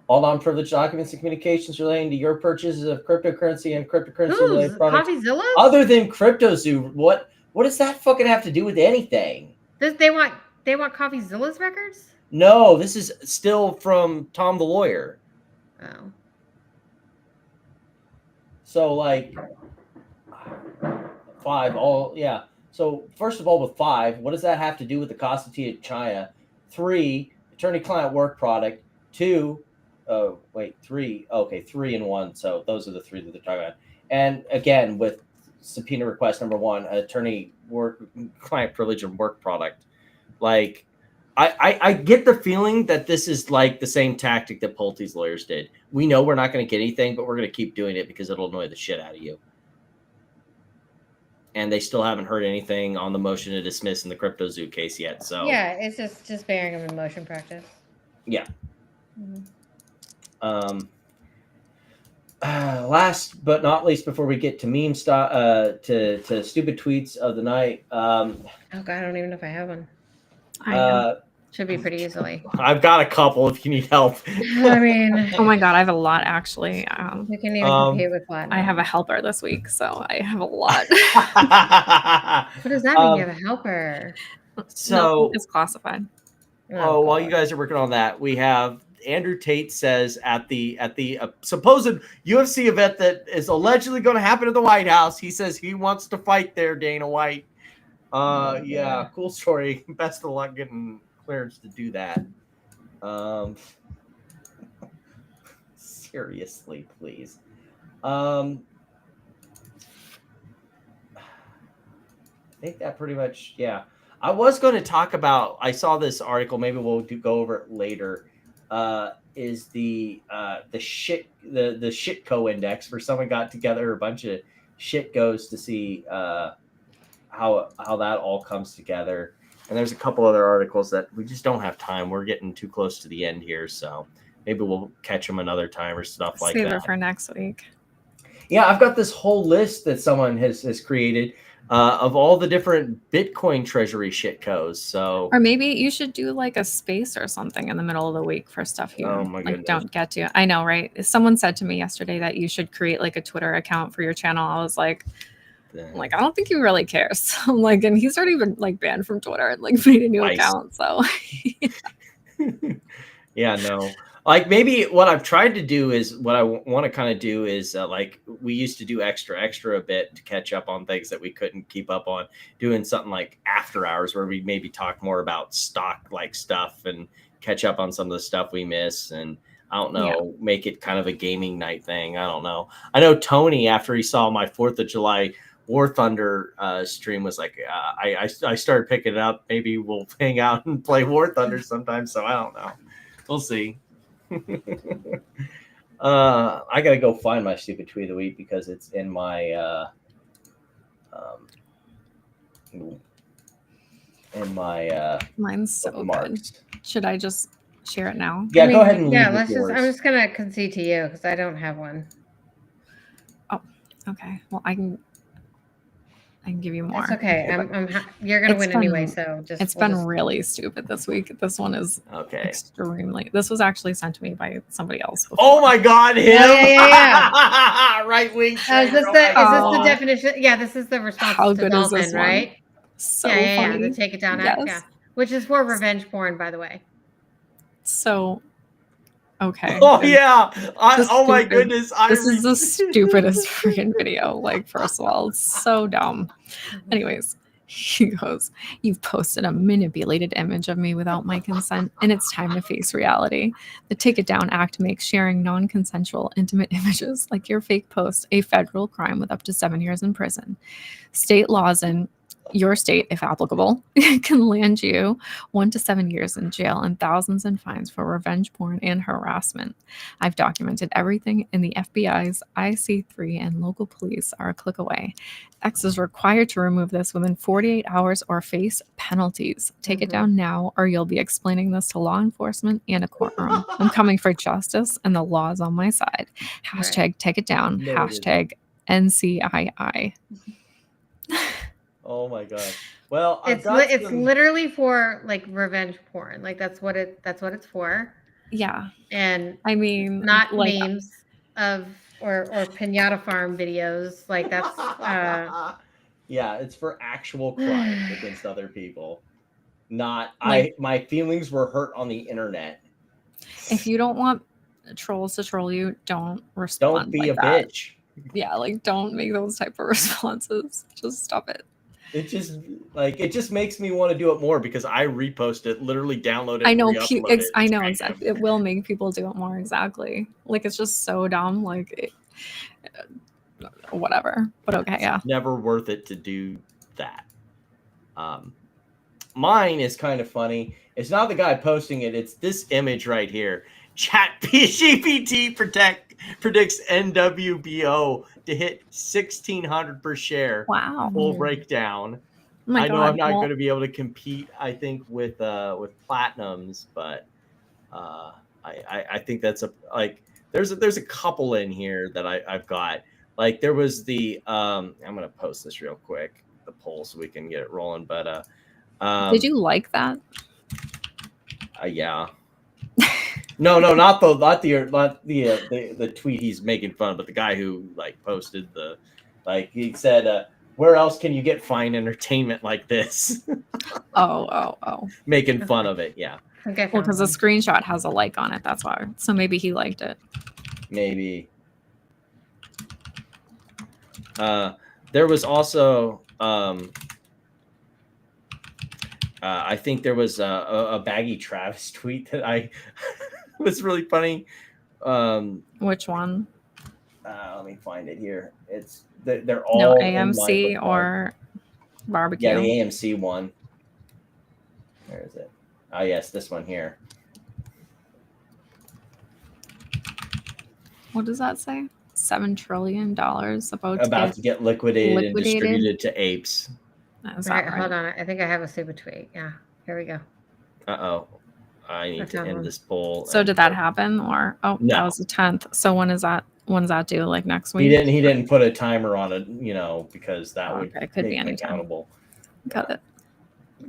S3: All non-privileged documents and communications relating to your purchases of cryptocurrency and cryptocurrency-related products other than CryptoZoo. What does that fucking have to do with anything?
S7: They want CoffeeZilla's records?
S3: No, this is still from Tom the lawyer.
S7: Oh.
S3: So like 5, So first of all, with 5, what does that have to do with the cost of tea in China? 3, attorney-client work product. 2, 3. Okay, 3 and 1. So those are the 3 that they're talking about. And again, with subpoena request number 1, attorney work client privilege and work product. Like, I get the feeling that this is like the same tactic that Pulte's lawyers did. We know we're not going to get anything, but we're going to keep doing it because it'll annoy the shit out of you. And they still haven't heard anything on the motion to dismiss in the Crypto Zoo case yet. So
S7: yeah, it's just bearing them in motion practice.
S3: Yeah. Last but not least, before we get to meme to stupid tweets of the night.
S7: Oh God, I don't even know if I have one. Should be pretty easily.
S3: I've got a couple if you need help.
S7: I mean,
S4: oh my God, I have a lot actually.
S7: We can even compete with what?
S4: I have a helper this week, so I have a lot.
S7: What does that mean? You have a helper?
S3: So
S4: no, it's classified.
S3: While you guys are working on that, we have Andrew Tate says at the supposed UFC event that is allegedly going to happen at the White House, he says he wants to fight there, Dana White. Yeah, cool story. Best of luck getting clearance to do that. Seriously, please. I think that pretty much, yeah. I was going to talk about, I saw this article, maybe we'll go over it later, is the shitco index, where someone got together a bunch of shit goes to see how that all comes together. And there's a couple other articles that we just don't have time. We're getting too close to the end here, so maybe we'll catch them another time or stuff like that.
S4: Save it for next week.
S3: Yeah, I've got this whole list that someone has created of all the different Bitcoin treasury shitcos. So,
S4: or maybe you should do like a space or something in the middle of the week for stuff you don't get to. I know, right? Someone said to me yesterday that you should create like a Twitter account for your channel. I was like, I don't think he really cares. So I'm like, and he's already been like banned from Twitter and like made a new account. So
S3: yeah, no. Like maybe what I've tried to do is what I want to kind of do is like we used to do extra a bit to catch up on things that we couldn't keep up on, doing something like after hours where we maybe talk more about stock like stuff and catch up on some of the stuff we miss. And I don't know, make it kind of a gaming night thing. I don't know. I know Tony, after he saw my 4th of July War Thunder stream, was like, I started picking it up. Maybe we'll hang out and play War Thunder sometime. So I don't know. We'll see. I gotta go find my stupid tweet of the week because it's in my
S4: mine's so
S3: bookmarks.
S4: Good. Should I just share it now?
S3: Yeah, go ahead and leave
S7: I'm just gonna concede to you because I don't have one.
S4: Oh, okay. Well, I can give you more.
S7: That's okay. You're gonna win anyway. So
S4: it's been really stupid this week. This one is extremely. This was actually sent to me by somebody else before.
S3: Oh my God, him!
S7: Yeah.
S3: Right wing.
S7: Is this the definition? Yeah, this is the response
S4: How
S7: to
S4: good is this
S7: right?
S4: One? So funny.
S7: The Take It Down Act, which is for revenge porn, by the way.
S4: So. Okay.
S3: Oh yeah. Oh my goodness.
S4: This is the stupidest freaking video. Like, first of all, it's so dumb. Anyways, he goes, "You've posted a manipulated image of me without my consent, and it's time to face reality. The Take It Down Act makes sharing non-consensual intimate images like your fake post a federal crime with up to 7 years in prison. State laws in your state, if applicable, can land you 1 to 7 years in jail and thousands in fines for revenge porn and harassment. I've documented everything, and the FBI's IC3 and local police are a click away. X is required to remove this within 48 hours or face penalties. Take it down now, or you'll be explaining this to law enforcement and a courtroom. I'm coming for justice, and the law is on my side. Hashtag take it down. Hashtag NCII."
S3: Oh my God. Well,
S7: it's literally for like revenge porn. Like that's what it's for.
S4: Yeah.
S7: And
S4: I mean,
S7: not like, memes of or pinata farm videos. Like that's
S3: yeah, it's for actual crime against other people. Not
S4: like,
S3: my feelings were hurt on the internet.
S4: If you don't want trolls to troll you, don't respond.
S3: Don't be
S4: like
S3: a
S4: that.
S3: bitch.
S4: Yeah, like don't make those type of responses. Just stop it.
S3: It just makes me want to do it more because I repost it, literally download it.
S4: I know.
S3: re-upload it.
S4: I know exactly. It will make people do it more. Exactly. Like it's just so dumb. Like whatever. But okay, yeah.
S3: It's never worth it to do that. Mine is kind of funny. It's not the guy posting it. It's this image right here. ChatGPT predicts NWBO to hit 1,600 per share.
S4: Wow.
S3: Full breakdown.
S4: Oh
S3: I know
S4: God.
S3: I'm not going to be able to compete. I think with platinums, but I think that's there's a couple in here that I've got. Like there was the I'm going to post this real quick, the poll, so we can get it rolling. But
S4: did you like that?
S3: Yeah. No, not the tweet he's making fun of, but the guy who posted he said, where else can you get fine entertainment like this?
S4: Oh.
S3: Making fun of it, yeah.
S7: Okay.
S4: Well, because the screenshot has a like on it, that's why. So maybe he liked it.
S3: Maybe. There was also I think there was a Baggy Travis tweet that I was really funny.
S4: Which one?
S3: Let me find it here. They're all
S4: AMC or barbecue.
S3: Yeah, the AMC one. Where is it? Oh yes, this one here.
S4: What does that say? $7 trillion
S3: about to get liquidated and distributed to apes.
S7: Right, hold on. I think I have a super tweet. Yeah, here we go.
S3: I need to end this poll.
S4: So did that happen, or
S3: No.
S4: That was the 10th? So when is that? When's that due? Like next week?
S3: He didn't put a timer on it, because that would
S4: it could be
S3: make
S4: any
S3: him accountable.
S4: Got it.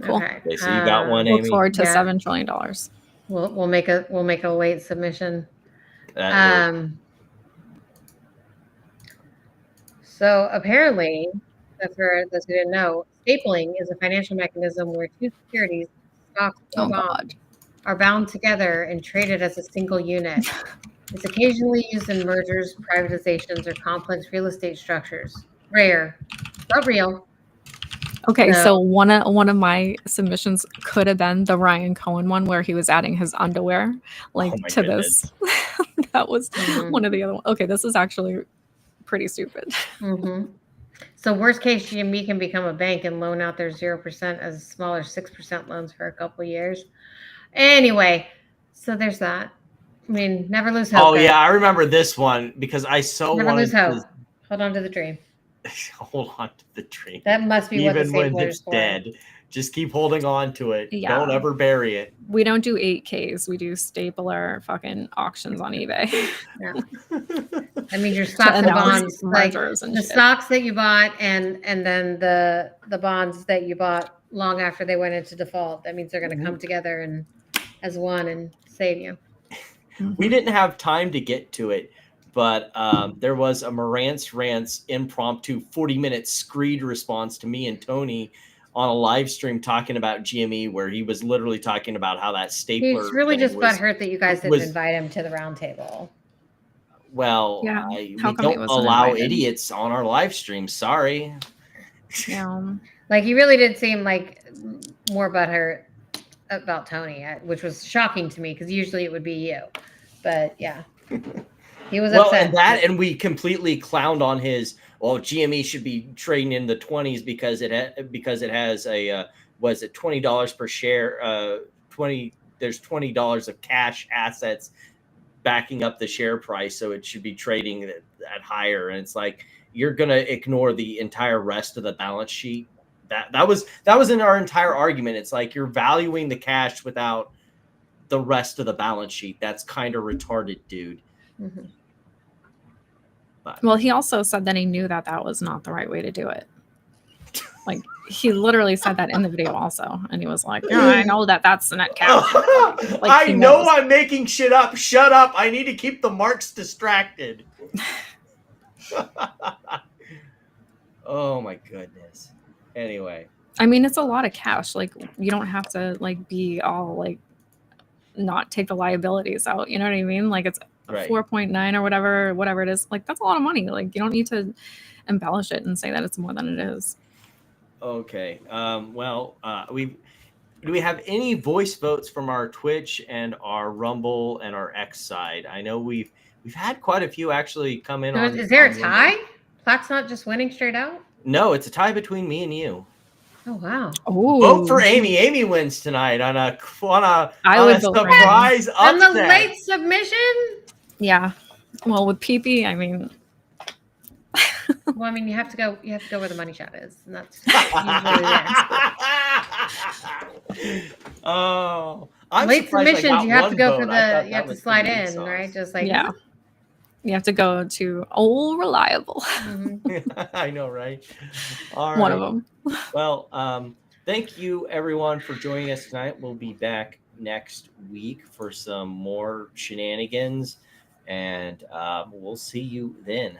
S4: Cool.
S7: Okay.
S3: So you got one, Amy?
S4: Look forward to $7 trillion.
S7: We'll make a late submission. So apparently, for those who didn't know, stapling is a financial mechanism where two securities, stocks or bonds, are bound together and traded as a single unit. It's occasionally used in mergers, privatizations, or complex real estate structures. Rare, but real.
S4: Okay, so one of my submissions could have been the Ryan Cohen one where he was adding his underwear to this. That was one of the other ones. Okay, this is actually pretty stupid.
S7: Mm-hmm. So worst case, GME can become a bank and loan out their 0% as smaller 6% loans for a couple years. Anyway, so there's that. I mean, never lose hope.
S3: Oh yeah, I remember this one because I
S7: never lose hope. Hold on to the dream.
S3: Hold on to the dream.
S7: That must be
S3: even
S7: what the
S3: when it's dead. Just keep holding on to it.
S4: Yeah.
S3: Don't ever bury it.
S4: We don't do 8Ks. We do stapler fucking auctions on eBay.
S7: Yeah. That means your stocks and bonds, like the stocks that you bought, and then the bonds that you bought long after they went into default. That means they're going to come together and as one and save you.
S3: We didn't have time to get to it, but there was a Marantz Rants impromptu 40-minute screed response to me and Tony on a live stream talking about GME, where he was literally talking about how that stapler.
S7: He's really just butthurt that you guys didn't invite him to the round table.
S3: Well,
S4: yeah.
S3: We don't allow idiots on our live stream. Sorry.
S4: Yeah.
S7: Like he really did seem like more butthurt about Tony, which was shocking to me because usually it would be you. But yeah, he was upset.
S3: And we completely clowned on his. Well, GME should be trading in the 20s because it has a was it $20 per share? There's $20 of cash assets backing up the share price, so it should be trading at higher. And it's like you're gonna ignore the entire rest of the balance sheet. That was in our entire argument. It's like you're valuing the cash without the rest of the balance sheet. That's kind of retarded, dude.
S7: Mm-hmm.
S4: Well, he also said that he knew that was not the right way to do it. Like he literally said that in the video also, and he was like, "Yeah, I know that's the net cash."
S3: I know I'm making shit up. Shut up! I need to keep the marks distracted. Oh my goodness. Anyway,
S4: I mean, it's a lot of cash. Like you don't have to be all not take the liabilities out. You know what I mean? Like
S3: Right.
S4: 4.9 or whatever it is. Like, that's a lot of money. Like, you don't need to embellish it and say that it's more than it is.
S3: Okay. Do we have any voice votes from our Twitch and our Rumble and our X side? I know we've had quite a few actually come in.
S7: Is there a tie? Platt's not just winning straight out?
S3: No, it's a tie between me and you.
S7: Oh wow!
S4: Ooh.
S3: Vote for Amy. Amy wins tonight on a surprise upset.
S7: On the late submission.
S4: Yeah. Well, with PP, I mean.
S7: Well, I mean, you have to go where the money shot is, and that's usually it.
S3: Oh, I'm
S7: late submissions. You have to go for
S3: vote.
S7: you have to slide in, sauce. Right? Just like
S4: yeah. You have to go to Old Reliable.
S3: Mm-hmm. I know, right? All right.
S4: One of them.
S3: Well, thank you everyone for joining us tonight. We'll be back next week for some more shenanigans, and we'll see you then.